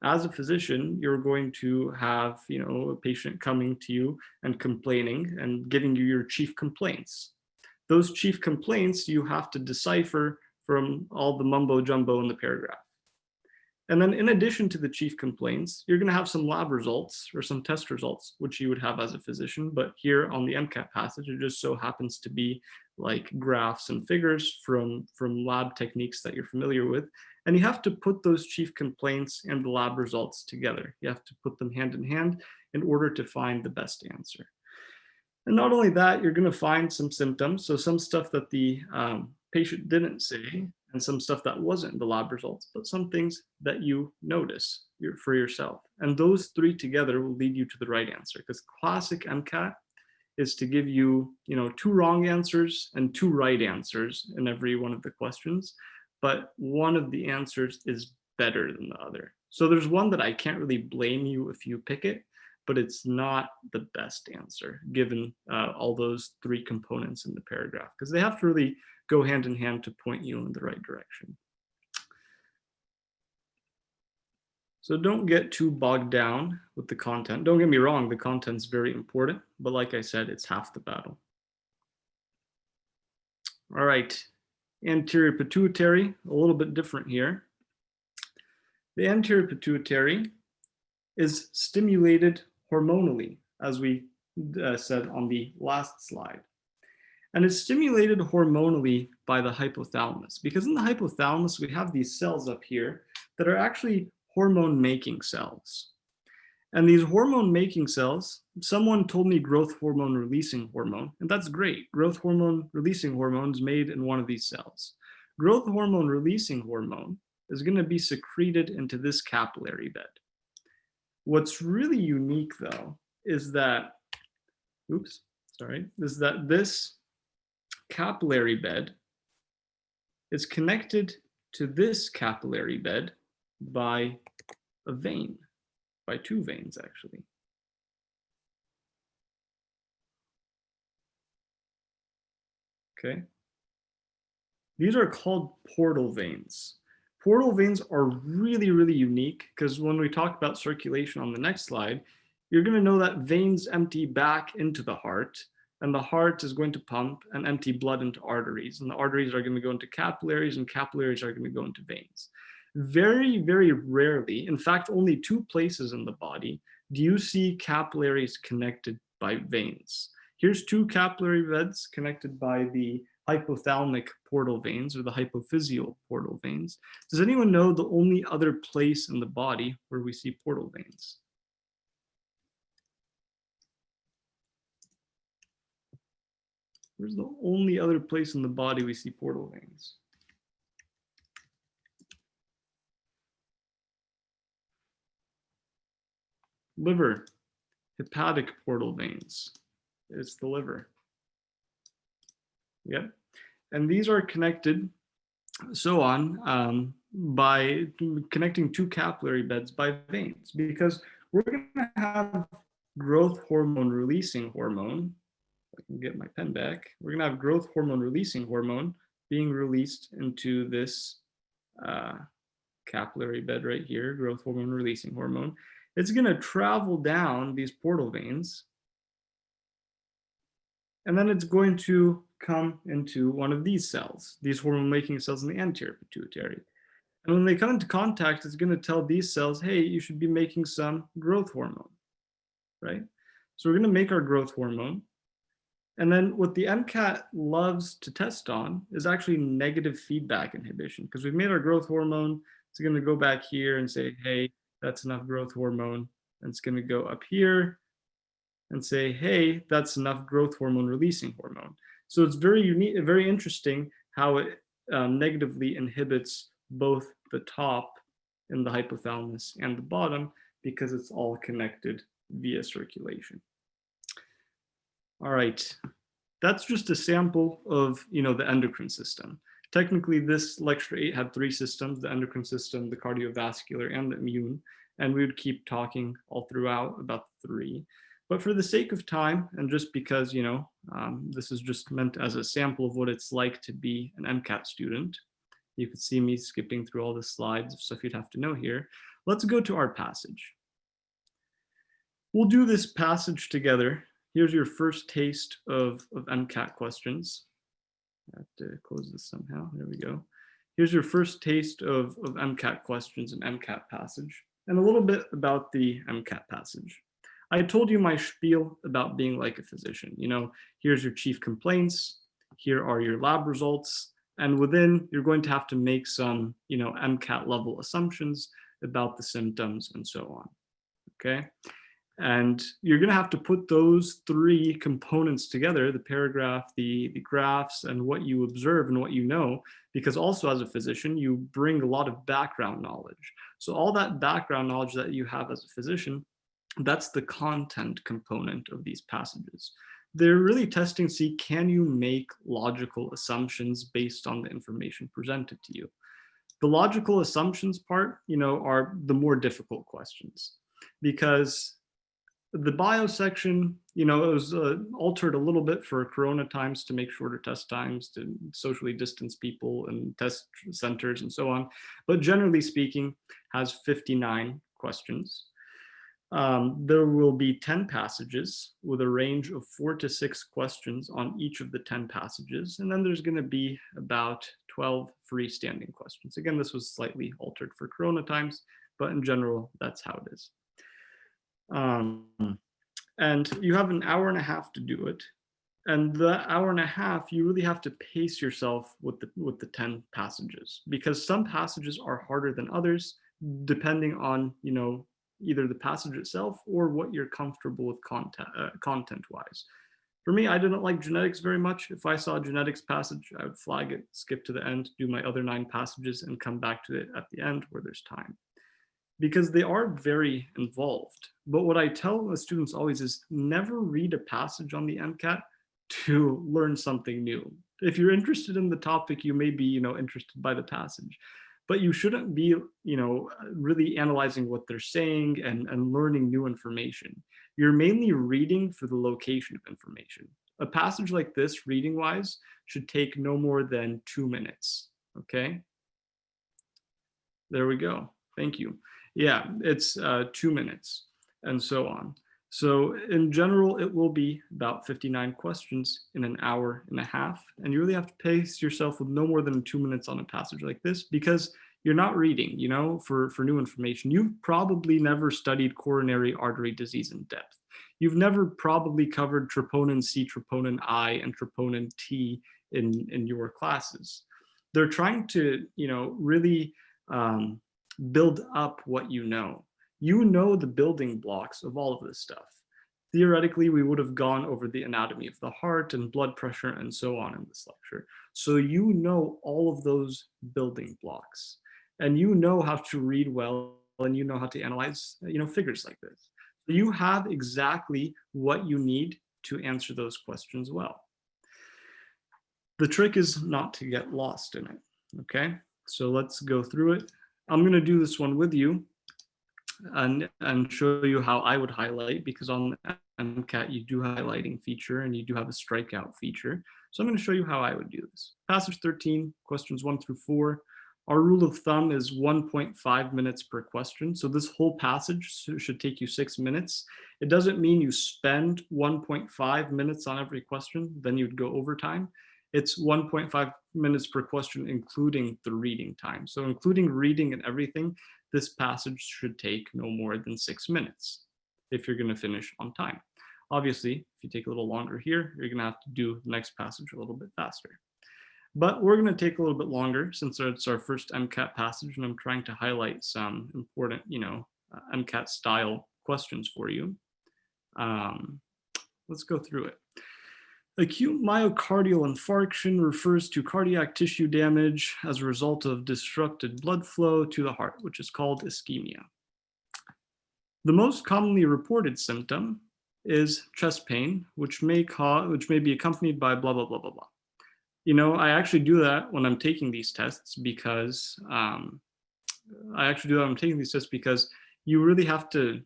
As a physician, you're going to have, you know, a patient coming to you and complaining and giving you your chief complaints. Those chief complaints you have to decipher from all the mumbo jumbo in the paragraph. And then in addition to the chief complaints, you're going to have some lab results or some test results, which you would have as a physician. But here on the MCAT passage, it just so happens to be like graphs and figures from lab techniques that you're familiar with. And you have to put those chief complaints and the lab results together. You have to put them hand in hand in order to find the best answer. And not only that, you're going to find some symptoms. So some stuff that the patient didn't say, and some stuff that wasn't in the lab results, but some things that you notice for yourself. And those three together will lead you to the right answer, because classic MCAT is to give you, you know, 2 wrong answers and 2 right answers in every one of the questions, but one of the answers is better than the other. So there's one that I can't really blame you if you pick it, but it's not the best answer given all those 3 components in the paragraph, because they have to really go hand in hand to point you in the right direction. So don't get too bogged down with the content. Don't get me wrong, the content's very important, but like I said, it's half the battle. All right, anterior pituitary, a little bit different here. The anterior pituitary is stimulated hormonally, as we said on the last slide. And it's stimulated hormonally by the hypothalamus, because in the hypothalamus, we have these cells up here that are actually hormone-making cells. And these hormone-making cells, someone told me growth hormone-releasing hormone, and that's great. Growth hormone-releasing hormone is made in one of these cells. Growth hormone-releasing hormone is going to be secreted into this capillary bed. What's really unique, though, is that, this capillary bed is connected to this capillary bed by a vein, by 2 veins, actually. Okay. These are called portal veins. Portal veins are really, really unique, because when we talk about circulation on the next slide, you're going to know that veins empty back into the heart, and the heart is going to pump and empty blood into arteries, and the arteries are going to go into capillaries, and capillaries are going to go into veins. Very, very rarely, in fact, only 2 places in the body do you see capillaries connected by veins. Here's 2 capillary beds connected by the hypothalamic portal veins, or the hypophyseal portal veins. Does anyone know the only other place in the body where we see portal veins? Where's the only other place in the body we see portal veins? Liver, hepatic portal veins. It's the liver. Yep. And these are connected, so on, by connecting 2 capillary beds by veins, because we're going to have growth hormone releasing hormone. I can get my pen back. We're going to have growth hormone releasing hormone being released into this capillary bed right here, growth hormone releasing hormone. It's going to travel down these portal veins, and then it's going to come into one of these cells, these hormone-making cells in the anterior pituitary. And when they come into contact, it's going to tell these cells, hey, you should be making some growth hormone, right? So we're going to make our growth hormone. And then what the Mcat loves to test on is actually negative feedback inhibition, because we've made our growth hormone. It's going to go back here and say, hey, that's enough growth hormone. And it's going to go up here and say, hey, that's enough growth hormone releasing hormone. So it's very unique, very interesting how it negatively inhibits both the top in the hypothalamus and the bottom, because it's all connected via circulation. All right, that's just a sample of, the endocrine system. Technically, this lecture 8 had 3 systems: the endocrine system, the cardiovascular, and the immune. And we would keep talking all throughout about the 3. But for the sake of time, and just because, this is just meant as a sample of what it's like to be an Mcat student, you could see me skipping through all the slides of stuff you'd have to know here. Let's go to our passage. We'll do this passage together. Here's your first taste of Mcat questions. I have to close this somehow. There we go. Here's your first taste of Mcat questions and Mcat passage, and a little bit about the Mcat passage. I told you my spiel about being like a physician. Here's your chief complaints. Here are your lab results. And within, you're going to have to make some, Mcat level assumptions about the symptoms and so on. Okay. And you're going to have to put those 3 components together: the paragraph, the graphs, and what you observe and what you know, because also as a physician, you bring a lot of background knowledge. So all that background knowledge that you have as a physician, that's the content component of these passages. They're really testing to see, can you make logical assumptions based on the information presented to you? The logical assumptions part, are the more difficult questions, because the bio section, it was altered a little bit for corona times to make shorter test times, to socially distance people and test centers and so on. But generally speaking, has 59 questions. There will be 10 passages with a range of 4 to 6 questions on each of the 10 passages. And then there's going to be about 12 freestanding questions. Again, this was slightly altered for corona times, but in general, that's how it is. And you have an hour and a half to do it. And the hour and a half, you really have to pace yourself with the 10 passages, because some passages are harder than others, depending on, either the passage itself or what you're comfortable with content-wise. For me, I didn't like genetics very much. If I saw a genetics passage, I would flag it, skip to the end, do my other 9 passages, and come back to it at the end where there's time, because they are very involved. But what I tell the students always is, never read a passage on the Mcat to learn something new. If you're interested in the topic, you may be, interested by the passage, but you shouldn't be, really analyzing what they're saying and learning new information. You're mainly reading for the location of information. A passage like this, reading-wise, should take no more than 2 minutes, okay? There we go, thank you. Yeah, it's 2 minutes and so on. So in general, it will be about 59 questions in an hour and a half. And you really have to pace yourself with no more than 2 minutes on a passage like this, because you're not reading, for new information. You've probably never studied coronary artery disease in depth. You've never probably covered troponin C, troponin I, and troponin T in your classes. They're trying to, really build up what you know. You know the building blocks of all of this stuff. Theoretically, we would have gone over the anatomy of the heart and blood pressure and so on in this lecture. So you know all of those building blocks, and you know how to read well, and you know how to analyze, figures like this. So you have exactly what you need to answer those questions well. The trick is not to get lost in it, okay? So let's go through it. I'm gonna do this one with you and show you how I would highlight, because on Mcat you do have a highlighting feature and you do have a strikeout feature. So I'm going to show you how I would do this. Passage 13, questions 1 through 4. Our rule of thumb is 1.5 minutes per question. So this whole passage should take you 6 minutes. It doesn't mean you spend 1.5 minutes on every question, then you'd go overtime. It's 1.5 minutes per question, including the reading time. So including reading and everything, this passage should take no more than 6 minutes if you're going to finish on time. Obviously, if you take a little longer here, you're going to have to do the next passage a little bit faster. But we're going to take a little bit longer since it's our first MCAT passage, and I'm trying to highlight some important, MCAT style questions for you. Let's go through it. Acute myocardial infarction refers to cardiac tissue damage as a result of disrupted blood flow to the heart, which is called ischemia. The most commonly reported symptom is chest pain, which may be accompanied by blah, blah, blah, blah, blah. You know, I actually do that when I'm taking these tests because you really have to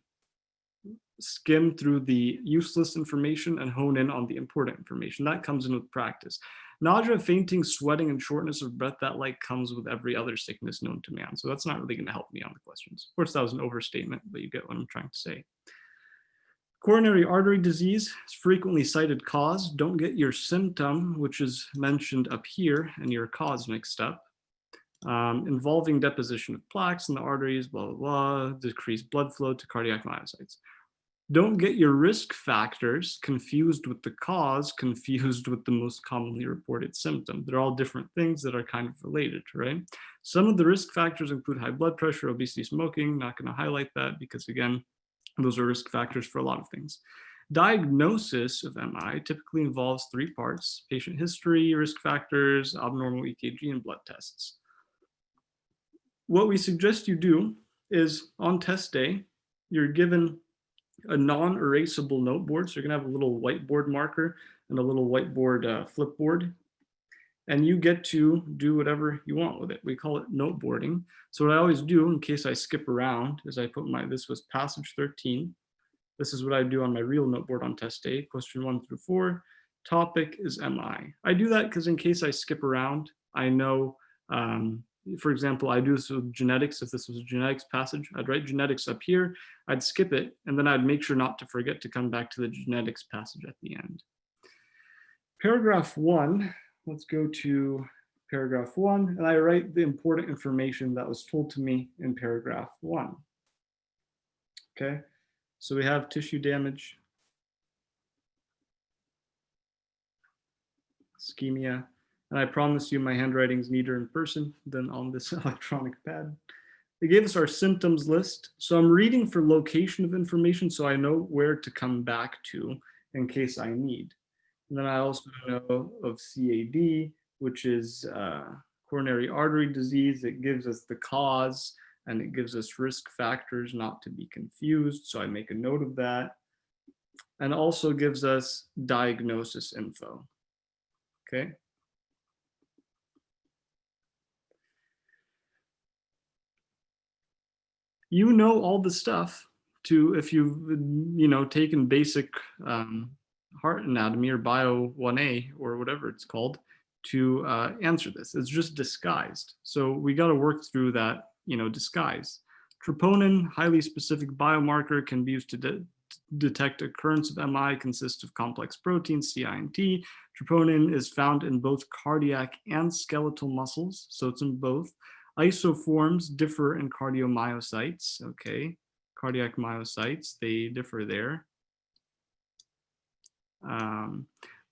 skim through the useless information and hone in on the important information. That comes in with practice. Nausea, fainting, sweating, and shortness of breath, that like comes with every other sickness known to man. So that's not really going to help me on the questions. Of course, that was an overstatement, but you get what I'm trying to say. Coronary artery disease is frequently cited cause. Don't get your symptom, which is mentioned up here, and your cause mixed up. Involving deposition of plaques in the arteries, blah, blah, blah, decreased blood flow to cardiac myocytes. Don't get your risk factors confused with the cause, confused with the most commonly reported symptom. They're all different things that are kind of related, right? Some of the risk factors include high blood pressure, obesity, smoking. Not going to highlight that because, again, those are risk factors for a lot of things. Diagnosis of MI typically involves 3 parts: patient history, risk factors, abnormal EKG, and blood tests. What we suggest you do is on test day, you're given a non-erasable noteboard. So you're gonna have a little whiteboard marker and a little whiteboard flipboard, and you get to do whatever you want with it. We call it noteboarding. So what I always do in case I skip around is I put this was passage 13. This is what I do on my real noteboard on test day, question 1 through 4. Topic is MI. I do that because in case I skip around, I know, for example, I do this with genetics. If this was a genetics passage, I'd write genetics up here, I'd skip it, and then I'd make sure not to forget to come back to the genetics passage at the end. Paragraph 1, let's go to paragraph 1, and I write the important information that was told to me in paragraph 1. Okay, so we have tissue damage, ischemia, and I promise you my handwriting is neater in person than on this electronic pad. They gave us our symptoms list. So I'm reading for location of information so I know where to come back to in case I need. And then I also know of CAD, which is coronary artery disease. It gives us the cause and it gives us risk factors not to be confused. So I make a note of that. And also gives us diagnosis info. Okay. You know all the stuff to, if you've taken basic heart anatomy or bio 1A or whatever it's called, to answer this. It's just disguised. So we got to work through that, disguise. Troponin, highly specific biomarker, can be used to detect occurrence of MI, consists of complex proteins, CI and T. Troponin is found in both cardiac and skeletal muscles, so it's in both. Isoforms differ in cardiomyocytes, okay? Cardiac myocytes, they differ there.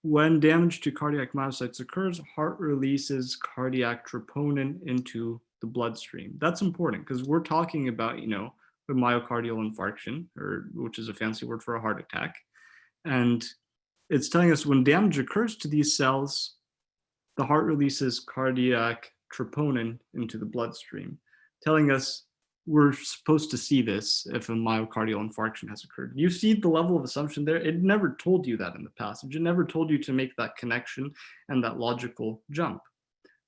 When damage to cardiac myocytes occurs, heart releases cardiac troponin into the bloodstream. That's important because we're talking about, a myocardial infarction, which is a fancy word for a heart attack. And it's telling us when damage occurs to these cells, the heart releases cardiac troponin into the bloodstream, telling us we're supposed to see this if a myocardial infarction has occurred. You see the level of assumption there? It never told you that in the passage. It never told you to make that connection and that logical jump.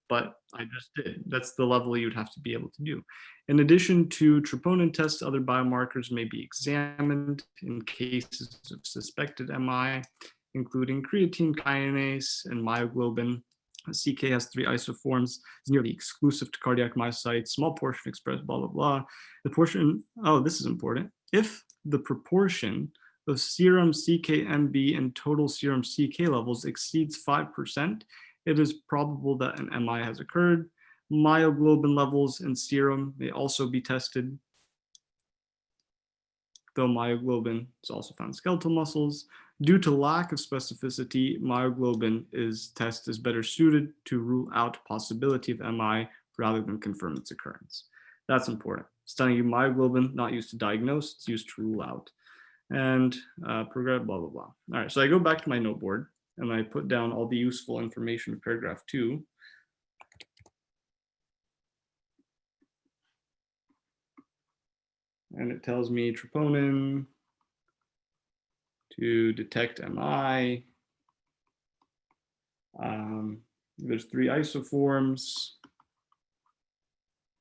But I just did. That's the level you'd have to be able to do. In addition to troponin tests, other biomarkers may be examined in cases of suspected MI, including creatine kinase and myoglobin. CK has 3 isoforms, is nearly exclusive to cardiac myocytes, small portion expressed, blah, blah, blah. The portion, this is important. If the proportion of serum CKMB and total serum CK levels exceeds 5%, it is probable that an MI has occurred. Myoglobin levels in serum may also be tested, though myoglobin is also found in skeletal muscles. Due to lack of specificity, myoglobin test is better suited to rule out possibility of MI rather than confirm its occurrence. That's important. Studying myoglobin, not used to diagnose, it's used to rule out. And progress, blah, blah, blah. All right, so I go back to my noteboard and I put down all the useful information of paragraph 2. And it tells me troponin to detect MI. There's 3 isoforms.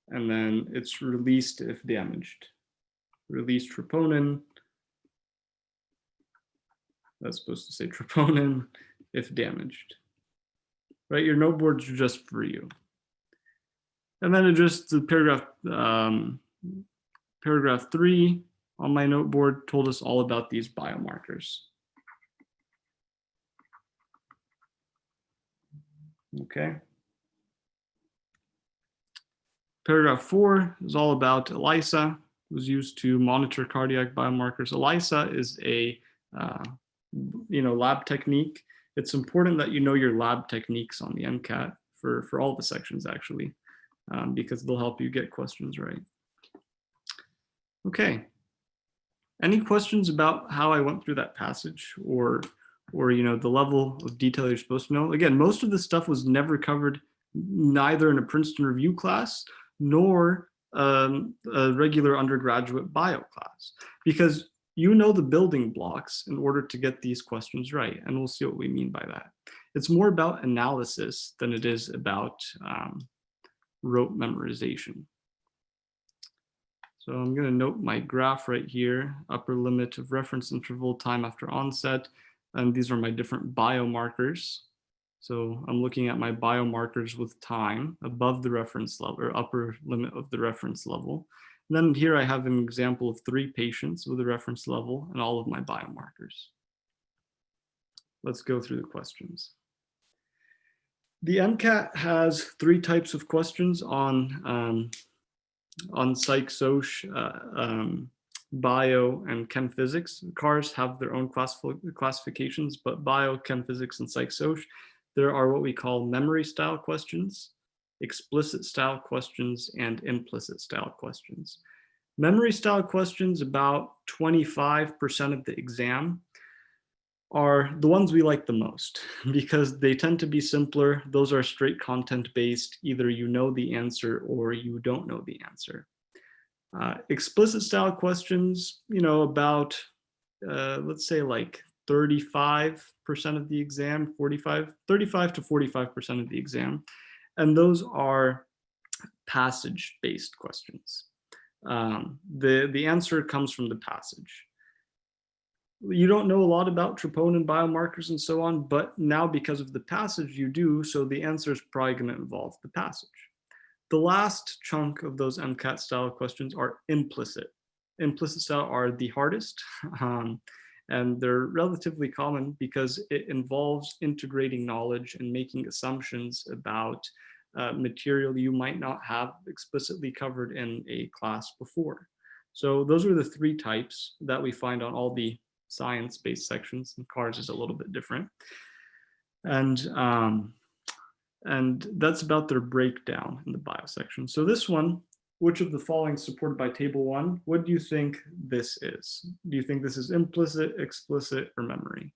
And then it's released if damaged. Release troponin. That's supposed to say troponin if damaged. Right, your noteboards are just for you. And then it just, the paragraph 3 on my noteboard told us all about these biomarkers. Okay. Paragraph 4 is all about ELISA. It was used to monitor cardiac biomarkers. ELISA is a lab technique. It's important that you know your lab techniques on the MCAT for all the sections actually, because they'll help you get questions right. Okay. Any questions about how I went through that passage or the level of detail you're supposed to know? Again, most of this stuff was never covered neither in a Princeton review class nor a regular undergraduate bio class, because you know the building blocks in order to get these questions right, and we'll see what we mean by that. It's more about analysis than it is about rote memorization. So I'm going to note my graph right here, upper limit of reference interval, time after onset, and these are my different biomarkers. So I'm looking at my biomarkers with time above the reference level, or upper limit of the reference level. And then here I have an example of 3 patients with a reference level and all of my biomarkers. Let's go through the questions. The MCAT has 3 types of questions on psych, soc, bio, and chem physics. CARs have their own classifications, but bio, chem physics, and psych, soc, there are what we call memory style questions, explicit style questions, and implicit style questions. Memory style questions, about 25% of the exam, are the ones we like the most because they tend to be simpler. Those are straight content based. Either you know the answer or you don't know the answer. Explicit style questions, about, let's say like 35% of the exam, 35 to 45% of the exam. And those are passage-based questions. The answer comes from the passage. You don't know a lot about troponin biomarkers and so on, but now because of the passage you do, so the answer is probably going to involve the passage. The last chunk of those MCAT style questions are implicit. Implicit style are the hardest, and they're relatively common because it involves integrating knowledge and making assumptions about material you might not have explicitly covered in a class before. So those are the 3 types that we find on all the science-based sections, and CARS is a little bit different. And that's about their breakdown in the bio section. So this one, which of the following is supported by table 1? What do you think this is? Do you think this is implicit, explicit, or memory?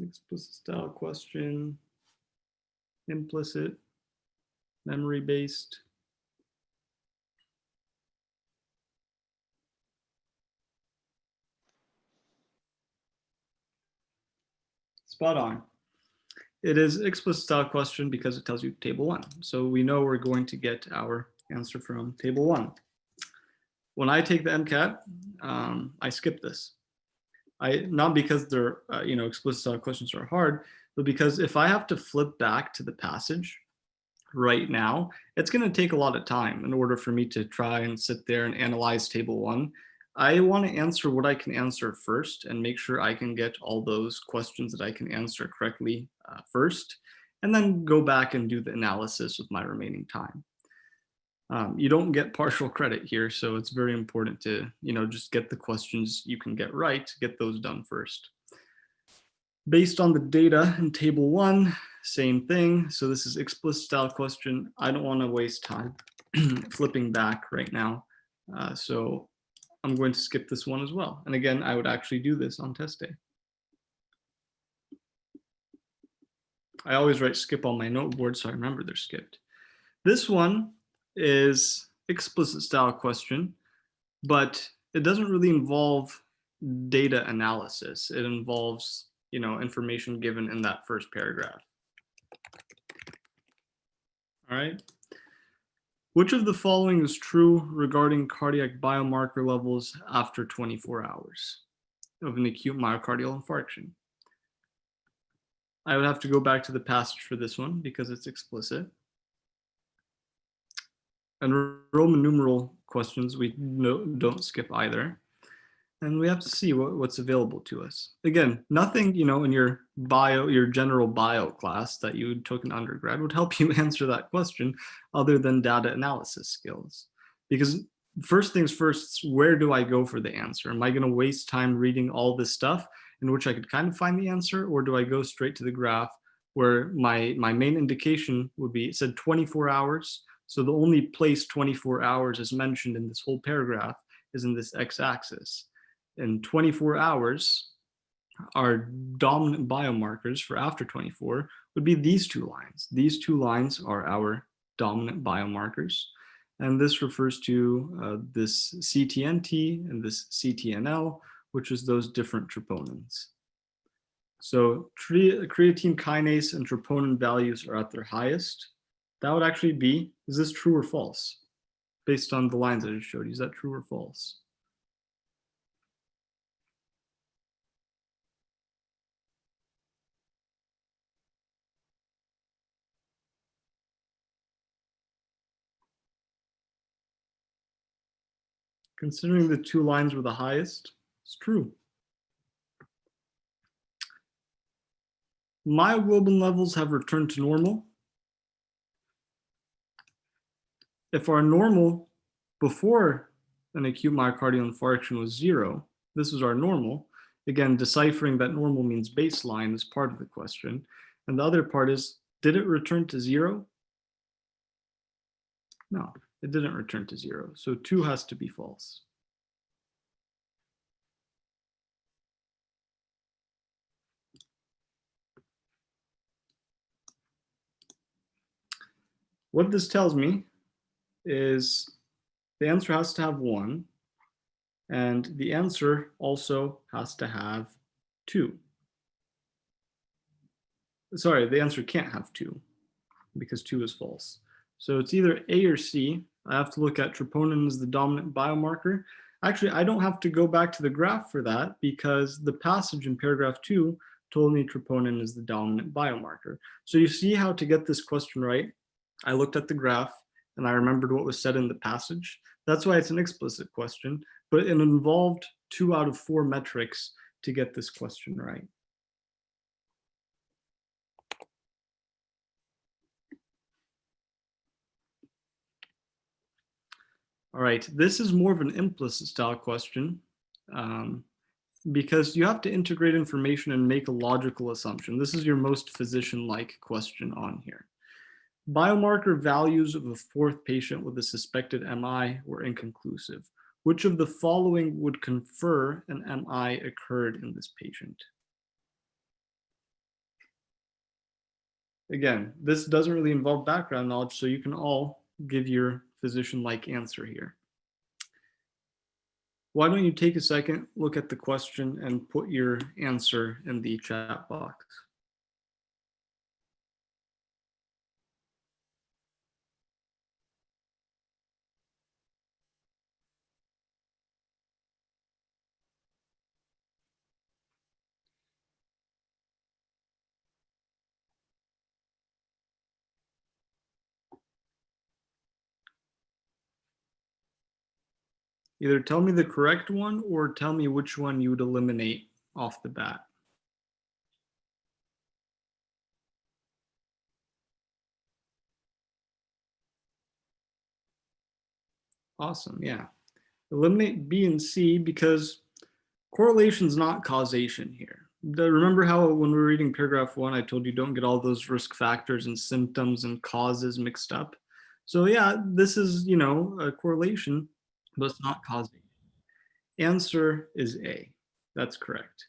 Explicit style question, implicit, memory-based. Spot on. It is explicit style question because it tells you table 1. So we know we're going to get our answer from table 1. When I take the MCAT, I skip this. Not because they're explicit style questions are hard, but because if I have to flip back to the passage, right now, it's going to take a lot of time in order for me to try and sit there and analyze table 1. I want to answer what I can answer first and make sure I can get all those questions that I can answer correctly first, and then go back and do the analysis with my remaining time. You don't get partial credit here, so it's very important to, just get the questions you can get right, get those done first. Based on the data in table 1, same thing. So this is explicit style question. I don't want to waste time flipping back right now. So I'm going to skip this one as well. And again, I would actually do this on test day. I always write skip on my noteboard, so I remember they're skipped. This one is explicit style question, but it doesn't really involve data analysis. It involves, information given in that first paragraph. All right. Which of the following is true regarding cardiac biomarker levels after 24 hours of an acute myocardial infarction? I would have to go back to the passage for this one because it's explicit. And Roman numeral questions, we don't skip either. And we have to see what's available to us. Again, nothing, in your general bio class that you took in undergrad would help you answer that question other than data analysis skills. Because first things first, where do I go for the answer? Am I going to waste time reading all this stuff in which I could kind of find the answer, or do I go straight to the graph where my main indication would be, it said 24 hours. So the only place 24 hours is mentioned in this whole paragraph is in this x-axis. And 24 hours, our dominant biomarkers for after 24 would be these 2 lines. These 2 lines are our dominant biomarkers. And this refers to this CTNT and this CTNL, which is those different troponins. So creatine kinase and troponin values are at their highest. That would actually be, is this true or false? Based on the lines I just showed you, is that true or false? Considering the 2 lines were the highest, it's true. Myoglobin levels have returned to normal. If our normal before an acute myocardial infarction was 0, this is our normal. Again, deciphering that normal means baseline is part of the question. And the other part is, did it return to 0? No, it didn't return to 0. So 2 has to be false. What this tells me is the answer has to have 1, and the answer also has to have 2. Sorry, the answer can't have 2 because 2 is false. So it's either A or C. I have to look at troponin as the dominant biomarker. Actually, I don't have to go back to the graph for that because the passage in paragraph 2 told me troponin is the dominant biomarker. So you see how to get this question right. I looked at the graph and I remembered what was said in the passage. That's why it's an explicit question, but it involved 2 out of 4 metrics to get this question right. All right, this is more of an implicit style question because you have to integrate information and make a logical assumption. This is your most physician-like question on here. Biomarker values of a 4th patient with a suspected MI were inconclusive. Which of the following would confer an MI occurred in this patient? Again, this doesn't really involve background knowledge, so you can all give your physician-like answer here. Why don't you take a second, look at the question, and put your answer in the chat box. Either tell me the correct one or tell me which one you would eliminate off the bat. Awesome, yeah. Eliminate B and C because correlation is not causation here. Remember how when we were reading paragraph 1, I told you don't get all those risk factors and symptoms and causes mixed up. So yeah, this is, a correlation, but it's not causation. Answer is A. That's correct.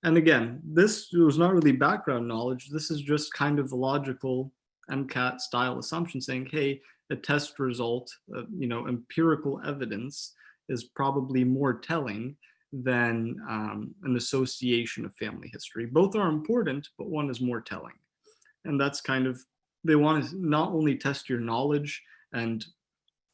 And again, this was not really background knowledge. This is just kind of a logical MCAT style assumption saying, hey, a test result, empirical evidence is probably more telling than an association of family history. Both are important, but one is more telling. And that's kind of, they want to not only test your knowledge and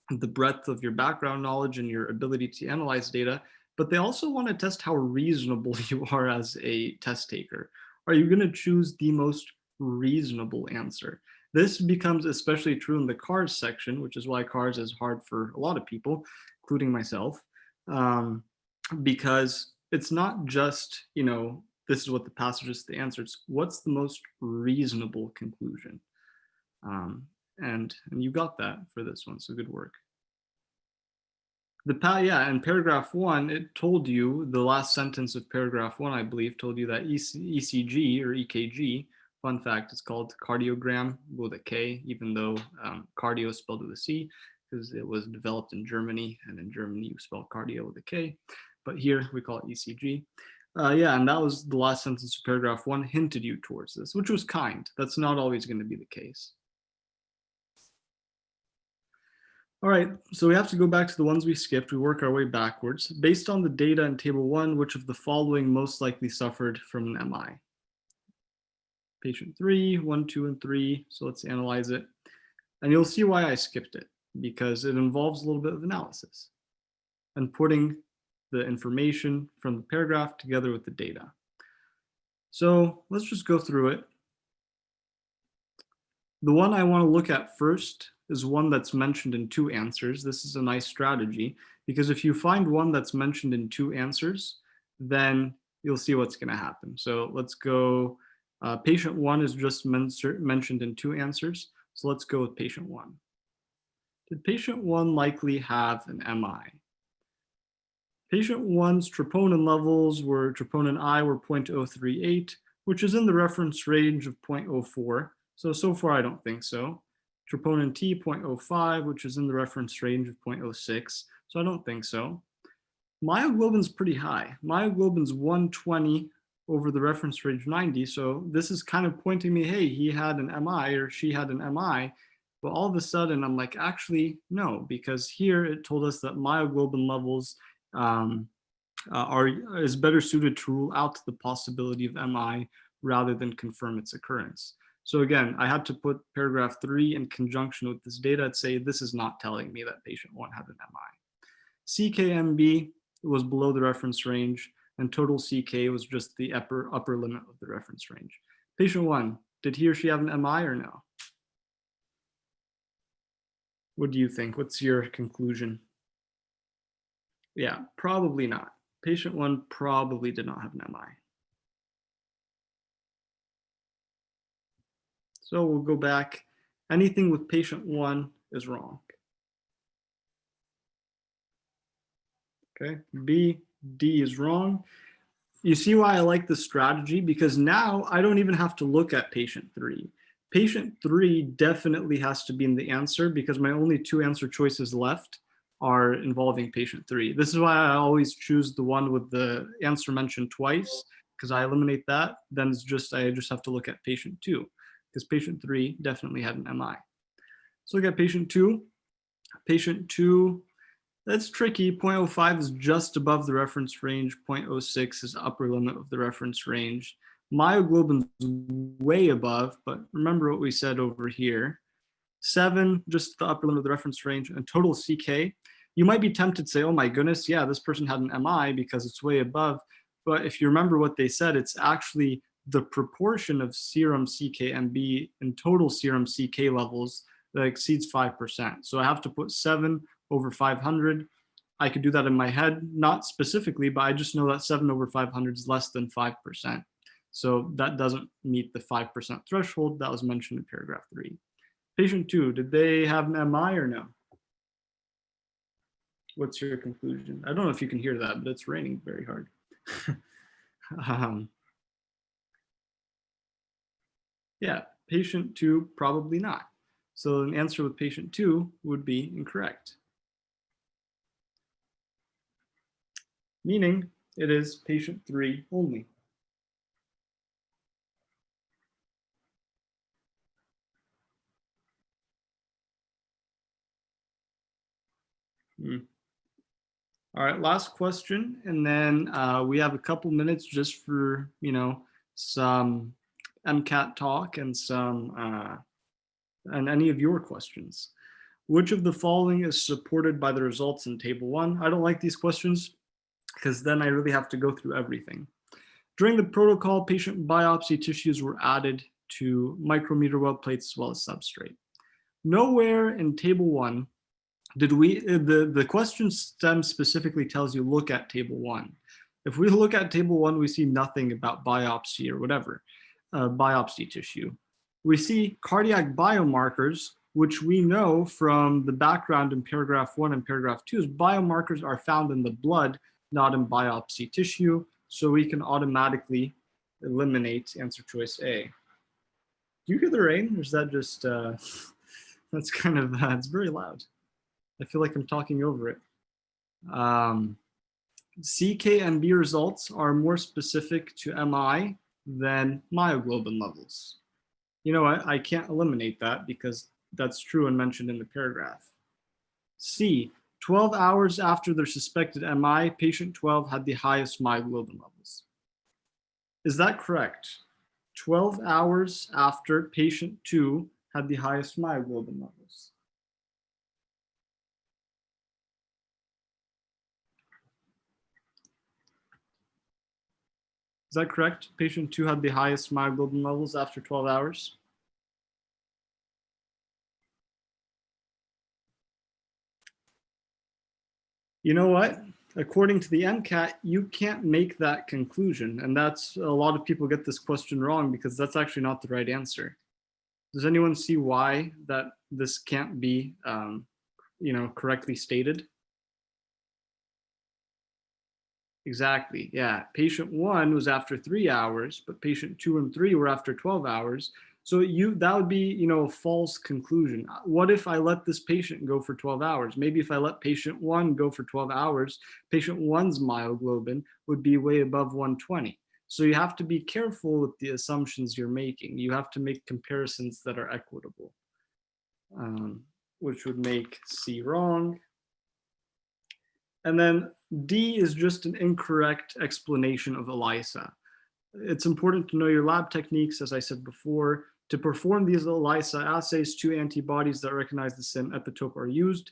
the breadth of your background knowledge and your ability to analyze data, but they also want to test how reasonable you are as a test taker. Are you going to choose the most reasonable answer? This becomes especially true in the CARS section, which is why CARS is hard for a lot of people, including myself, because it's not just, this is what the passage is the answer. It's what's the most reasonable conclusion. And you got that for this one, so good work. In paragraph 1, it told you, the last sentence of paragraph 1, I believe, told you that ECG or EKG, fun fact, it's called cardiogram with a K, even though cardio is spelled with a C, because it was developed in Germany, and in Germany you spell cardio with a K, but here we call it ECG. And that was the last sentence of paragraph 1 hinted you towards this, which was kind. That's not always going to be the case. All right, so we have to go back to the ones we skipped. We work our way backwards. Based on the data in table 1, which of the following most likely suffered from an MI? Patient 3, 1, 2, and 3. So let's analyze it. And you'll see why I skipped it, because it involves a little bit of analysis and putting the information from the paragraph together with the data. So let's just go through it. The one I want to look at first is one that's mentioned in 2 answers. This is a nice strategy, because if you find one that's mentioned in 2 answers, then you'll see what's going to happen. So let's go, patient 1 is just mentioned in 2 answers. So let's go with patient 1. Did patient 1 likely have an MI? Patient 1's troponin levels were, troponin I were 0.038, which is in the reference range of 0.04. So far I don't think so. Troponin T 0.05, which is in the reference range of 0.06. So I don't think so. Myoglobin's pretty high. Myoglobin's 120 over the reference range 90. So this is kind of pointing me, hey, he had an MI or she had an MI. But all of a sudden I'm like, actually, no, because here it told us that myoglobin levels is better suited to rule out the possibility of MI rather than confirm its occurrence. So again, I had to put paragraph 3 in conjunction with this data and say, this is not telling me that patient 1 had an MI. CKMB was below the reference range, and total CK was just the upper limit of the reference range. Patient 1, did he or she have an MI or no? What do you think? What's your conclusion? Yeah, probably not. Patient 1 probably did not have an MI. So we'll go back. Anything with patient 1 is wrong. Okay, B, D is wrong. You see why I like this strategy? Because now I don't even have to look at patient 3. Patient 3 definitely has to be in the answer because my only 2 answer choices left are involving patient 3. This is why I always choose the one with the answer mentioned twice, because I eliminate that. Then I just have to look at patient 2. Because patient 3 definitely had an MI. So look at patient 2. Patient 2, that's tricky. 0.05 is just above the reference range. 0.06 is the upper limit of the reference range. Myoglobin's way above, but remember what we said over here. 7, just the upper limit of the reference range, and total CK. You might be tempted to say, oh my goodness, yeah, this person had an MI because it's way above. But if you remember what they said, it's actually the proportion of serum CKMB and total serum CK levels that exceeds 5%. So I have to put 7 over 500. I could do that in my head, not specifically, but I just know that 7/500 is less than 5%. So that doesn't meet the 5% threshold that was mentioned in paragraph 3. Patient 2, did they have an MI or no? What's your conclusion? I don't know if you can hear that, but it's raining very hard. Yeah, patient 2, probably not. So an answer with patient 2 would be incorrect. Meaning it is patient 3 only. All right, last question, and then we have a couple minutes just for, you know, some MCAT talk and some and any of your questions. Which of the following is supported by the results in table 1? I don't like these questions because then I really have to go through everything. During the protocol, patient biopsy tissues were added to micrometer well plates as well as substrate. Nowhere in table 1 did we, the question stem specifically tells you look at table 1. If we look at table 1, we see nothing about biopsy or whatever, biopsy tissue. We see cardiac biomarkers, which we know from the background in paragraph 1 and paragraph 2 is biomarkers are found in the blood, not in biopsy tissue. So we can automatically eliminate answer choice A. Do you hear the rain? Or is that just, that's kind of, it's very loud. I feel like I'm talking over it. CK and B results are more specific to MI than myoglobin levels. You know what? I can't eliminate that because that's true and mentioned in the paragraph. C, 12 hours after their suspected MI, patient 12 had the highest myoglobin levels. Is that correct? 12 hours after patient 2 had the highest myoglobin levels. Is that correct? Patient 2 had the highest myoglobin levels after 12 hours. You know what? According to the MCAT, you can't make that conclusion. And that's, a lot of people get this question wrong because that's actually not the right answer. Does anyone see why that this can't be, you know, correctly stated? Exactly, yeah. Patient 1 was after 3 hours, but patient 2 and 3 were after 12 hours. So that would be, you know, a false conclusion. What if I let this patient go for 12 hours? Maybe if I let patient 1 go for 12 hours, patient 1's myoglobin would be way above 120. So you have to be careful with the assumptions you're making. You have to make comparisons that are equitable, which would make C wrong. And then D is just an incorrect explanation of ELISA. It's important to know your lab techniques, as I said before. To perform these ELISA assays, 2 antibodies that recognize the same epitope are used.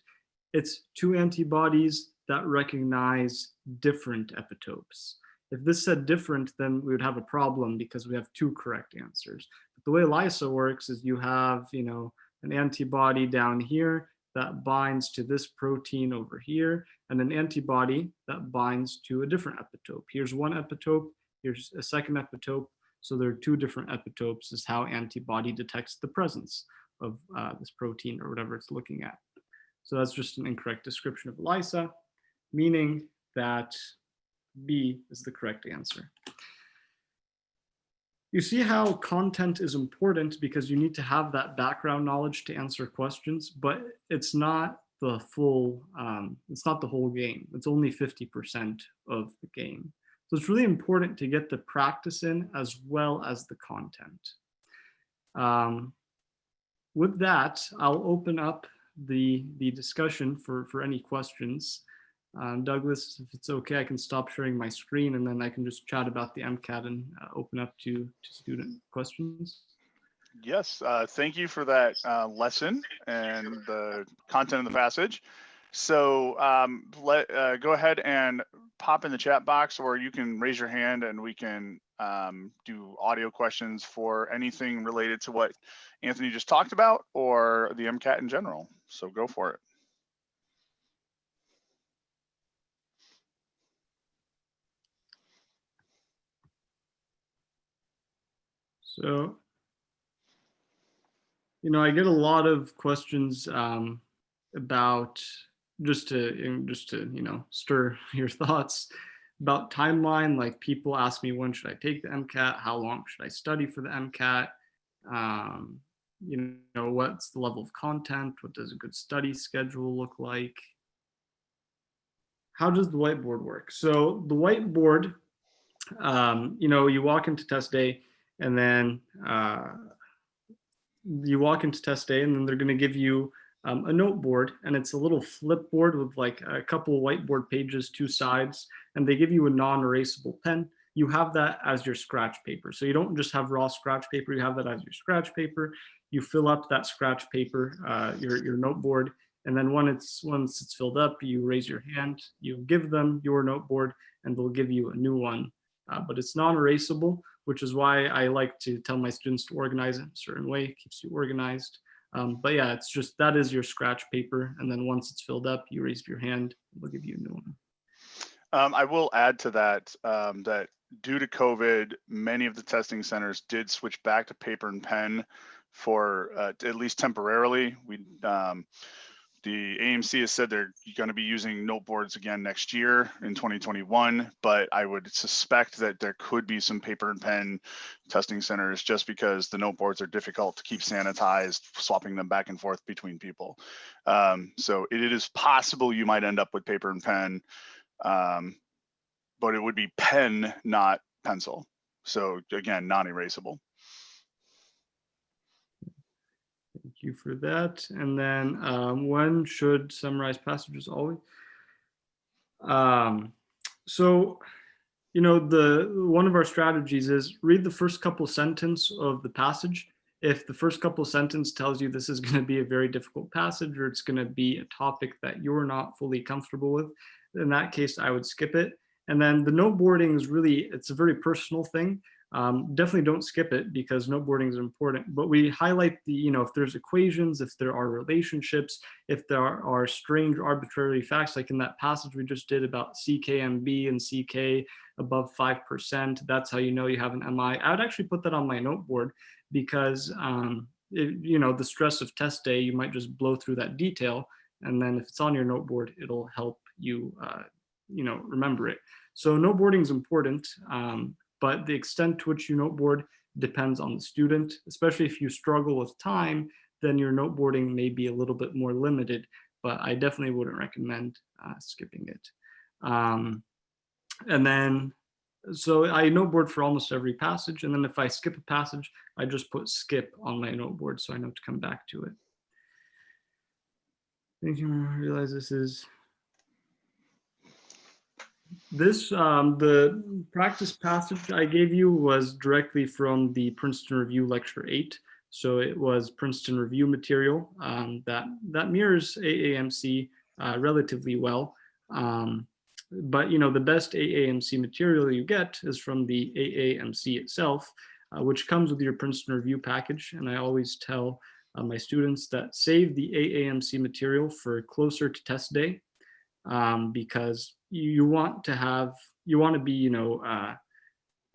It's 2 antibodies that recognize different epitopes. If this said different, then we would have a problem because we have 2 correct answers. But the way ELISA works is you have, you know, an antibody down here that binds to this protein over here, and an antibody that binds to a different epitope. Here's one epitope, here's a second epitope. So there are 2 different epitopes is how antibody detects the presence of this protein or whatever it's looking at. So that's just an incorrect description of ELISA, meaning that B is the correct answer. You see how content is important because you need to have that background knowledge to answer questions, but it's not the full, it's not the whole game. It's only 50% of the game. So it's really important to get the practice in as well as the content. With that, I'll open up the discussion for any questions. Douglas, if it's okay, I can stop sharing my screen and then I can just chat about the MCAT and open up to student questions. Yes, thank you for that lesson and the content of the passage. So go ahead and pop in the chat box, or you can raise your hand and we can do audio questions for anything related to what Anthony just talked about or the MCAT in general. So go for it. So, I get a lot of questions about just to stir your thoughts about timeline. Like people ask me, when should I take the MCAT? How long should I study for the MCAT? What's the level of content? What does a good study schedule look like? How does the whiteboard work? So the whiteboard, you walk into test day, and then they're going to give you a note board, and it's a little flip board with like a couple whiteboard pages, two sides, and they give you a non-erasable pen. You have that as your scratch paper. So you don't just have raw scratch paper, you have that as your scratch paper. You fill up that scratch paper, your note board, and then once it's filled up, you raise your hand, you give them your note board, and they'll give you a new one. But it's non-erasable, which is why I like to tell my students to organize it a certain way. It keeps you organized. But yeah, it's just, that is your scratch paper. And then once it's filled up, you raise your hand, they'll give you a new one. I will add to that, that due to COVID, many of the testing centers did switch back to paper and pen for at least temporarily. The AMC has said they're going to be using note boards again next year in 2021, but I would suspect that there could be some paper and pen testing centers just because the note boards are difficult to keep sanitized, swapping them back and forth between people. So it is possible you might end up with paper and pen, but it would be pen, not pencil. So again, non-erasable. Thank you for that. And then when should summarize passages always? So, one of our strategies is read the first couple sentences of the passage. If the first couple sentences tells you this is going to be a very difficult passage, or it's going to be a topic that you're not fully comfortable with, in that case, I would skip it. And then the note boarding is really, it's a very personal thing. Definitely don't skip it because note boarding is important, but we highlight the, if there's equations, if there are relationships, if there are strange arbitrary facts, like in that passage we just did about CKMB and CK above 5%, that's how you know you have an MI. I would actually put that on my note board because, the stress of test day, you might just blow through that detail. And then if it's on your note board, it'll help you, remember it. So note boarding is important. But the extent to which you note board depends on the student. Especially if you struggle with time, then your note boarding may be a little bit more limited, but I definitely wouldn't recommend skipping it. And then, so I note board for almost every passage, and then if I skip a passage, I just put skip on my note board so I know to come back to it. I think you realize this is the practice passage I gave you was directly from the Princeton Review Lecture 8. So it was Princeton Review material that mirrors AAMC relatively well. But the best AAMC material you get is from the AAMC itself, which comes with your Princeton Review package. And I always tell my students that save the AAMC material for closer to test day, because you want to be,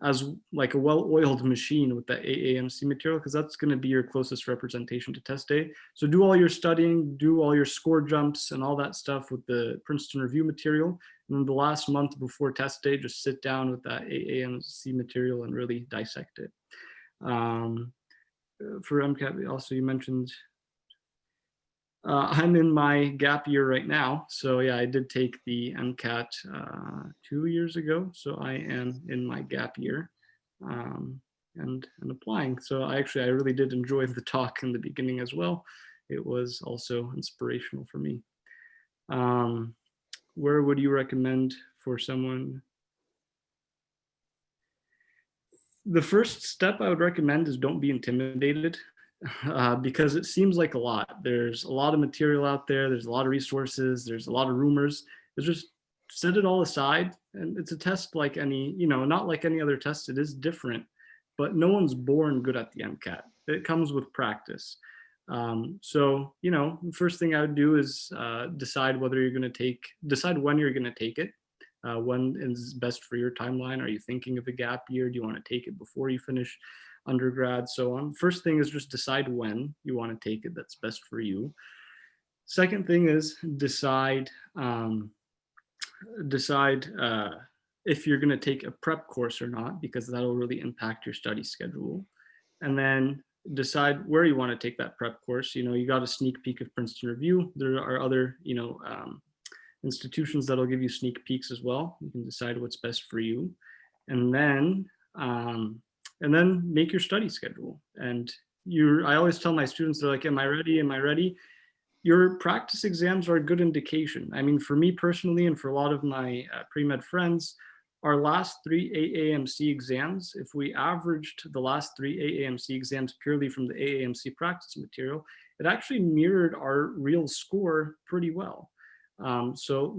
as like a well-oiled machine with that AAMC material, because that's going to be your closest representation to test day. So do all your studying, do all your score jumps and all that stuff with the Princeton Review material. And then the last month before test day, just sit down with that AAMC material and really dissect it. For MCAT, also you mentioned, I'm in my gap year right now. So yeah, I did take the MCAT 2 years ago. So I am in my gap year and applying. So I really did enjoy the talk in the beginning as well. It was also inspirational for me. Where would you recommend for someone? The first step I would recommend is don't be intimidated. Because it seems like a lot. There's a lot of material out there. There's a lot of resources. There's a lot of rumors. It's just set it all aside. And it's a test like any, not like any other test. It is different, but no one's born good at the MCAT. It comes with practice. So, the first thing I would do is decide when you're going to take it. When is best for your timeline? Are you thinking of a gap year? Do you want to take it before you finish undergrad, so on. First thing is just decide when you want to take it that's best for you. Second thing is decide if you're going to take a prep course or not, because that'll really impact your study schedule. And then decide where you want to take that prep course. You know, you got a sneak peek of Princeton Review. There are other, institutions that'll give you sneak peeks as well. You can decide what's best for you, and then make your study schedule. And I always tell my students, they're like, "Am I ready? Am I ready?" Your practice exams are a good indication. I mean, for me personally, and for a lot of my pre-med friends, our last 3 AAMC exams, if we averaged the last 3 AAMC exams purely from the AAMC practice material, it actually mirrored our real score pretty well. So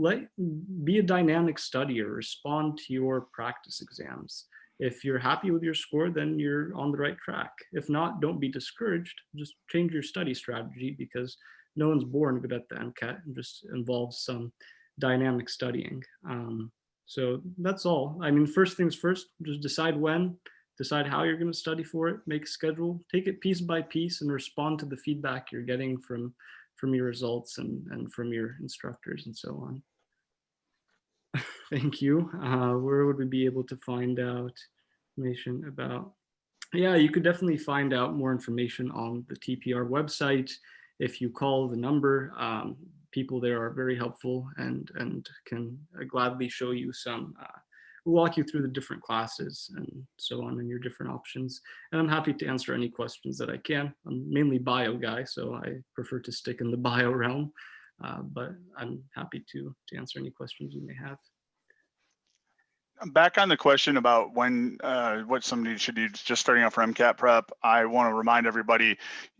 be a dynamic studier, respond to your practice exams. If you're happy with your score, then you're on the right track. If not, don't be discouraged. Just change your study strategy, because no one's born good at the Mcat. It just involves some dynamic studying. So that's all. I mean, first things first, just decide when, decide how you're going to study for it, make a schedule, take it piece by piece, and respond to the feedback you're getting from your results and from your instructors and so on. Thank you. Where would we be able to find out information about? Yeah, you could definitely find out more information on the TPR website. If you call the number, people there are very helpful and can gladly show you walk you through the different classes and so on and your different options. And I'm happy to answer any questions that I can. I'm mainly bio guy, so I prefer to stick in the bio realm, but I'm happy to answer any questions you may have. Back on the question about when, what somebody should do just starting out for MCAT prep, I want to remind everybody,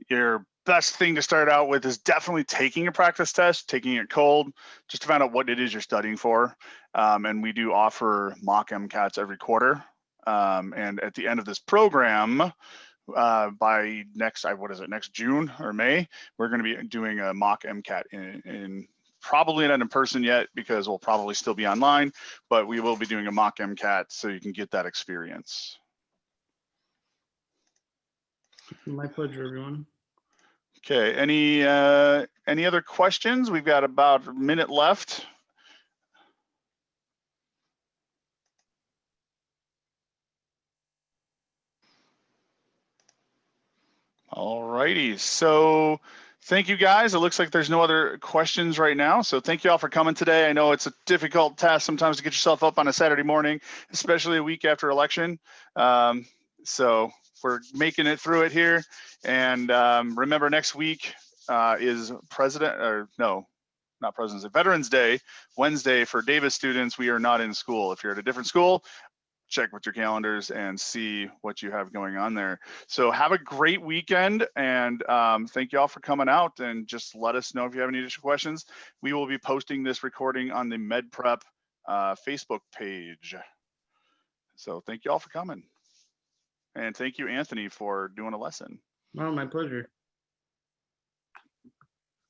your best thing to start out with is definitely taking a practice test, taking it cold, just to find out what it is you're studying for. And we do offer mock MCATs every quarter. And at the end of this program, by next June or May, we're going to be doing a mock MCAT in probably not in person yet, because we'll probably still be online, but we will be doing a mock MCAT so you can get that experience. My pleasure, everyone. Okay, any other questions? We've got about a minute left. All righty, so thank you guys. It looks like there's no other questions right now. So thank you all for coming today. I know it's a difficult task sometimes to get yourself up on a Saturday morning, especially a week after election. So we're making it through it here. And remember, next week is Veterans Day, Wednesday for Davis students. We are not in school. If you're at a different school, check with your calendars and see what you have going on there. So have a great weekend, and thank you all for coming out, and just let us know if you have any additional questions. We will be posting this recording on the MedPrep Facebook page. So thank you all for coming. And thank you, Anthony, for doing a lesson. Oh, my pleasure.